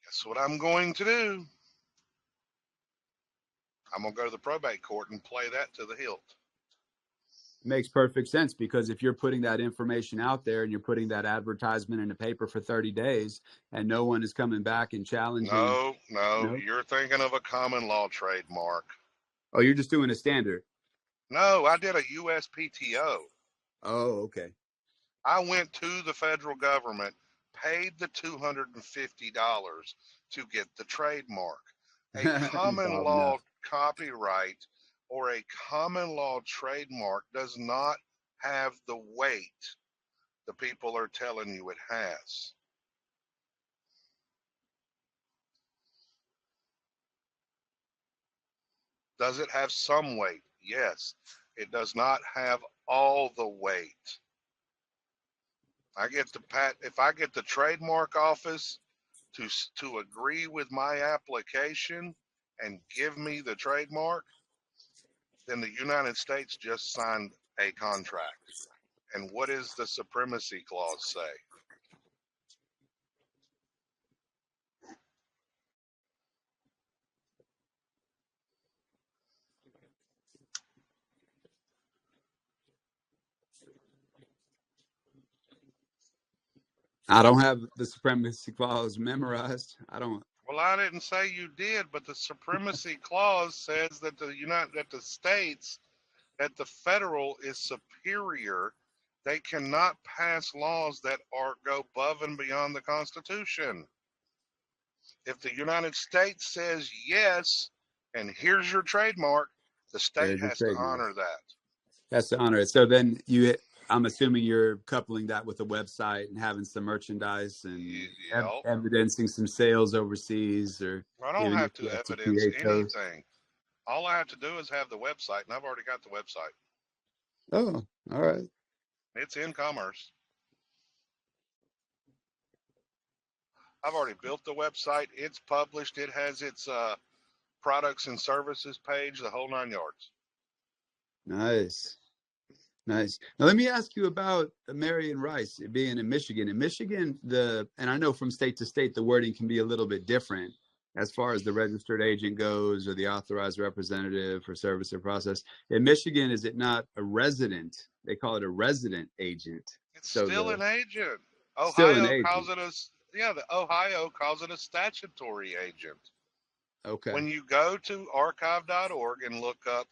guess what I'm going to do? I'm going to go to the probate court and play that to the hilt. Makes perfect sense, because if you're putting that information out there and you're putting that advertisement in the paper for 30 days and no one is coming back and challenging. No, No? you're thinking of a common law trademark. Oh, you're just doing a standard. No, I did a USPTO. Oh, okay. I went to the federal government, paid the $250 to get the trademark. A common Involved law enough. copyright or a common law trademark does not have the weight the people are telling you it has. Does it have some weight? Yes. It does not have all the weight. If I get the trademark office to agree with my application and give me the trademark, then the United States just signed a contract. And what does the supremacy clause say? I don't have the supremacy clause memorized. I don't. Well, I didn't say you did, but the supremacy clause says that the states, that the federal is superior. They cannot pass laws that go above and beyond the Constitution. If the United States says yes, and here's your trademark, the state There's your has to trademark. honor that. That's to honor it. So then I'm assuming you're coupling that with a website and having some merchandise and Yep. evidencing some sales overseas, or I don't even have if to you have to evidence create those. anything. All I have to do is have the website, and I've already got the website. Oh, all right. It's in commerce. I've already built the website. It's published. It has its products and services page, the whole 9 yards. Nice. Nice. Now let me ask you about Marion Rice being in Michigan. In Michigan, and I know from state to state the wording can be a little bit different as far as the registered agent goes, or the authorized representative for service or process. In Michigan, is it not a resident? They call it a resident agent. It's still an agent. Still an Ohio agent. calls it Ohio calls it a statutory agent. Okay. When you go to archive.org and look up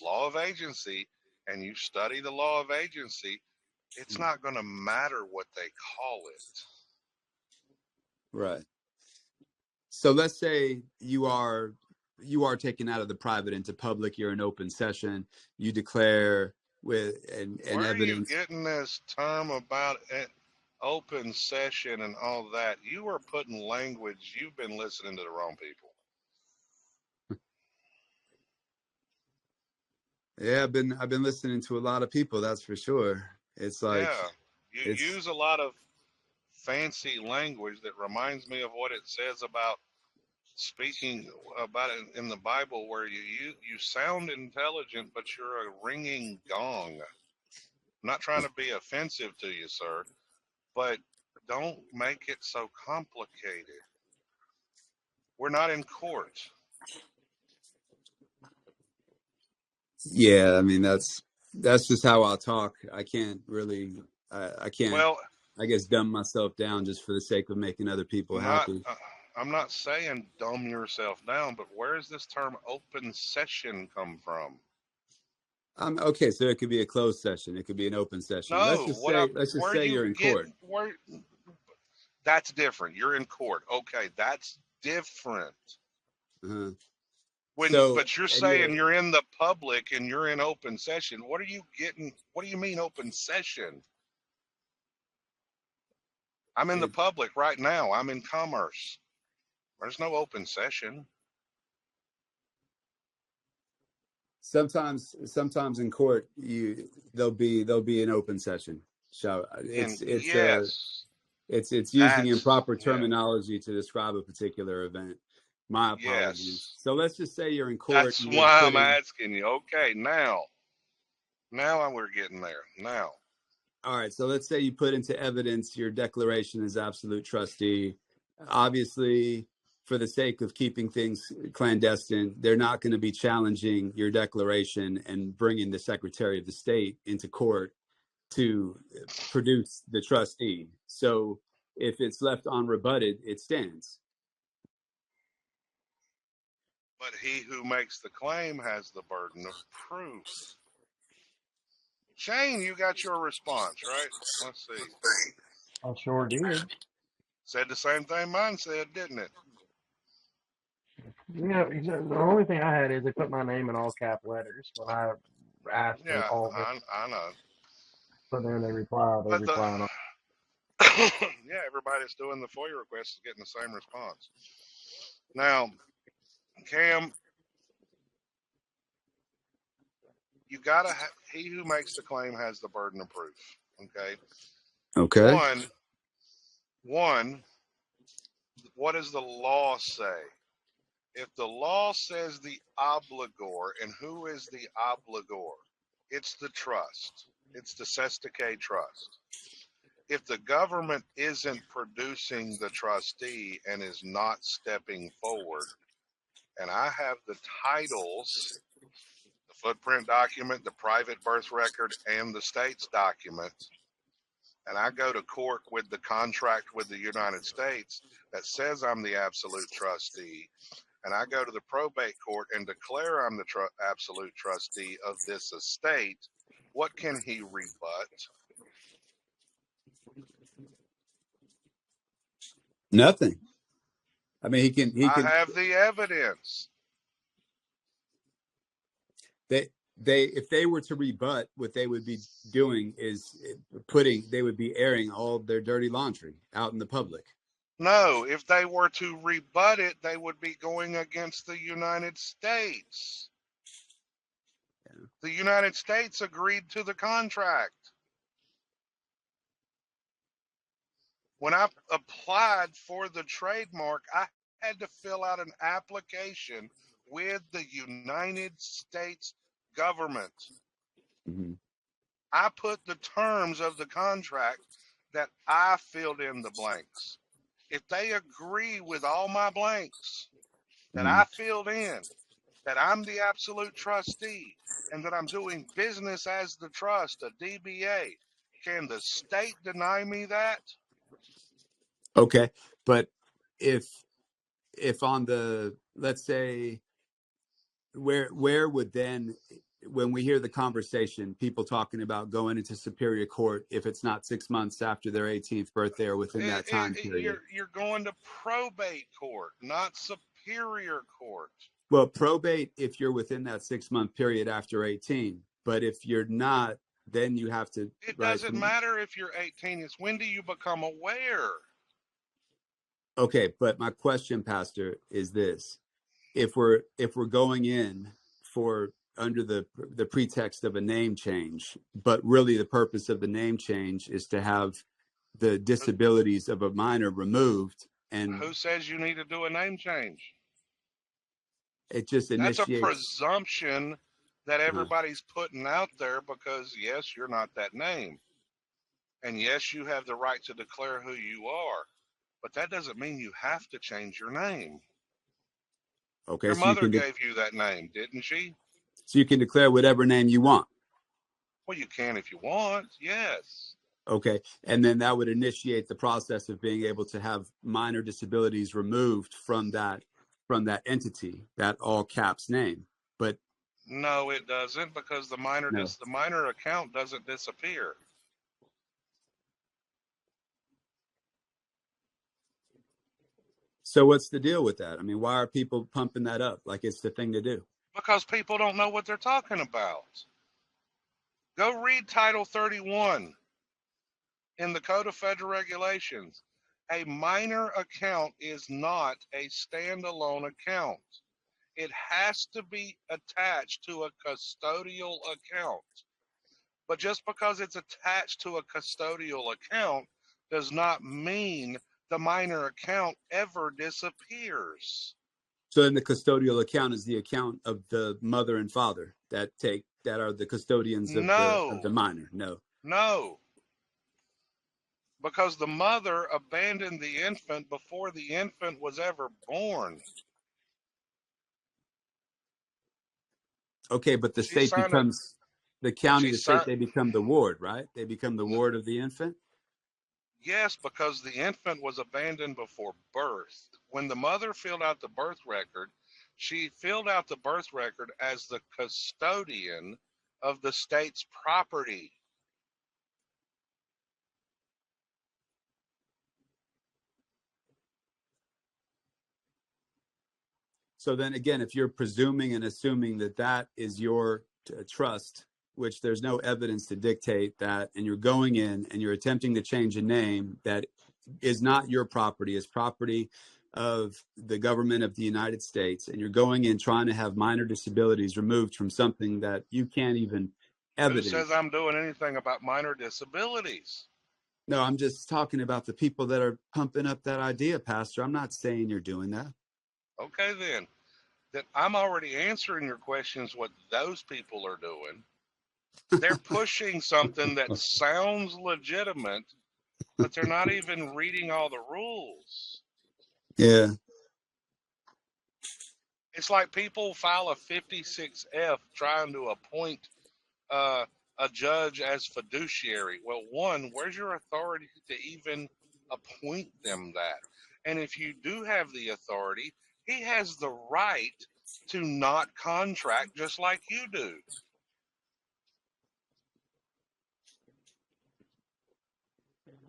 law of agency and you study the law of agency, it's not going to matter what they call it. Right. So let's say you are taken out of the private into public. You're in open session. You declare with an Where evidence. are you getting this term about open session and all that? You are putting language. You've been listening to the wrong people. Yeah, I've been listening to a lot of people. That's for sure. It's like, you use a lot of fancy language that reminds me of what it says about speaking about it in the Bible, where you sound intelligent, but you're a ringing gong. I'm not trying to be offensive to you, sir, but don't make it so complicated. We're not in court. yeah, I mean, that's just how I'll talk. I can't really, I can't, Well, I guess, dumb myself down just for the sake of making other people happy. I'm not saying dumb yourself down, but where does this term open session come from? Okay, so it could be a closed session. It could be an open session. No, let's just say you're in court. That's different. You're in court. Okay, that's different. Uh-huh. But you're saying you're in the public and you're in open session. What are you getting? What do you mean open session? I'm in the public right now. I'm in commerce. There's no open session. Sometimes in court, there'll be an open session. It's using improper terminology to describe a particular event. My apologies. Yes. So let's just say you're in court. That's why I'm asking you. Okay, now we're getting there. Now. All right. So let's say you put into evidence your declaration as absolute trustee. Obviously, for the sake of keeping things clandestine, they're not going to be challenging your declaration and bringing the Secretary of the State into court to produce the trustee. So if it's left unrebutted, it stands. But he who makes the claim has the burden of proof. Shane, you got your response, right? Let's see. I sure did. Said the same thing mine said, didn't it? Yeah, the only thing I had is they put my name in all cap letters when I asked for Yeah, all this. I know. But then they reply But on. yeah, everybody that's doing the FOIA request is getting the same response. Now, Cam, you gotta. He who makes the claim has the burden of proof. Okay. Okay. One. What does the law say? If the law says the obligor, and who is the obligor? It's the trust. It's the Sestake Trust. If the government isn't producing the trustee and is not stepping forward, and I have the titles, the footprint document, the private birth record, and the state's document, and I go to court with the contract with the United States that says I'm the absolute trustee, and I go to the probate court and declare I'm the absolute trustee of this estate, what can he rebut? Nothing. I mean, he can. I have the evidence. If they were to rebut, what they would be doing is they would be airing all their dirty laundry out in the public. No, if they were to rebut it, they would be going against the United States. Yeah. The United States agreed to the contract. When I applied for the trademark, I had to fill out an application with the United States government. Mm-hmm. I put the terms of the contract that I filled in the blanks. If they agree with all my blanks that I filled in, that I'm the absolute trustee, and that I'm doing business as the trust, a DBA, can the state deny me that? Okay, but if on the, let's say, where would then, when we hear the conversation, people talking about going into superior court if it's not 6 months after their 18th birthday or within that time period? You're going to probate court, not superior court. Well, probate if you're within that 6 month period after 18, but if you're not, then you have to. It doesn't matter if you're 18. It's when do you become aware? Okay, but my question, Pastor, is this: if we're going in for under the pretext of a name change, but really the purpose of the name change is to have the disabilities of a minor removed, and who says you need to do a name change? It just initiates. That's a presumption that everybody's putting out there because yes, you're not that name, and yes, you have the right to declare who you are. But that doesn't mean you have to change your name. Okay, your so mother gave you that name, didn't she? So you can declare whatever name you want. Well, you can if you want, yes. Okay, and then that would initiate the process of being able to have minor disabilities removed from that entity, that all caps name. But no, it doesn't, because the minor account doesn't disappear. So what's the deal with that? I mean, why are people pumping that up like it's the thing to do? Because people don't know what they're talking about. Go read Title 31 in the Code of Federal Regulations. A minor account is not a standalone account. It has to be attached to a custodial account. But just because it's attached to a custodial account does not mean the minor account ever disappears. So then the custodial account is the account of the mother and father that are the custodians of the minor. No. because the mother abandoned the infant before the infant was ever born. Okay, but the She state signed a becomes the county, she the state, signed they become the ward, right? They become the ward of the infant. yes, because the infant was abandoned before birth. When the mother filled out the birth record, she filled out the birth record as the custodian of the state's property. So then again, if you're presuming and assuming that that is your trust, which there's no evidence to dictate that, and you're going in and you're attempting to change a name that is not your property, is property of the government of the United States, and you're going in trying to have minor disabilities removed from something that you can't even Who says evidence. I'm doing anything about minor disabilities? No, I'm just talking about the people that are pumping up that idea, Pastor. I'm not saying you're doing that. Okay, then. That I'm already answering your questions what those people are doing. They're pushing something that sounds legitimate, but they're not even reading all the rules. Yeah. It's like people file a 56F trying to appoint a judge as fiduciary. Well, one, where's your authority to even appoint them that? And if you do have the authority, he has the right to not contract just like you do.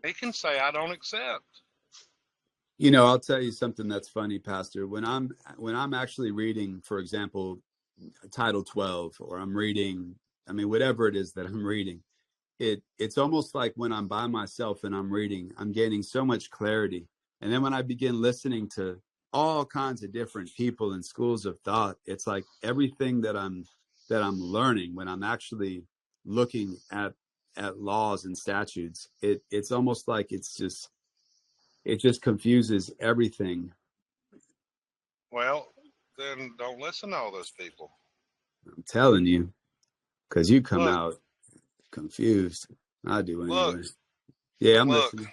He can say, I don't accept. You know, I'll tell you something that's funny, Pastor. When I'm actually reading, for example, Title 12, or I'm reading, I mean, whatever it is that I'm reading, it's almost like when I'm by myself and I'm reading, I'm gaining so much clarity. And then when I begin listening to all kinds of different people and schools of thought, it's like everything that I'm learning when I'm actually looking at laws and statutes, it's almost like it just confuses everything. Well, then don't listen to all those people. I'm telling you, because you come Look, out confused. I do anyway. Look, Yeah, I'm look, listening.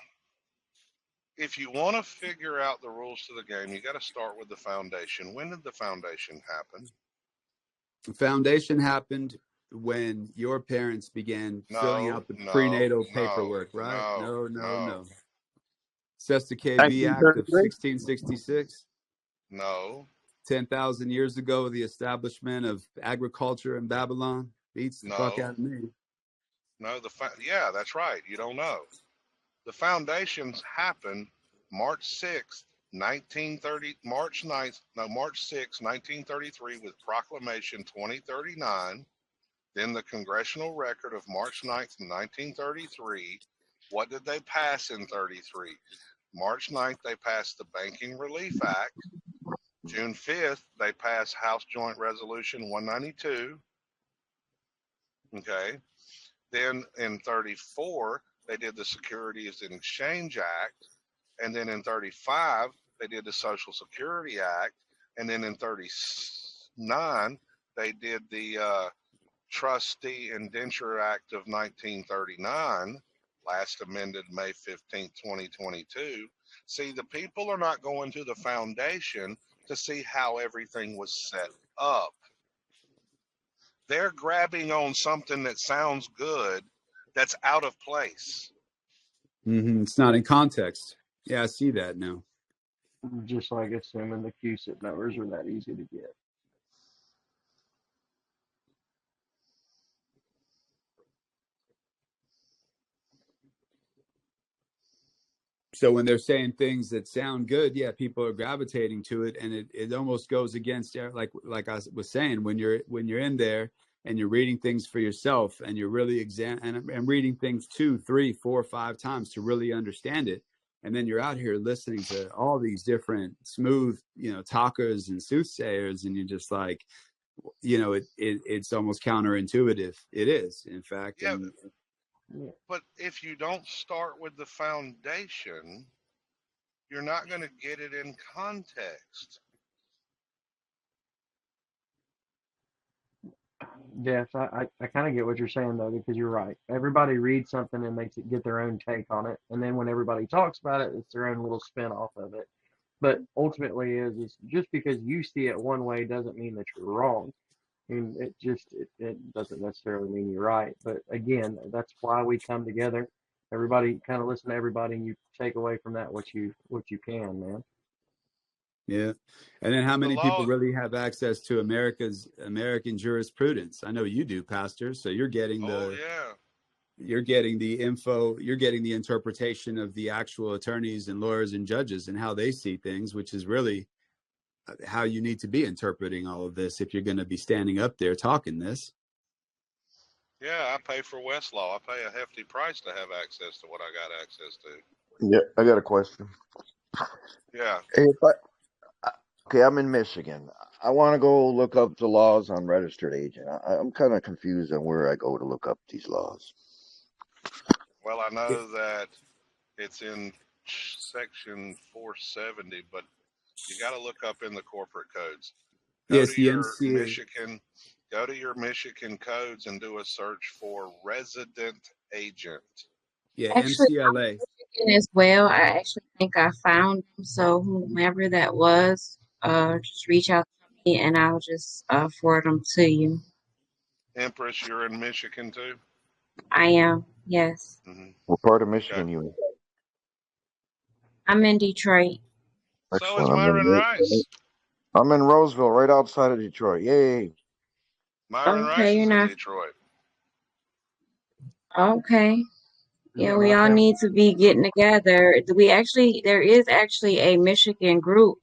if you want to figure out the rules to the game, you got to start with the foundation. When did the foundation happen? The foundation happened when your parents began filling out the prenatal paperwork, right? No. Cesta KV Act of 1666. No. 10,000 years ago, the establishment of agriculture in Babylon. Beats the fuck out of me. No, yeah, that's right. You don't know. The foundations happened March 6th, 1930, March 9th, no, March 6th, 1933 with Proclamation 2039. Then the Congressional Record of March 9th, 1933. What did they pass in 33? March 9th, they passed the Banking Relief Act. June 5th, they passed House Joint Resolution 192. Okay. Then in 34, they did the Securities and Exchange Act. And then in 35, they did the Social Security Act. And then in 39, they did the Trustee Indenture Act of 1939, last amended May 15th, 2022. See, the people are not going to the foundation to see how everything was set up. They're grabbing on something that sounds good that's out of place. It's not in context. Yeah, I see that now. Just like assuming the CUSIP numbers are that easy to get. So when they're saying things that sound good, yeah, people are gravitating to it, and it almost goes against, like I was saying, when you're in there and you're reading things for yourself and you're really and reading things 2, 3, 4, 5 times to really understand it, and then you're out here listening to all these different smooth, talkers and soothsayers, and you're just like, it's almost counterintuitive. It is, in fact. Yeah. But if you don't start with the foundation, you're not going to get it in context. Jeff, I kind of get what you're saying though, because you're right. Everybody reads something and get their own take on it, and then when everybody talks about it, it's their own little spin off of it. But ultimately, is just because you see it one way doesn't mean that you're wrong. I mean, it doesn't necessarily mean you're right. But again, that's why we come together. Everybody kind of listen to everybody, and you take away from that what you can, man. Yeah. And then how The many people law, really have access to American jurisprudence? I know you do, Pastor. So you're getting oh yeah, the info, you're getting the interpretation of the actual attorneys and lawyers and judges and how they see things, which is really how you need to be interpreting all of this if you're going to be standing up there talking this. yeah. I pay for Westlaw. I pay a hefty price to have access to what I got access to. Yeah, I got a question. Yeah. Hey, okay, I'm in Michigan. I want to go look up the laws on registered agent. I'm kind of confused on where I go to look up these laws. Well, I know that it's in section 470, but you got to look up in the corporate codes. Yes, the MCA. Go to your Michigan codes and do a search for resident agent. Yeah, Actually, I'm MCLA. Michigan as well. I actually think I found them. So whomever that was, just reach out to me and I'll just forward them to you. Empress, you're in Michigan too? I am, yes. Mm-hmm. What part of Michigan you in? I'm in Detroit. So is Excellent. Myron Rice. I'm in Roseville, right outside of Detroit. Yay. Myron Rice Okay, is you're in not Detroit. okay. Yeah, we my all family. need to be getting together. There is actually a Michigan group.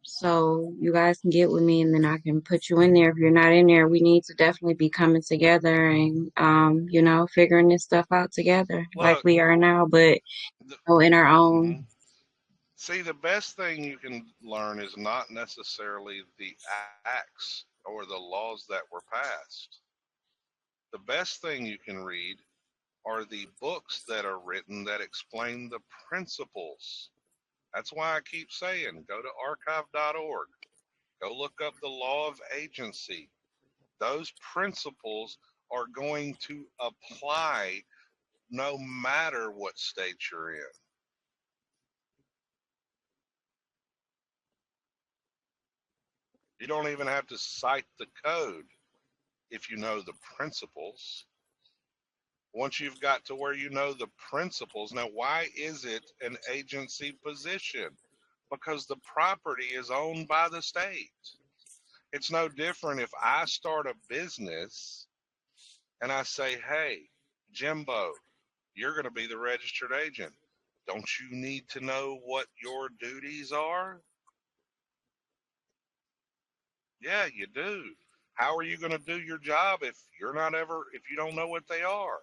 So you guys can get with me and then I can put you in there. If you're not in there, we need to definitely be coming together and, figuring this stuff out together like Look, we are now, but in our own. See, the best thing you can learn is not necessarily the acts or the laws that were passed. The best thing you can read are the books that are written that explain the principles. That's why I keep saying go to archive.org. Go look up the law of agency. Those principles are going to apply no matter what state you're in. You don't even have to cite the code if you know the principles. Once you've got to where you know the principles, now why is it an agency position? Because the property is owned by the state. It's no different if I start a business and I say, hey, Jimbo, you're going to be the registered agent. Don't you need to know what your duties are? Yeah, you do. How are you going to do your job if you don't know what they are?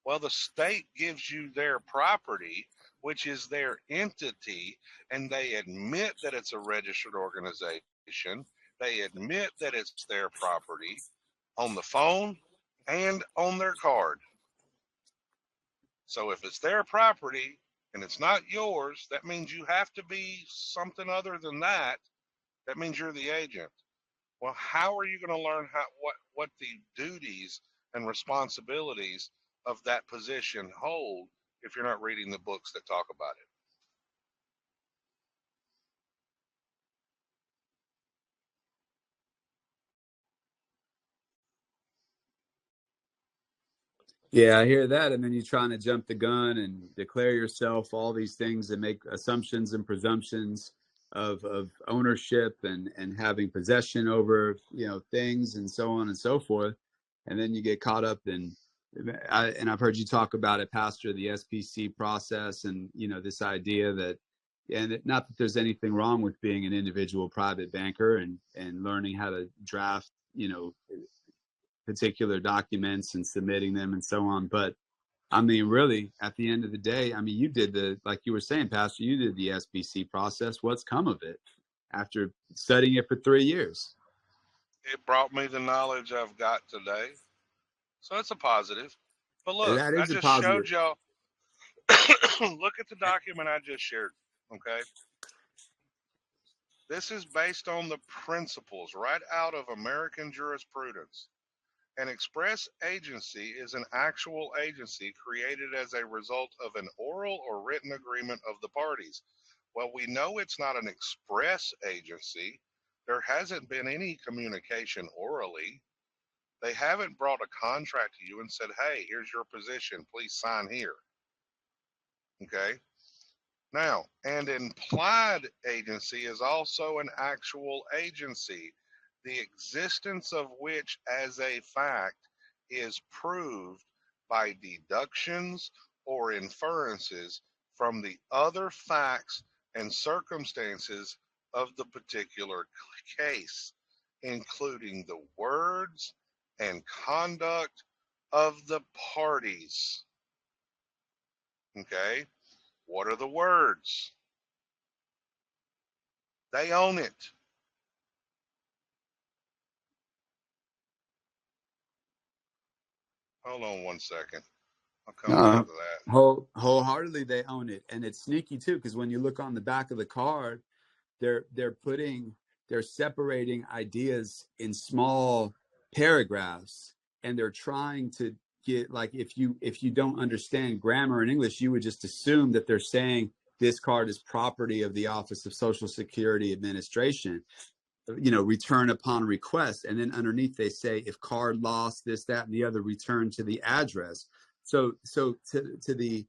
Well, the state gives you their property, which is their entity, and they admit that it's a registered organization. They admit that it's their property on the phone and on their card. So if it's their property and it's not yours, that means you have to be something other than that. That means you're the agent. Well, how are you going to learn what the duties and responsibilities of that position hold if you're not reading the books that talk about it? Yeah, I hear that. And then you're trying to jump the gun and declare yourself all these things and make assumptions and presumptions of ownership and having possession over, things and so on and so forth. And then you get caught up in, and I've heard you talk about it, Pastor, the SPC process and, this idea that, and not that there's anything wrong with being an individual private banker and learning how to draft, particular documents and submitting them and so on. But I mean, really, at the end of the day, I mean, you did like you were saying, Pastor, you did the SBC process. What's come of it after studying it for 3 years? It brought me the knowledge I've got today. So it's a positive. But look, That is I a just positive. showed y'all. Look at the document I just shared. Okay. This is based on the principles right out of American jurisprudence. An express agency is an actual agency created as a result of an oral or written agreement of the parties. Well, we know it's not an express agency. There hasn't been any communication orally. They haven't brought a contract to you and said, hey, here's your position. Please sign here. Okay. Now, an implied agency is also an actual agency, the existence of which as a fact is proved by deductions or inferences from the other facts and circumstances of the particular case, including the words and conduct of the parties. Okay? What are the words? They own it. Hold on one second. I'll come back to that. Wholeheartedly, they own it, and it's sneaky too, because when you look on the back of the card, they're separating ideas in small paragraphs, and they're trying to get, like, if you don't understand grammar in English, you would just assume that they're saying this card is property of the Office of Social Security Administration, return upon request. And then underneath they say, if card lost, this, that, and the other, return to the address. So to the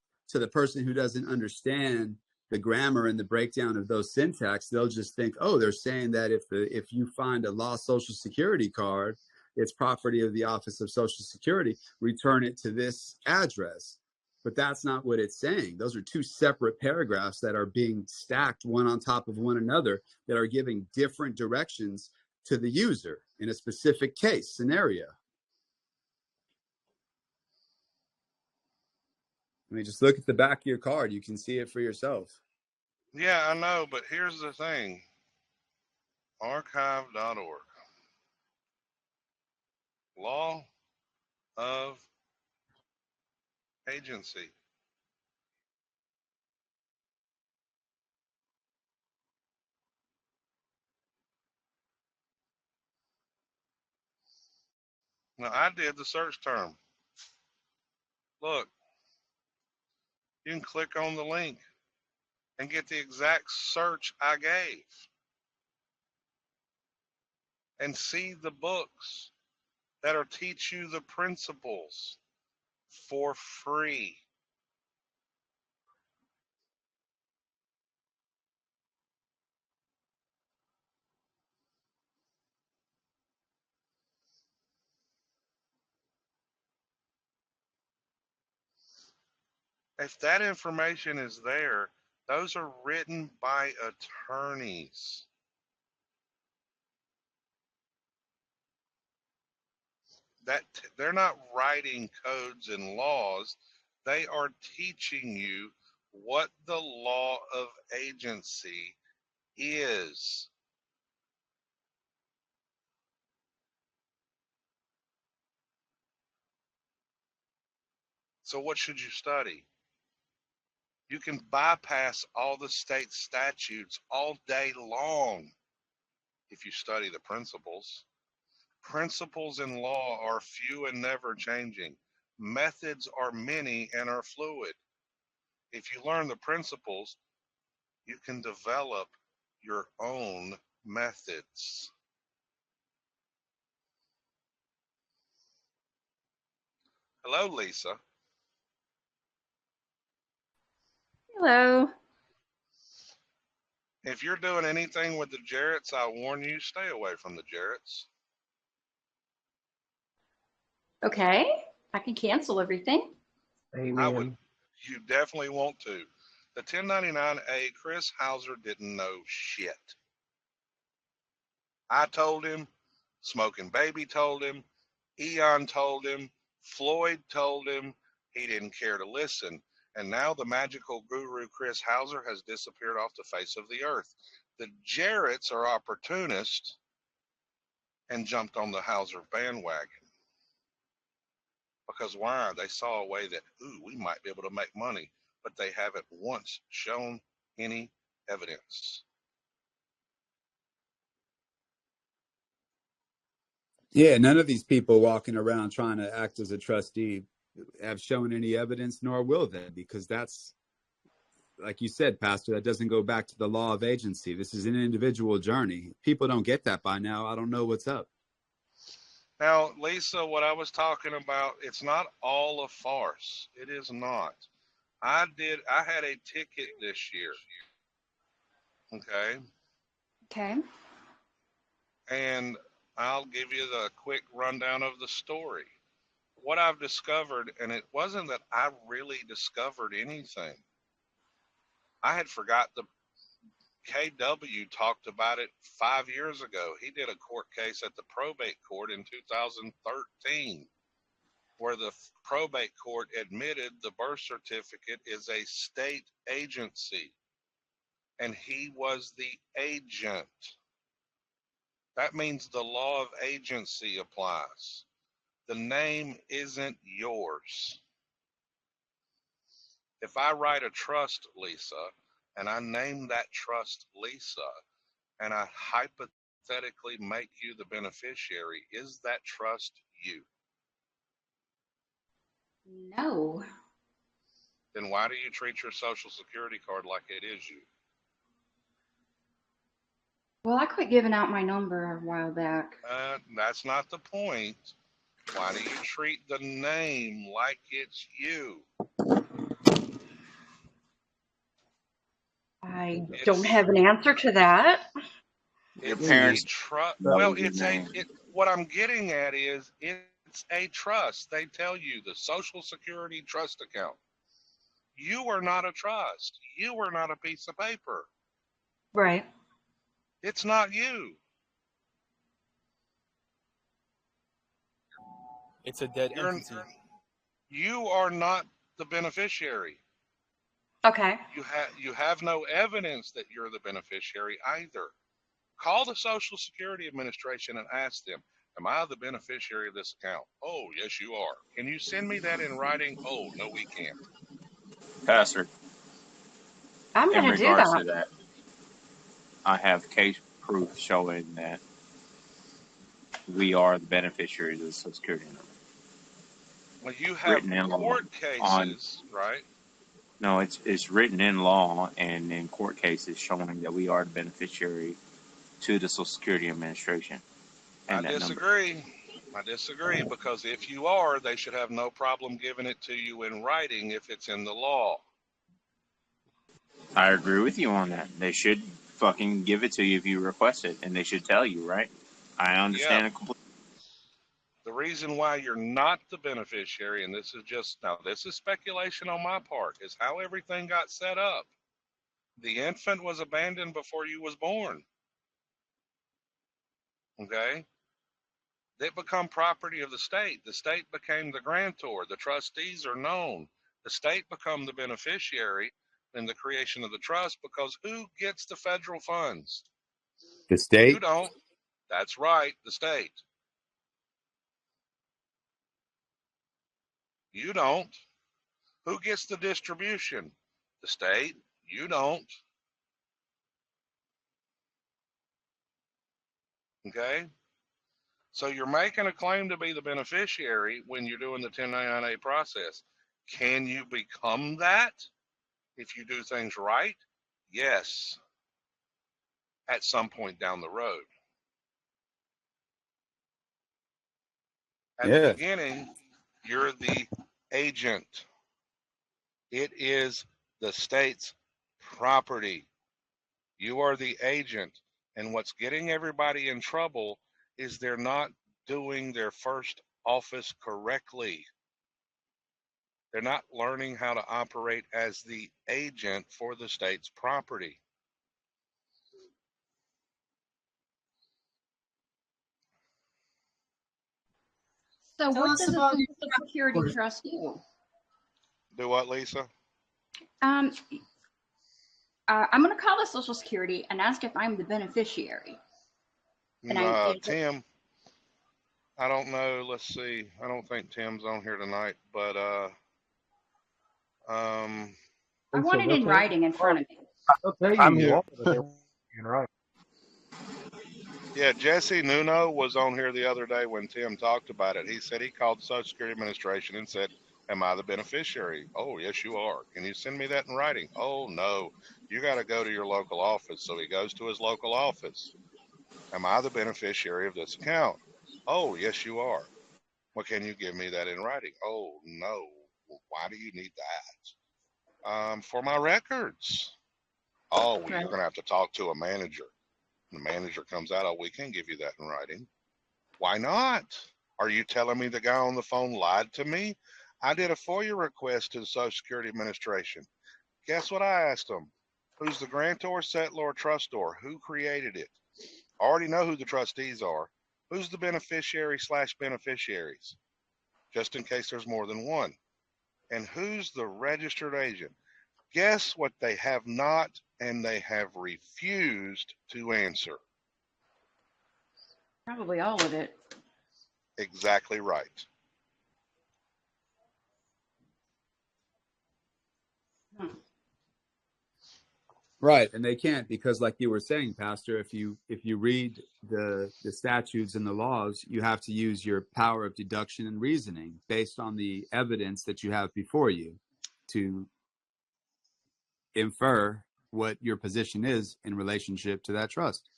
person who doesn't understand the grammar and the breakdown of those syntax, they'll just think, oh, they're saying that if you find a lost Social Security card, it's property of the Office of Social Security, return it to this address. But that's not what it's saying. Those are two separate paragraphs that are being stacked one on top of one another, that are giving different directions to the user in a specific case scenario. I mean, just look at the back of your card. You can see it for yourself. Yeah, I know, but here's the thing. Archive.org. Law of agency. Now, I did the search term. Look, you can click on the link and get the exact search I gave and see the books that'll teach you the principles for free. If that information is there, those are written by attorneys. That they're not writing codes and laws. They are teaching you what the law of agency is. So what should you study? You can bypass all the state statutes all day long if you study the principles. Principles in law are few and never changing. Methods are many and are fluid. If you learn the principles, you can develop your own methods. Hello, Lisa. Hello. If you're doing anything with the Jarretts, I warn you, stay away from the Jarretts. Okay, I can cancel everything. Amen. You definitely want to. The 1099A, Chris Hauser didn't know shit. I told him, Smoking Baby told him, Eon told him, Floyd told him. He didn't care to listen. And now the magical guru Chris Hauser has disappeared off the face of the earth. The Jarretts are opportunists and jumped on the Hauser bandwagon. Because why? They saw a way that, ooh, we might be able to make money, but they haven't once shown any evidence. Yeah, none of these people walking around trying to act as a trustee have shown any evidence, nor will they, because that's, like you said, Pastor, that doesn't go back to the law of agency. This is an individual journey. People don't get that by now. I don't know what's up. Now, Lisa, what I was talking about, it's not all a farce. It is not. I had a ticket this year. Okay. Okay. And I'll give you the quick rundown of the story. What I've discovered, and it wasn't that I really discovered anything. I had forgot the KW talked about it 5 years ago. He did a court case at the probate court in 2013 where the probate court admitted the birth certificate is a state agency and he was the agent. That means the law of agency applies. The name isn't yours. If I write a trust, Lisa, and I name that trust Lisa, and I hypothetically make you the beneficiary, is that trust you? No. Then why do you treat your Social Security card like it is you? Well, I quit giving out my number a while back. That's not the point. Why do you treat the name like it's you? I don't have an answer to that. Your It's parents. well, what I'm getting at is it's a trust. They tell you the Social Security trust account. You are not a trust. You are not a piece of paper. Right. It's not you. It's a dead entity. You are not the beneficiary. Okay. You have no evidence that you're the beneficiary either. Call the Social Security Administration and ask them, am I the beneficiary of this account? Oh, yes, you are. Can you send me that in writing? Oh, no, we can't. Pastor, I'm in going to do regards that. to that, I have case proof showing that we are the beneficiaries of the Social Security number. Well, you have Written in law court cases, right? No, it's written in law and in court cases showing that we are the beneficiary to the Social Security Administration. I And that number. disagree. I disagree because if you are, they should have no problem giving it to you in writing if it's in the law. I agree with you on that. They should fucking give it to you if you request it, and they should tell you, right? I understand it completely. The reason why you're not the beneficiary, and this is speculation on my part, is how everything got set up. The infant was abandoned before you was born. Okay? They become property of the state. The state became the grantor. The trustees are known. The state become the beneficiary in the creation of the trust because who gets the federal funds? The state? You don't. That's right, the state. You don't. Who gets the distribution? The state. You don't. Okay? So you're making a claim to be the beneficiary when you're doing the 1099A process. Can you become that if you do things right? Yes. At some point down the road. At the beginning, you're the agent. It is the state's property. You are the agent. And what's getting everybody in trouble is they're not doing their first office correctly. They're not learning how to operate as the agent for the state's property. So Tell what us does a about Social your Security trust do? Do what, Lisa? I'm going to call the Social Security and ask if I'm the beneficiary. And Tim, I don't know. Let's see. I don't think Tim's on here tonight, but I want it in writing in front of me. They'll tell I'm you here. all, but they won't in writing. Yeah, Jesse Nuno was on here the other day when Tim talked about it. He said he called the Social Security Administration and said, "Am I the beneficiary?" "Oh, yes, you are." "Can you send me that in writing?" "Oh, no. You got to go to your local office." So he goes to his local office. "Am I the beneficiary of this account?" "Oh, yes, you are." "Well, can you give me that in writing?" "Oh, no." "Well, why do you need that?" For my records." "Oh, well, Right. you're going to have to talk to a manager." The manager comes out, "Oh, we can't give you that in writing." "Why not? Are you telling me the guy on the phone lied to me? I did a FOIA request to the Social Security Administration. Guess what I asked them? Who's the grantor, settlor, trustor? Who created it? I already know who the trustees are. Who's the beneficiary/beneficiaries? Just in case there's more than one. And who's the registered agent? Guess what they have not and they have refused to answer. Probably all of it. Exactly right. Right, and they can't because, like you were saying, Pastor, if you read the statutes and the laws, you have to use your power of deduction and reasoning based on the evidence that you have before you to infer what your position is in relationship to that trust.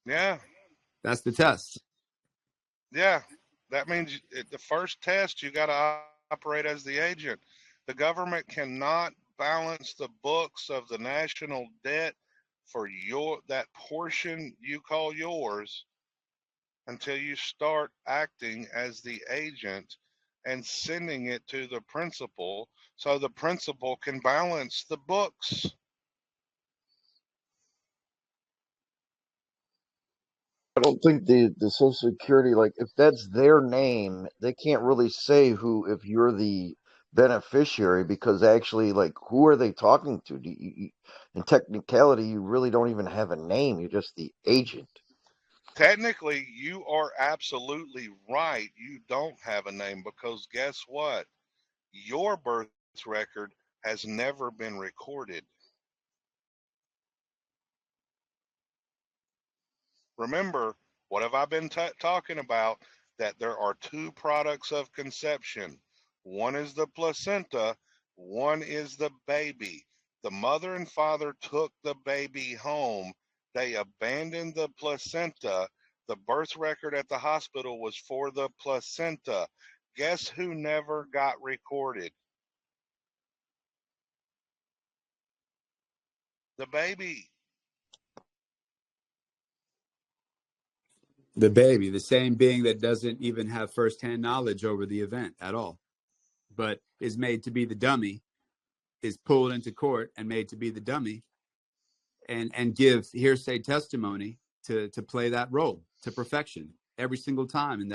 Yeah. That's the test. Yeah. That means the first test, you got to operate as the agent. The government cannot balance the books of the national debt for that portion you call yours until you start acting as the agent and sending it to the principal so the principal can balance the books. I don't think the Social Security, like, if that's their name, they can't really say who, if you're the beneficiary, because actually, like, who are they talking to? In technicality, you really don't even have a name. You're just the agent. Technically, you are absolutely right. You don't have a name because guess what? Your birth record has never been recorded. Remember, what have I been talking about? That there are two products of conception. One is the placenta, one is the baby. The mother and father took the baby home. They abandoned the placenta. The birth record at the hospital was for the placenta. Guess who never got recorded? The baby. The baby, the same being that doesn't even have firsthand knowledge over the event at all, but is made to be the dummy, is pulled into court and made to be the dummy and give hearsay testimony to play that role to perfection every single time in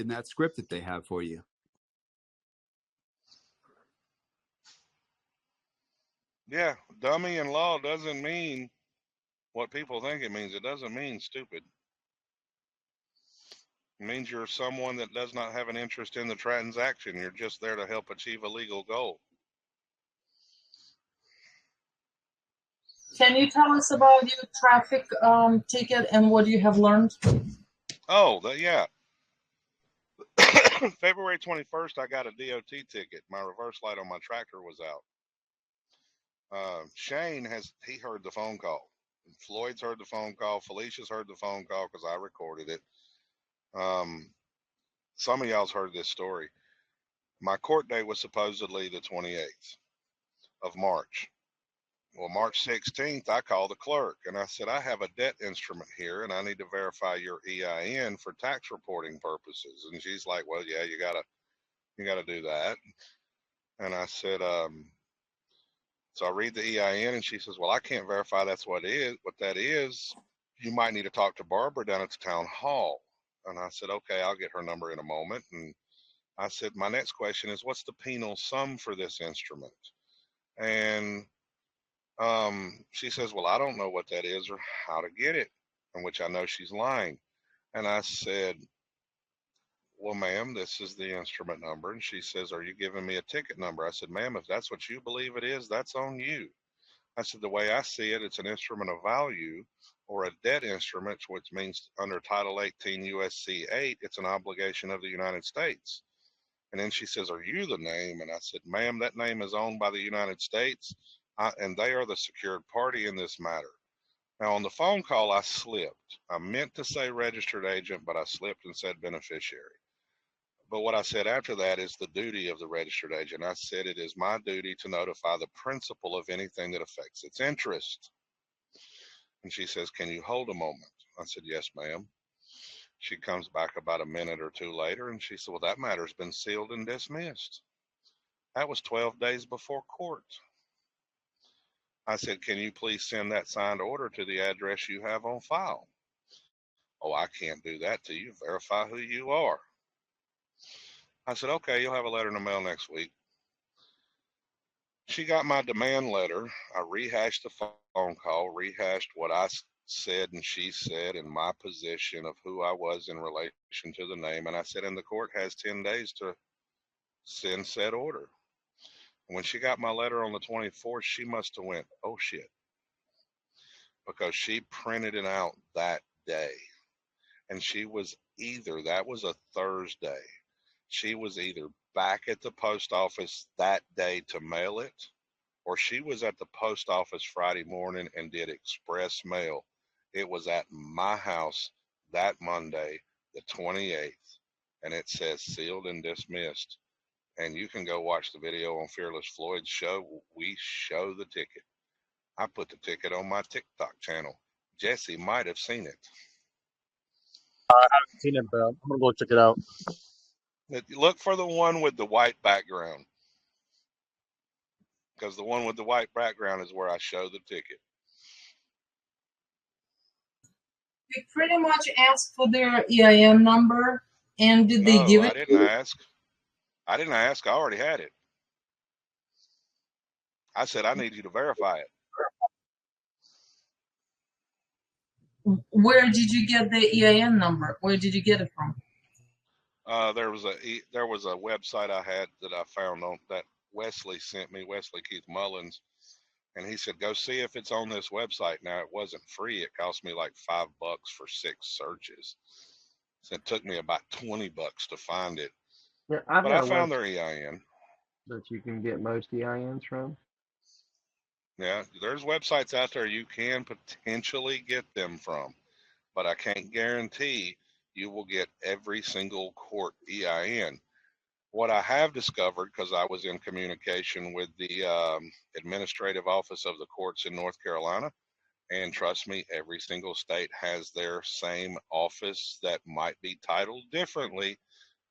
that script that they have for you. Yeah, dummy in law doesn't mean what people think it means. It doesn't mean stupid. It means you're someone that does not have an interest in the transaction. You're just there to help achieve a legal goal. Can you tell us about your traffic ticket and what you have learned? Oh, yeah. February 21st, I got a DOT ticket. My reverse light on my tractor was out. Shane he heard the phone call. Floyd's heard the phone call. Felicia's heard the phone call because I recorded it. Some of y'all's heard this story. My court date was supposedly the 28th of March. Well, March 16th, I called the clerk and I said, I have a debt instrument here and I need to verify your EIN for tax reporting purposes. And she's like, well, yeah, you gotta do that. And I said, so I read the EIN and she says, well, I can't verify that's what that is. You might need to talk to Barbara down at the town hall. And I said, okay, I'll get her number in a moment. And I said, my next question is, what's the penal sum for this instrument? And she says, well, I don't know what that is or how to get it, in which I know she's lying. And I said, well, ma'am, this is the instrument number. And she says, are you giving me a ticket number? I said, ma'am, if that's what you believe it is, that's on you. I said, the way I see it, it's an instrument of value or a debt instrument, which means under Title 18 USC 8, it's an obligation of the United States. And then she says, are you the name? And I said, ma'am, that name is owned by the United States, and they are the secured party in this matter. Now, on the phone call, I slipped. I meant to say registered agent, but I slipped and said beneficiary. But what I said after that is the duty of the registered agent. I said it is my duty to notify the principal of anything that affects its interest. And she says, can you hold a moment? I said, yes, ma'am. She comes back about a minute or two later, and she said, well, that matter's been sealed and dismissed. That was 12 days before court. I said, can you please send that signed order to the address you have on file? Oh, I can't do that till you verify who you are. I said, okay, you'll have a letter in the mail next week. She got my demand letter. I rehashed the phone call, rehashed what I said and she said and my position of who I was in relation to the name. And I said, and the court has 10 days to send said order. When she got my letter on the 24th, she must have went, oh shit, because she printed it out that day. And she was either, that was a Thursday, she was either back at the post office that day to mail it, or she was at the post office Friday morning and did express mail. It was at my house that Monday, the 28th, and it says sealed and dismissed. And you can go watch the video on Fearless Floyd's show. We show the ticket. I put the ticket on my TikTok channel. Jesse might have seen it. I haven't seen it, but I'm gonna go check it out. Look for the one with the white background, because the one with the white background is where I show the ticket. We pretty much asked for their EIN number, and did they give it? I didn't ask. I didn't ask. I already had it. I said, I need you to verify it. Where did you get the EIN number? Where did you get it from? There was a website I had that I found on that Wesley sent me, Wesley Keith Mullins, and he said, go see if it's on this website. Now, it wasn't free. It cost me like $5 for 6 searches. So it took me about $20 to find it. Yeah, But I found their EIN. that you can get most EINs from. Yeah, there's websites out there you can potentially get them from, but I can't guarantee you will get every single court EIN. What I have discovered, because I was in communication with the administrative office of the courts in North Carolina, and trust me, every single state has their same office that might be titled differently,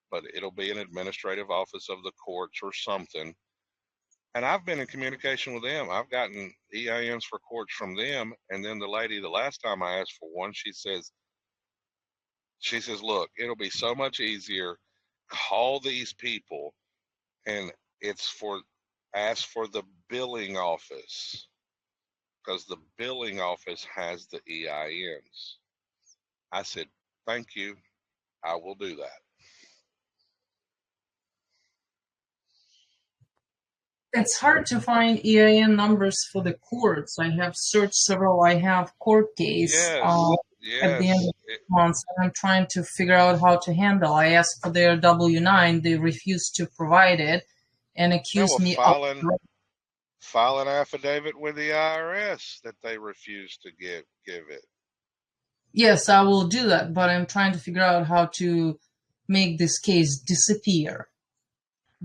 but it'll be an administrative office of the courts or something. And I've been in communication with them. I've gotten EINs for courts from them. And then the lady, the last time I asked for one, she says, look, it'll be so much easier. Call these people and ask for the billing office, because the billing office has the EINs. I said, thank you. I will do that. It's hard to find EIN numbers for the courts. I have searched several. I have court case at the end of the month, and I'm trying to figure out how to handle. I asked for their W-9. They refused to provide it and accused me of file an affidavit with the IRS that they refused to give it. Yes, I will do that, but I'm trying to figure out how to make this case disappear.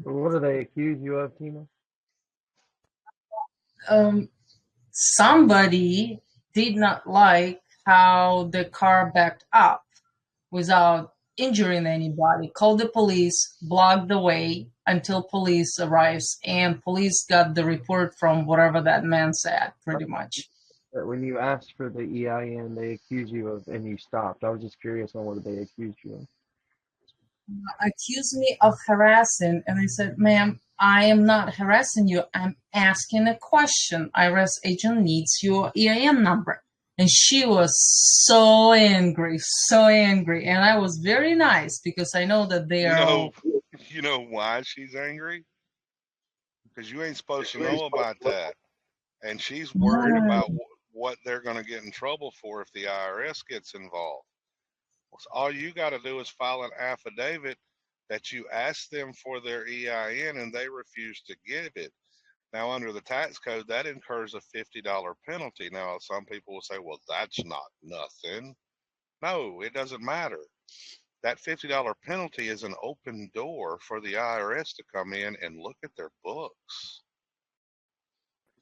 What do they accuse you of, Tina? Somebody did not like how the car backed up without injuring anybody, called the police, blocked the way until police arrives, and police got the report from whatever that man said, pretty much. But when you asked for the EIN, they accused you of, and you stopped. I was just curious on what they accused you of. Accused me of harassing, and I said, ma'am, I am not harassing you. I'm asking a question. IRS agent needs your EIN number. And she was so angry. And I was very nice, because I know that they are. You know why she's angry? Because you ain't supposed to know about that. And she's worried about what they're going to get in trouble for if the IRS gets involved. So all you got to do is file an affidavit that you asked them for their EIN and they refuse to give it. Now, under the tax code, that incurs a $50 penalty. Now, some people will say, well, that's not nothing. No, it doesn't matter. That $50 penalty is an open door for the IRS to come in and look at their books.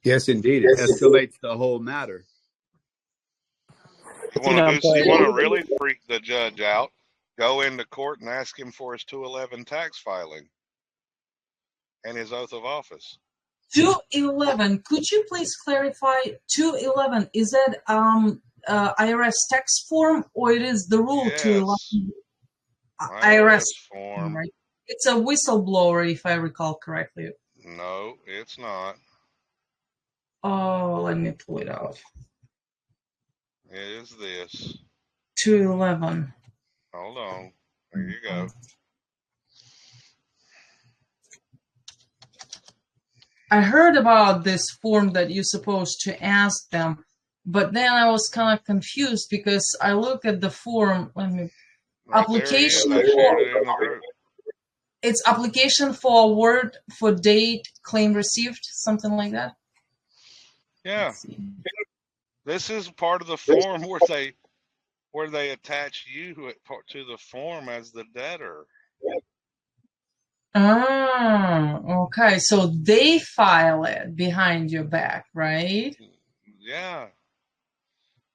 Yes, indeed. It escalates the whole matter. You want to do? You want to really freak the judge out? Go into court and ask him for his 211 tax filing and his oath of office. 211. Could you please clarify? 211, is that IRS tax form, or it is the rule? Yes. 211 IRS form. right? It's a whistleblower, if I recall correctly. No, it's not. Oh, let me pull it out. It is this. 211. Hold on. There you go. I heard about this form that you're supposed to ask them, but then I was kind of confused because I look at the form. Let me. Application for, it's application for award for date, claim received, something like that. Yeah. This is part of the form where they attach you to the form as the debtor. Ah, okay. So they file it behind your back, right? Yeah.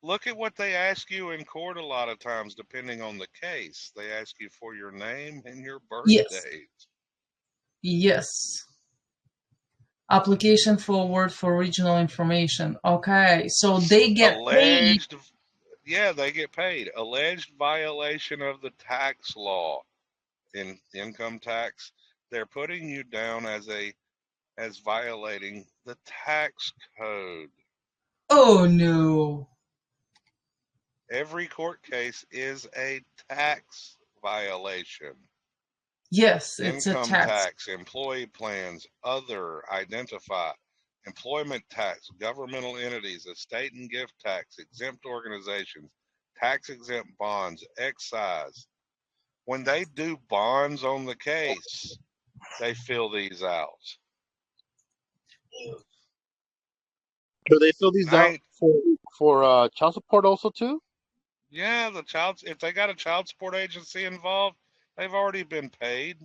Look at what they ask you in court a lot of times, depending on the case. They ask you for your name and your birth date. Yes. Application for award for original information. Okay. So they get paid. Yeah, they get paid. Alleged violation of the tax law in income tax. They're putting you down as violating the tax code. Oh no. Every court case is a tax violation. Yes, it's Income a tax, employee plans, other, identify, employment tax, governmental entities, estate and gift tax, exempt organizations, tax exempt bonds, excise. When they do bonds on the case, they fill these out. Do they fill these out for child support also too? Yeah, if they got a child support agency involved, they've already been paid.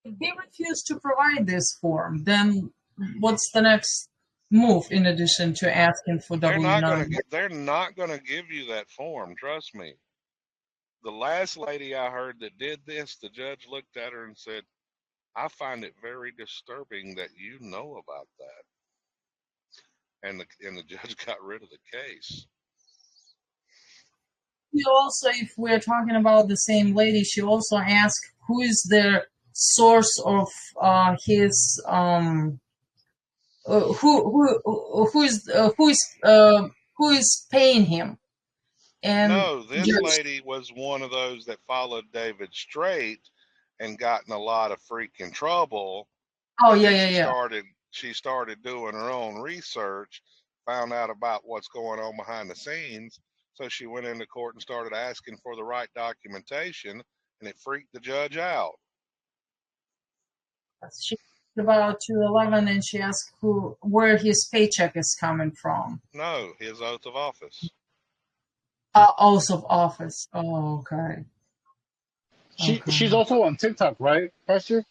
If they refuse to provide this form, then what's the next move in addition to asking for W-9? They're not gonna give you that form, trust me. The last lady I heard that did this, the judge looked at her and said, I find it very disturbing that you know about that. And the judge got rid of the case. She also, if we're talking about the same lady, she also asked who is the source of his who is paying him. And no, this lady was one of those that followed David Straight and got in a lot of freaking trouble. Oh yeah. She started doing her own research, found out about what's going on behind the scenes. So she went into court and started asking for the right documentation, and it freaked the judge out. She about 211, and she asked where his paycheck is coming from. No, his oath of office. Oath of office. Oh, okay. She's also on TikTok, right, Pastor?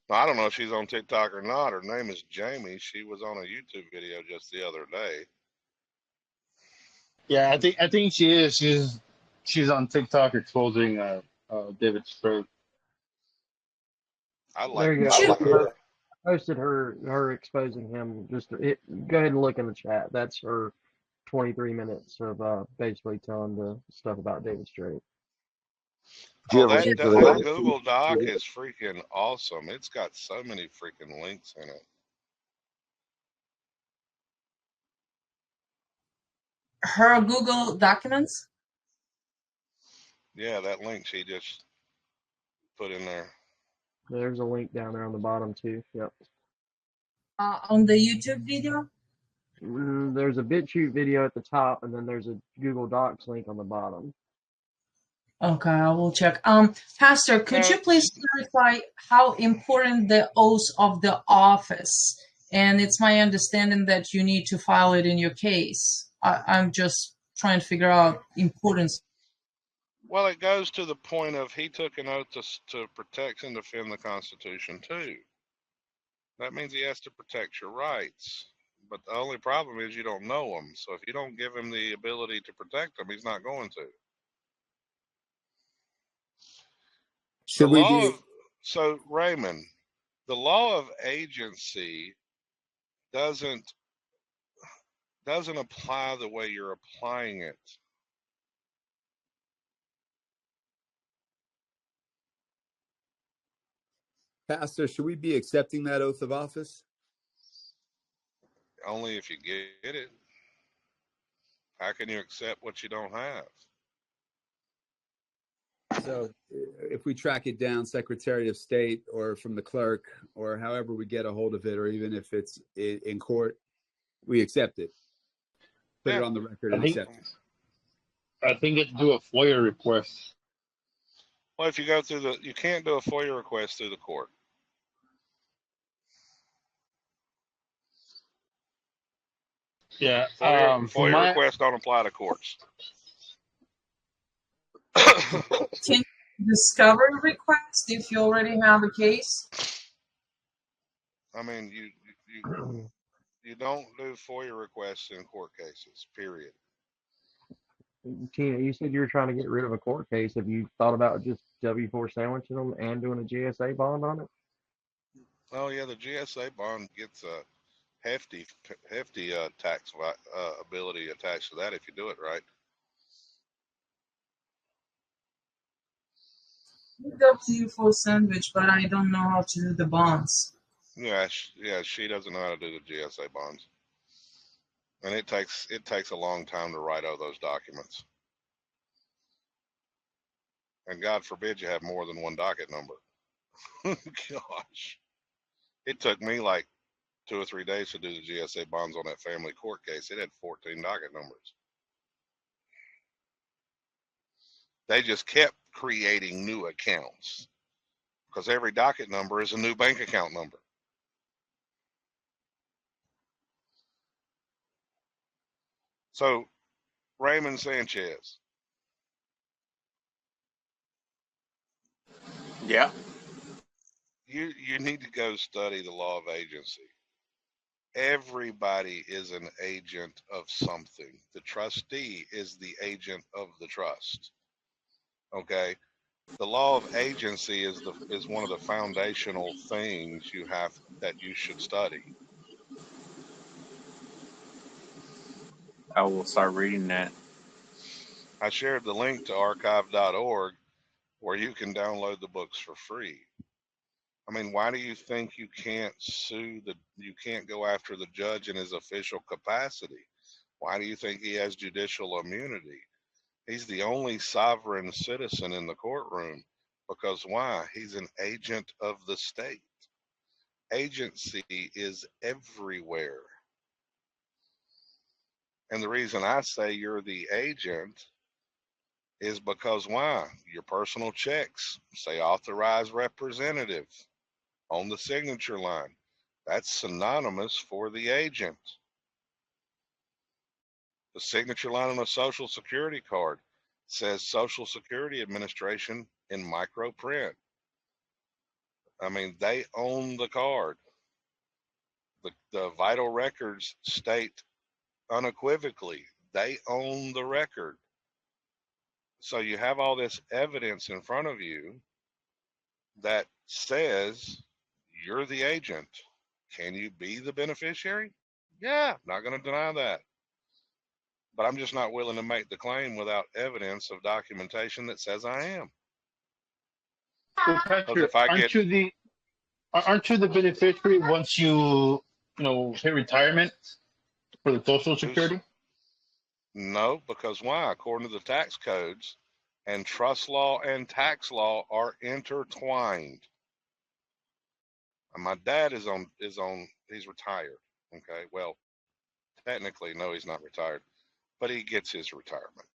I don't know if she's on TikTok or not. Her name is Jamie. She was on a YouTube video just the other day. Yeah, I think she is. She's on TikTok exposing David Straight. There you go. I posted her exposing him. Go ahead and look in the chat. That's her 23 minutes of basically telling the stuff about David Straight. Oh, that Google Doc is freaking awesome. It's got so many freaking links in it. Her Google Documents? Yeah, that link she just put in there. There's a link down there on the bottom too. Yep. On the YouTube video? There's a BitChute video at the top, and then there's a Google Docs link on the bottom. Okay, I will check. Pastor, could you No, please clarify how important the oath of the office? And it's my understanding that you need to file it in your case. I'm just trying to figure out importance. well, it goes to the point of he took an oath to protect and defend the Constitution too. That means he has to protect your rights. But the only problem is you don't know him. So if you don't give him the ability to protect them, he's not going to. Should we be? So Raymond, the law of agency doesn't apply the way you're applying it. Pastor, should we be accepting that oath of office? Only if you get it. How can you accept what you don't have? So if we track it down, Secretary of State or from the clerk or however we get a hold of it, or even if it's in court, we accept it. Put it on the record and accept it. I think it's do a FOIA request. Well, if you go through you can't do a FOIA request through the court. Yeah. FOIA requests don't apply to courts. Can you discover a request if you already have a case? I mean, you don't do FOIA requests in court cases, period. Tina, you said you were trying to get rid of a court case. Have you thought about just W-4 sandwiching them and doing a GSA bond on it? Oh yeah, the GSA bond gets a hefty tax ability attached to that if you do it right. W-4 sandwich, but I don't know how to do the bonds. Yeah, she doesn't know how to do the GSA bonds, and it takes a long time to write all those documents. And God forbid you have more than one docket number. Gosh, it took me like 2 or 3 days to do the GSA bonds on that family court case. It had 14 docket numbers. They just kept creating new accounts because every docket number is a new bank account number. So, Raymond Sanchez. Yeah. You need to go study the law of agency. Everybody is an agent of something. The trustee is the agent of the trust. Okay? The law of agency is one of the foundational things that you should study. I will start reading that. I shared the link to archive.org where you can download the books for free. I mean, why do you think you can't you can't go after the judge in his official capacity? Why do you think he has judicial immunity? He's the only sovereign citizen in the courtroom because why? He's an agent of the state. Agency is everywhere. And the reason I say you're the agent is because why? Your personal checks say authorized representative on the signature line. That's synonymous for the agent. The signature line on a Social Security card says Social Security Administration in micro print. I mean, they own the card. The vital records state unequivocally they own the record. So you have all this evidence in front of you that says you're the agent. Can you be the beneficiary? Yeah, not going to deny that. But I'm just not willing to make the claim without evidence of documentation that says I am. Well, Patrick, aren't you the beneficiary once you hit retirement for the Social Security? No, because why? According to the tax codes, and trust law and tax law are intertwined. And my dad is on he's retired. Okay, well, technically, no, he's not retired, but he gets his retirement.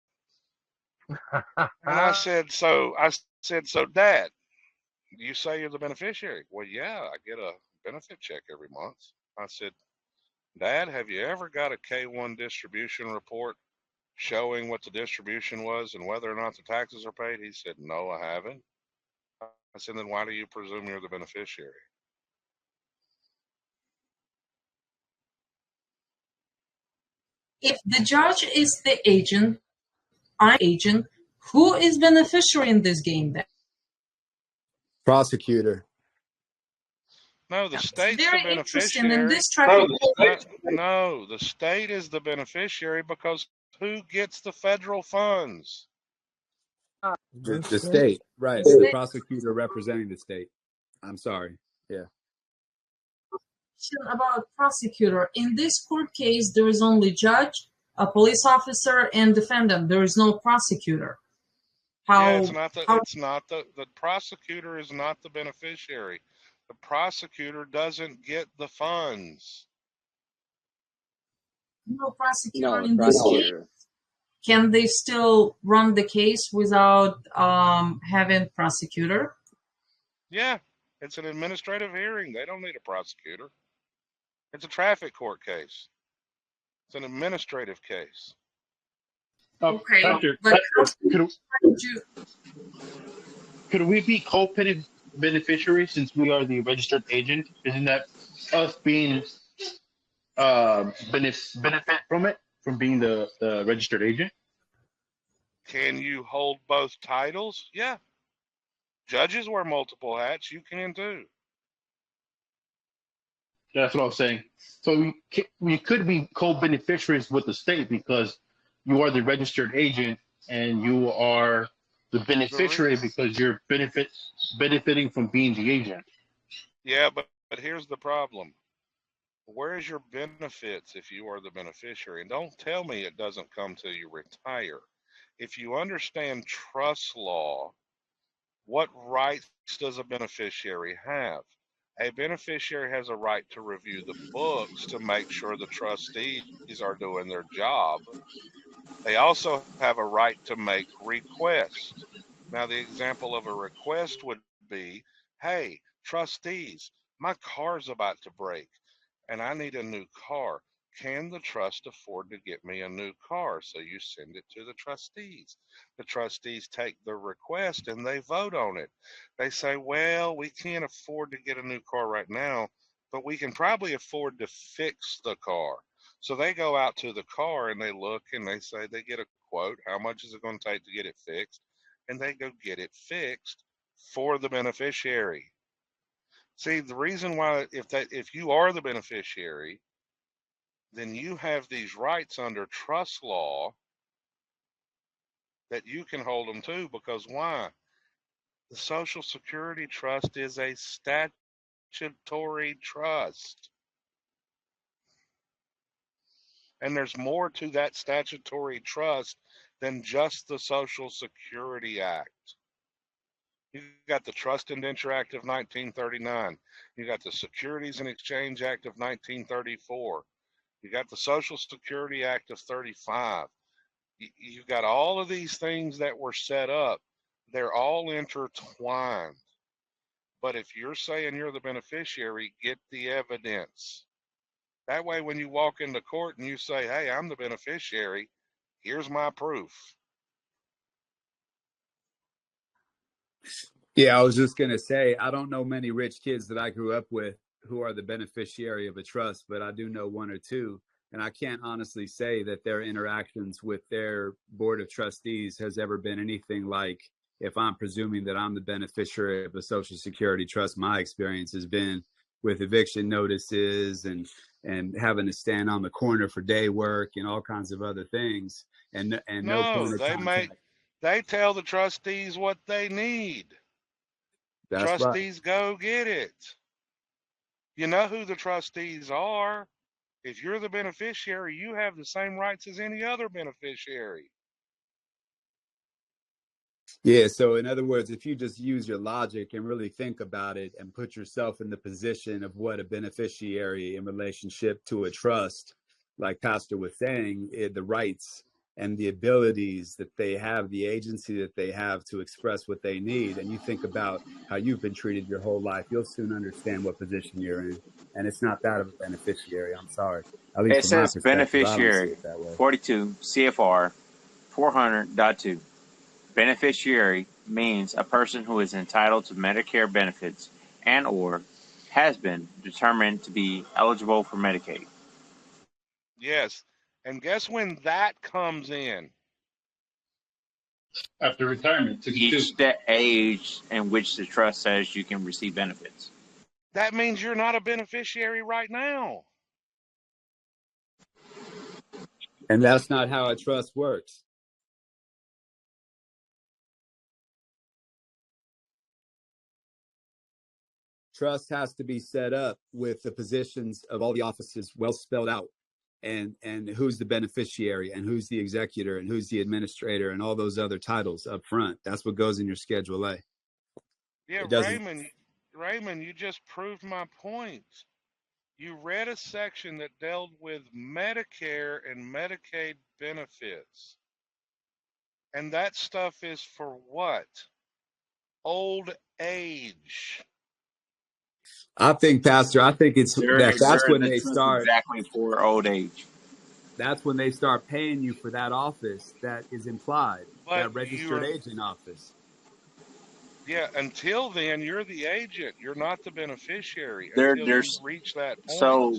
And I said, so Dad, you say you're the beneficiary. Well, yeah, I get a benefit check every month. I said, Dad, have you ever got a K-1 distribution report showing what the distribution was and whether or not the taxes are paid? He said, no, I haven't. I said, then why do you presume you're the beneficiary? If the judge is the agent, I'm agent, who is beneficiary in this game then? Prosecutor. No, the state's the Very interesting. In beneficiary. this traffic, No, the state is the beneficiary because who gets the federal funds? The state, right? The prosecutor representing the state. I'm sorry. Yeah. about prosecutor. In this court case, there is only judge, a police officer, and defendant. There is no prosecutor. Yeah, it's not the prosecutor is not the beneficiary. The prosecutor doesn't get the funds. No prosecutor in this case. Can they still run the case without having prosecutor? Yeah, it's an administrative hearing. They don't need a prosecutor. It's a traffic court case. It's an administrative case. Okay, Doctor, could we be co-beneficiaries since we are the registered agent? Isn't that us being benefit from it, from being the registered agent? Can you hold both titles? Yeah. Judges wear multiple hats. You can too. That's what I was saying. So we could be co-beneficiaries with the state because you are the registered agent and you are the beneficiary because you're benefiting from being the agent. Yeah, but here's the problem. Where's your benefits if you are the beneficiary? And don't tell me it doesn't come till you retire. If you understand trust law, what rights does a beneficiary have? A beneficiary has a right to review the books to make sure the trustees are doing their job. They also have a right to make requests. Now, the example of a request would be, hey, trustees, my car's about to break and I need a new car. Can the trust afford to get me a new car? So you send it to the trustees. The trustees take the request and they vote on it. They say, well, we can't afford to get a new car right now, but we can probably afford to fix the car. So they go out to the car and they look and they say they get a quote. How much is it going to take to get it fixed? And they go get it fixed for the beneficiary. See, the reason why, if you are the beneficiary, then you have these rights under trust law that you can hold them to, because why? The Social Security Trust is a statutory trust. And there's more to that statutory trust than just the Social Security Act. You got the Trust Indenture Act of 1939. You got the Securities and Exchange Act of 1934. You got the Social Security Act of 35. You got all of these things that were set up. They're all intertwined. But if you're saying you're the beneficiary, get the evidence. That way, when you walk into court and you say, hey, I'm the beneficiary, here's my proof. Yeah, I was just going to say, I don't know many rich kids that I grew up with who are the beneficiary of a trust, but I do know one or two. And I can't honestly say that their interactions with their board of trustees has ever been anything like, if I'm presuming that I'm the beneficiary of a Social Security trust, my experience has been with eviction notices and having to stand on the corner for day work and all kinds of other things. And no point of contact. They tell the trustees what they need. That's trustees right. Go get it. You know who the trustees are. If you're the beneficiary, you have the same rights as any other beneficiary. Yeah, so in other words, if you just use your logic and really think about it and put yourself in the position of what a beneficiary in relationship to a trust, like Pastor was saying, the rights and the abilities that they have, the agency that they have to express what they need, and you think about how you've been treated your whole life, you'll soon understand what position you're in. And it's not that of a beneficiary. I'm sorry. At least It from my says perspective, I don't see beneficiary it that way. 42 CFR 400.2. Beneficiary means a person who is entitled to Medicare benefits and or has been determined to be eligible for Medicaid. Yes. And guess when that comes in? After retirement, 62. Each the age in which the trust says you can receive benefits. That means you're not a beneficiary right now. And that's not how a trust works. Trust has to be set up with the positions of all the offices well spelled out, and who's the beneficiary and who's the executor and who's the administrator and all those other titles up front. That's what goes in your Schedule A. Yeah, It doesn't. Raymond, you just proved my point. You read a section that dealt with Medicare and Medicaid benefits. And that stuff is for what? Old age. I think, Pastor, I think it's that's when they start. Exactly for old age. That's when they start paying you for that office that is implied, that registered agent office. Yeah, until then, you're the agent. You're not the beneficiary There's until you reach that point. So,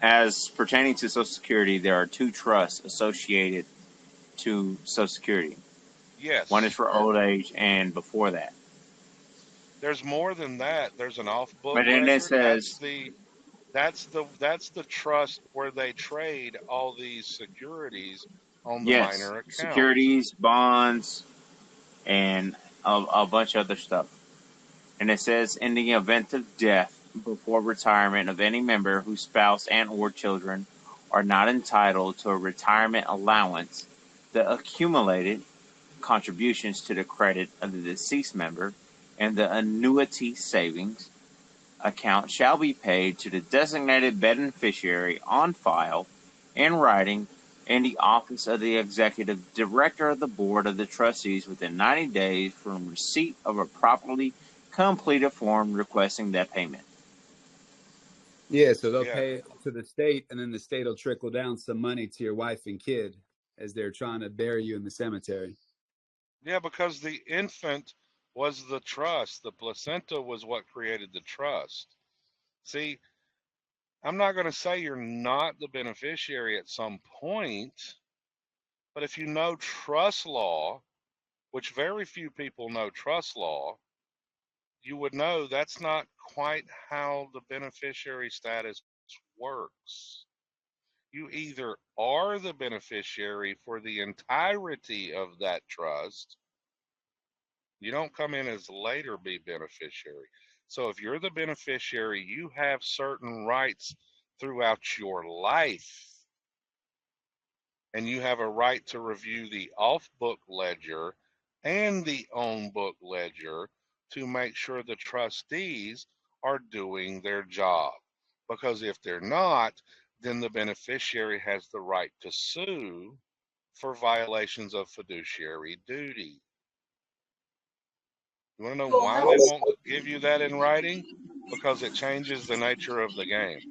as pertaining to Social Security, there are two trusts associated to Social Security. Yes. One is for old age, and before that. There's more than that. There's an off-book But then it says that's the trust where they trade all these securities on the yes, minor account. securities, bonds, and a bunch of other stuff. And it says in the event of death before retirement of any member whose spouse and or children are not entitled to a retirement allowance, the accumulated contributions to the credit of the deceased member and the annuity savings account shall be paid to the designated beneficiary on file in writing in the office of the executive director of the board of the trustees within 90 days from receipt of a properly completed form requesting that payment. Yeah, so they'll pay to the state, and then the state will trickle down some money to your wife and kid as they're trying to bury you in the cemetery. Yeah, because the infant was the trust. The placenta was what created the trust. See, I'm not going to say you're not the beneficiary at some point, but if you know trust law, which very few people know trust law, you would know that's not quite how the beneficiary status works. You either are the beneficiary for the entirety of that trust. You don't come in as later be beneficiary. So if you're the beneficiary, you have certain rights throughout your life. And you have a right to review the off-book ledger and the on-book ledger to make sure the trustees are doing their job. Because if they're not, then the beneficiary has the right to sue for violations of fiduciary duty. You want to know why they won't give you that in writing? Because it changes the nature of the game.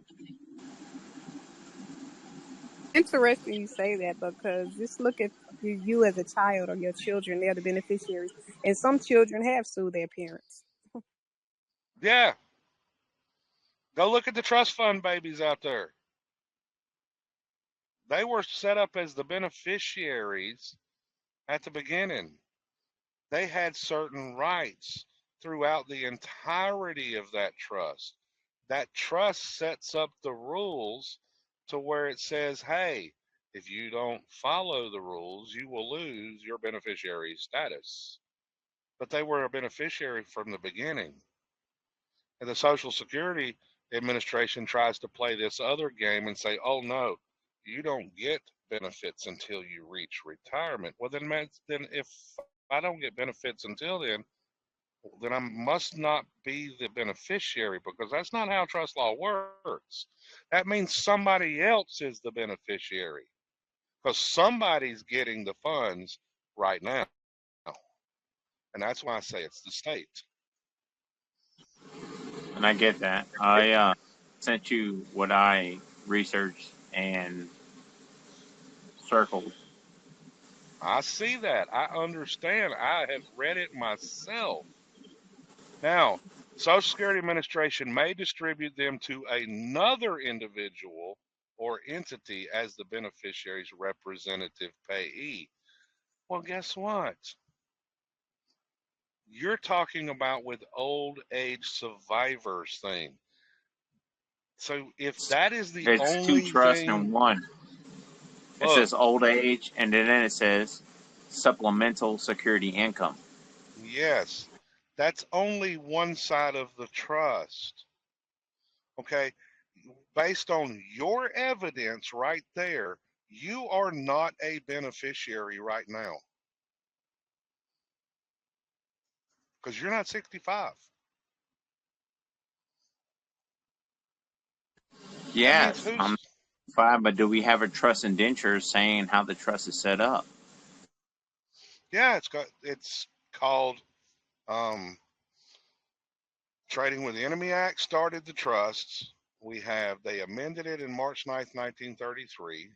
Interesting you say that, because just look at you as a child or your children, they're the beneficiaries. And some children have sued their parents. Yeah. Go look at the trust fund babies out there. They were set up as the beneficiaries at the beginning. They had certain rights throughout the entirety of that trust. That trust sets up the rules to where it says, hey, if you don't follow the rules, you will lose your beneficiary status. But they were a beneficiary from the beginning. And the Social Security Administration tries to play this other game and say, oh, no, you don't get benefits until you reach retirement. Well, then if I don't get benefits until then I must not be the beneficiary, because that's not how trust law works. That means somebody else is the beneficiary, because somebody's getting the funds right now. And that's why I say it's the state. And I get that. I sent you what I researched and circled. I see that. I understand. I have read it myself. Now, Social Security Administration may distribute them to another individual or entity as the beneficiary's representative payee. Well, guess what? You're talking about with old age survivors thing. So if that is the It's only two trusts thing, in one. It look, says old age, and then it says supplemental security income. yes, that's only one side of the trust. Okay, based on your evidence right there, you are not a beneficiary right now because you're not 65. Yes, That means I'm who's fine, but do we have a trust indenture saying how the trust is set up? yeah, it's called Trading with the Enemy Act started the trusts. They amended it in March 9th, 1933.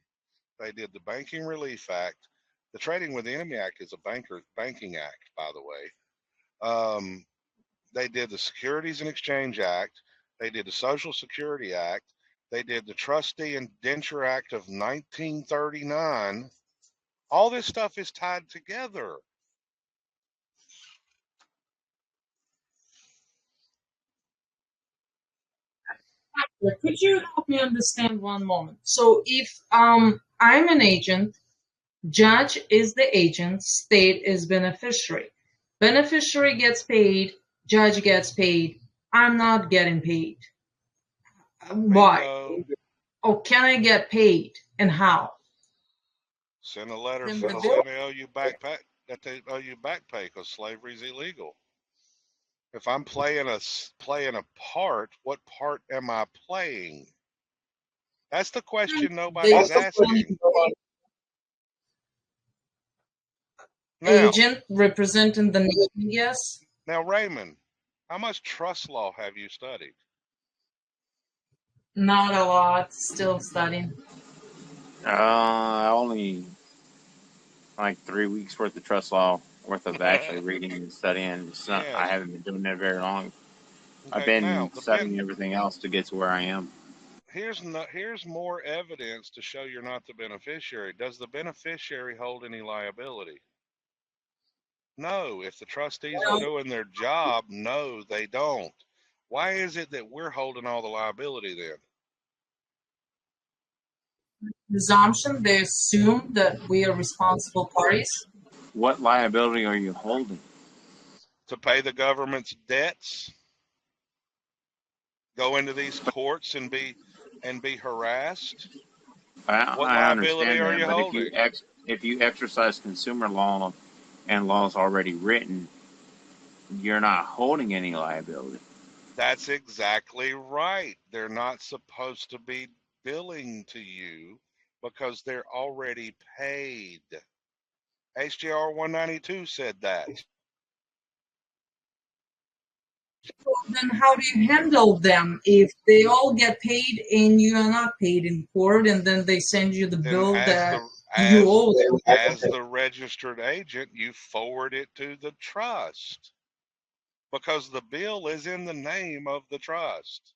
They did the Banking Relief Act. The Trading with the Enemy Act is a banking act, by the way. They did the Securities and Exchange Act. They did the Social Security Act. They did the Trustee Indenture Act of 1939. All this stuff is tied together. Could you help me understand one moment? So if I'm an agent, judge is the agent, state is beneficiary. Beneficiary gets paid, judge gets paid. I'm not getting paid. Why? Bingo. Or can I get paid and how? Send a letter Then that the they bill. owe you back pay, because slavery is illegal. If I'm playing a part, what part am I playing? That's the question nobody's asking. Now, Agent representing the nation, yes. now, Raymond, how much trust law have you studied? Not a lot. Still studying. Only like 3 weeks worth of trust law worth of actually reading and studying. It's not, I Yes. haven't been doing that very long. I've Okay. been Now, studying everything else to get to where I am. here's more evidence to show you're not the beneficiary. Does the beneficiary hold any liability? No. If the trustees are doing their job, no, they don't. Why is it that we're holding all the liability then? Presumption, they assume that we are responsible parties. What liability are you holding? To pay the government's debts? Go into these courts and be harassed? What I liability understand are that, you but holding? if you exercise consumer law and laws already written, you're not holding any liability. That's exactly right. They're not supposed to be billing to you because they're already paid. HJR 192 said that. Then how do you handle them if they all get paid and you are not paid in court, and then they send you the Then bill that you owe them? as the registered agent, you forward it to the trust because the bill is in the name of the trust.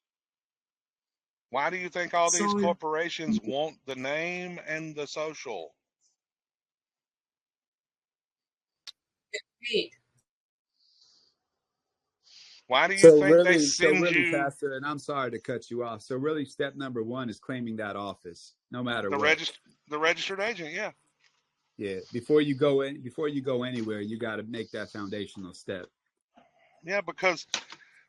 Why do you think all these So corporations want the name and the social? paid. Why do you So think they really, send you Pastor, and I'm sorry to cut you off. So really, step number one is claiming that office, no matter the what. registered agent? Yeah. Yeah. Before you go anywhere, you got to make that foundational step. Yeah, because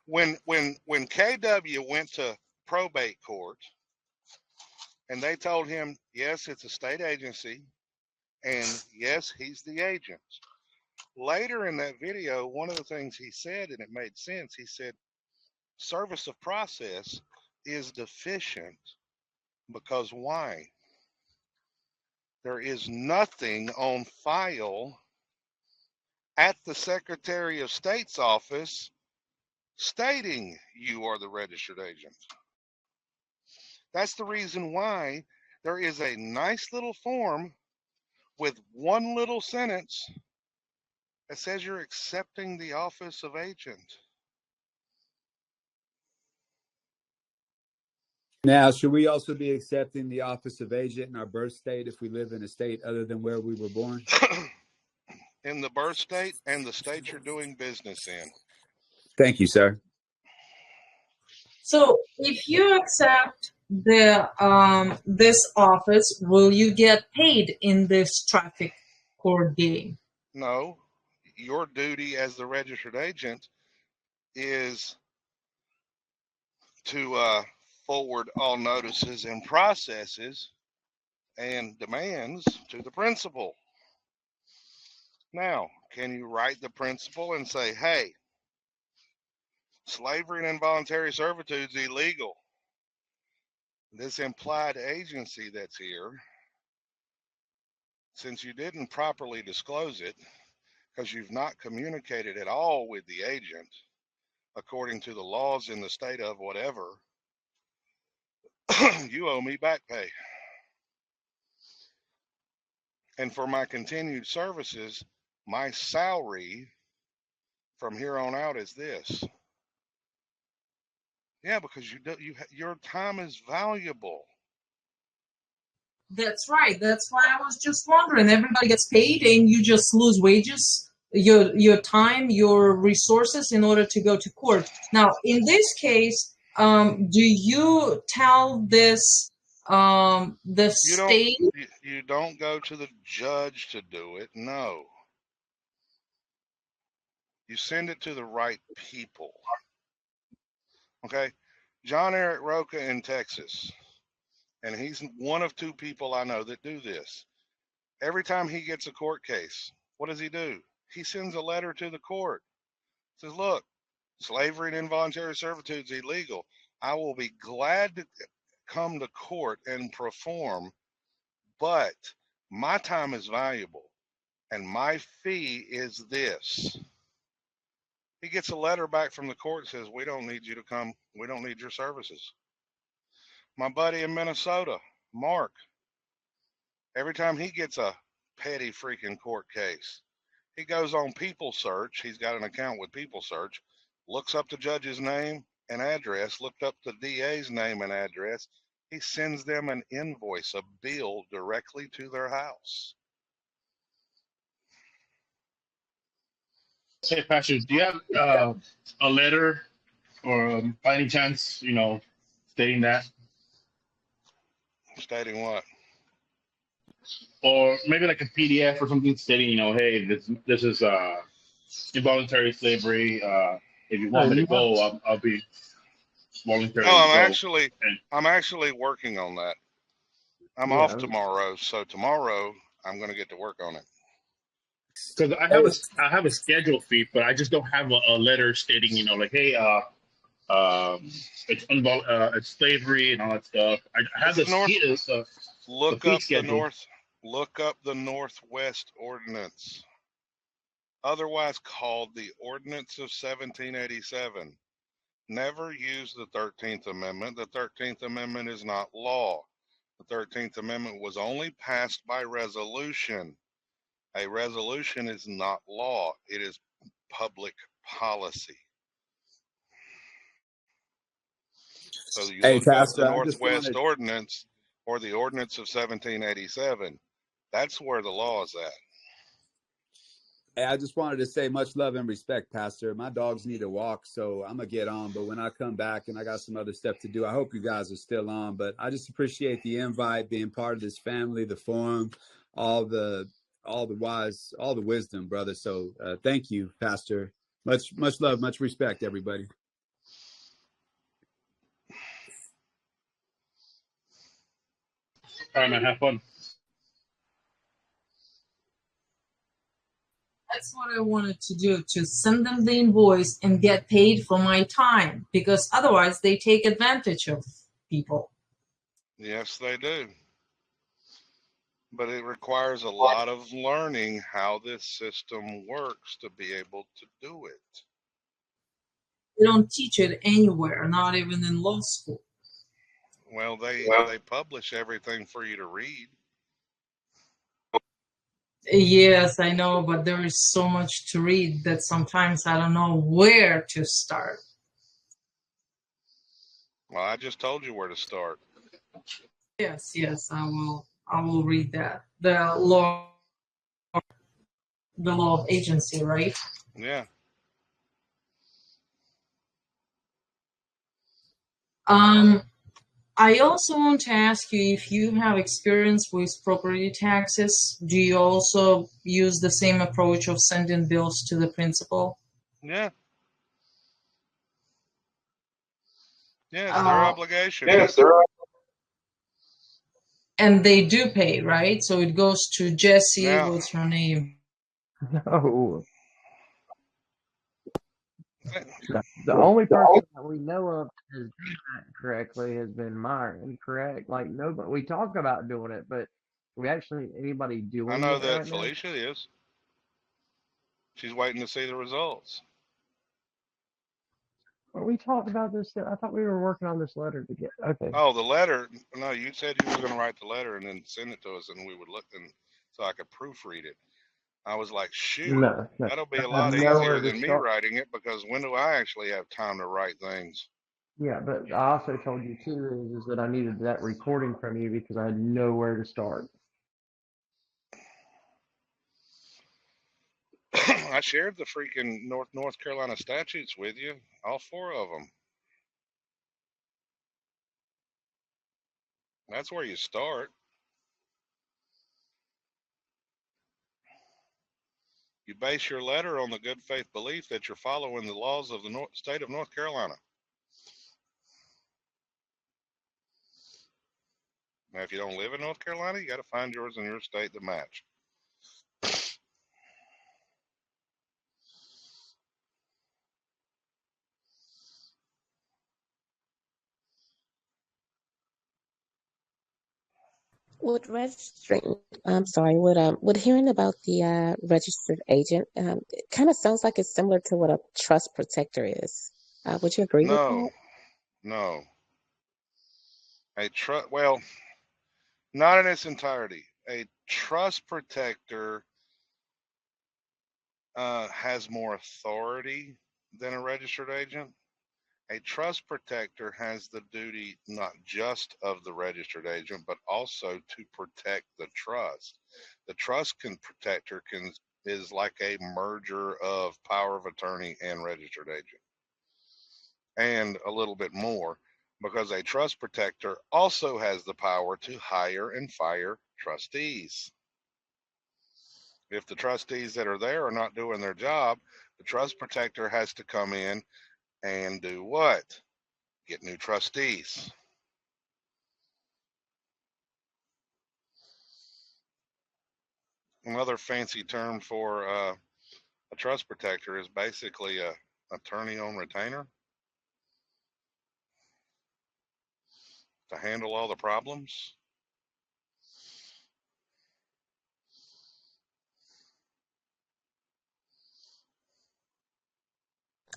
when KW went to probate court and they told him, yes, it's a state agency, and yes, he's the agent. Later in that video, one of the things he said, and it made sense, he said, service of process is deficient because why? There is nothing on file at the Secretary of State's office stating you are the registered agent. That's the reason why there is a nice little form with one little sentence that says you're accepting the office of agent. Now, should we also be accepting the office of agent in our birth state if we live in a state other than where we were born? In the birth state and the state you're doing business in. Thank you, sir. So if you accept the this office, will you get paid in this traffic court game? No, your duty as the registered agent is to forward all notices and processes and demands to the principal. Now, can you write the principal and say, hey, slavery and involuntary servitude is illegal. This implied agency that's here, since you didn't properly disclose it, because you've not communicated at all with the agent, according to the laws in the state of whatever, you owe me back pay. And for my continued services, my salary from here on out is this. Yeah, because your time is valuable. That's right. That's why I was just wondering. Everybody gets paid, and you just lose wages, your time, your resources in order to go to court. Now, in this case, do you tell this the state? You don't go to the judge to do it. No. You send it to the right people. Okay? John Eric Roca in Texas, and he's one of two people I know that do this. Every time he gets a court case, what does he do? He sends a letter to the court. Says, look, slavery and involuntary servitude is illegal. I will be glad to come to court and perform, but my time is valuable, and my fee is this. He gets a letter back from the court that says, we don't need you to come. We don't need your services. My buddy in Minnesota, Mark, every time he gets a petty freaking court case, he goes on People Search. He's got an account with People Search, looks up the judge's name and address, looked up the DA's name and address. He sends them an invoice, a bill directly to their house. Hey, Pastor, do you have a letter or by any chance, stating that? Stating what? Or maybe like a PDF or something stating, hey, this is involuntary slavery. If you want me to go, I'll be voluntarily. No, I'm actually working on that. I'm off tomorrow, so tomorrow I'm going to get to work on it. Because I have a scheduled fee, but I just don't have a letter stating, like, hey, it's slavery and all that stuff. I have the Look up the Northwest Ordinance, otherwise called the Ordinance of 1787. Never use the 13th Amendment. The 13th Amendment is not law. The 13th Amendment was only passed by resolution. A resolution is not law. It is public policy. So you look up the Northwest Ordinance or the Ordinance of 1787. That's where the law is at. Hey, I just wanted to say much love and respect, Pastor. My dogs need a walk, so I'm going to get on. But when I come back and I got some other stuff to do, I hope you guys are still on. But I just appreciate the invite, being part of this family, the forum, all the wisdom, brother. So thank you, Pastor. Much love, much respect, everybody. All right, man, have fun. That's what I wanted to do, to send them the invoice and get paid for my time, because otherwise they take advantage of people. Yes, they do. But it requires a lot of learning how this system works to be able to do it. They don't teach it anywhere, not even in law school. Well, they publish everything for you to read. Yes, I know, but there is so much to read that sometimes I don't know where to start. Well, I just told you where to start. Yes, I will read that. The law of agency, right? Yeah. I also want to ask you if you have experience with property taxes. Do you also use the same approach of sending bills to the principal? Yeah. Yeah, it's their obligation. Yes, and they do pay, right? So it goes to Jessie. Now, what's her name? No. The only person that we know of that has done that correctly has been Myron, correct? Like, nobody, we talk about doing it, but we actually, anybody I doing know it that right now? Felicia is. She's waiting to see the results. Well, we talked about this. I thought we were working on this letter to get. Okay. Oh, the letter. No, you said you were going to write the letter and then send it to us, and we would look, and so I could proofread it. I was like, shoot, No. that'll be a I lot have nowhere easier to than me start. writing it, because when do I actually have time to write things? Yeah, but I also told you too is that I needed that recording from you because I had nowhere to start. I shared the freaking North Carolina statutes with you, all 4 of them. That's where you start. You base your letter on the good faith belief that you're following the laws of the state of North Carolina. Now, if you don't live in North Carolina, you got to find yours in your state that match. With registering, I'm sorry, with hearing about the registered agent, it kind of sounds like it's similar to what a trust protector is. Would you agree with that? No. Well, not in its entirety. A trust protector has more authority than a registered agent. A trust protector has the duty not just of the registered agent, but also to protect the trust. The trust protector is like a merger of power of attorney and registered agent, and a little bit more, because a trust protector also has the power to hire and fire trustees. If the trustees that are there are not doing their job, the trust protector has to come in and do what? Get new trustees. Another fancy term for a trust protector is basically a attorney on retainer to handle all the problems.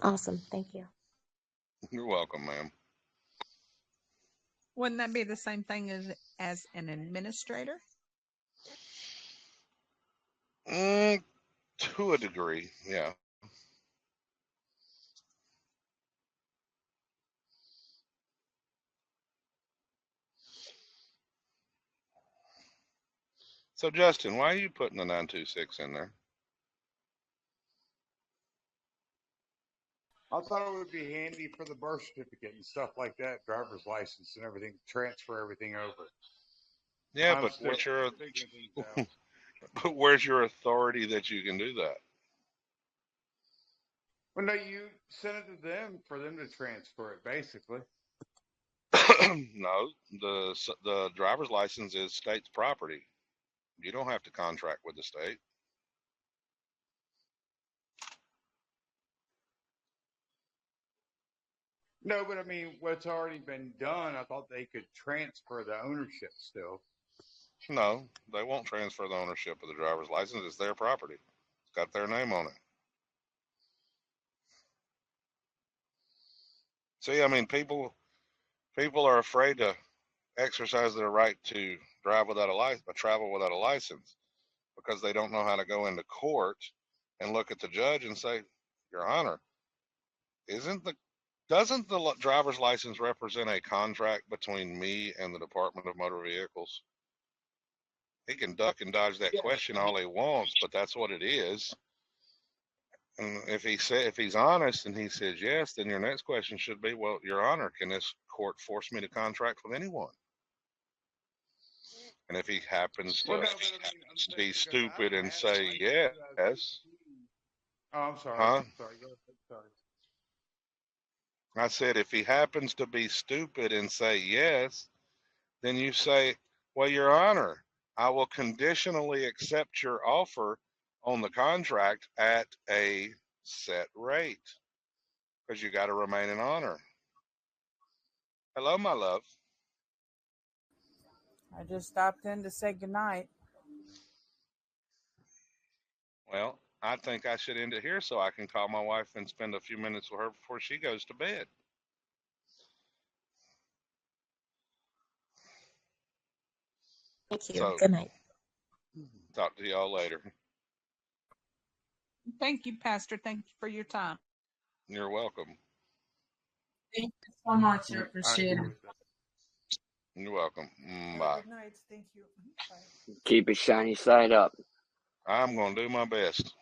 Awesome. Thank you. You're welcome, ma'am. Wouldn't that be the same thing as an administrator? To a degree, yeah. So, Justin, why are you putting the 926 in there? I thought it would be handy for the birth certificate and stuff like that, driver's license and everything, transfer everything over. Yeah, I'm but still what's your figuring things out. but where's your authority that you can do that? Well, no, you send it to them for them to transfer it, basically. No, the driver's license is state's property. You don't have to contract with the state. No, but I mean, what's already been done, I thought they could transfer the ownership still. No, they won't transfer the ownership of the driver's license. It's their property. It's got their name on it. See, I mean, people are afraid to exercise their right to drive without a license, travel without a license, because they don't know how to go into court and look at the judge and say, Your Honor, doesn't the driver's license represent a contract between me and the Department of Motor Vehicles? He can duck and dodge that question all he wants, but that's what it is. And if he's honest and he says yes, then your next question should be, well, Your Honor, can this court force me to contract with anyone? And if he happens to be stupid and say yes, Oh, I'm sorry. huh? Sorry. Go ahead. Sorry. I said, if he happens to be stupid and say yes, then you say, well, Your Honor, I will conditionally accept your offer on the contract at a set rate, because you got to remain in honor. Hello, my love. I just stopped in to say goodnight. Well, I think I should end it here so I can call my wife and spend a few minutes with her before she goes to bed. Thank you. So, Good night. talk to y'all later. Thank you, Pastor. Thank you for your time. You're welcome. Thank you so much. I appreciate it. You're welcome. Bye. Good night. Thank you. Bye. Keep it shiny side up. I'm going to do my best.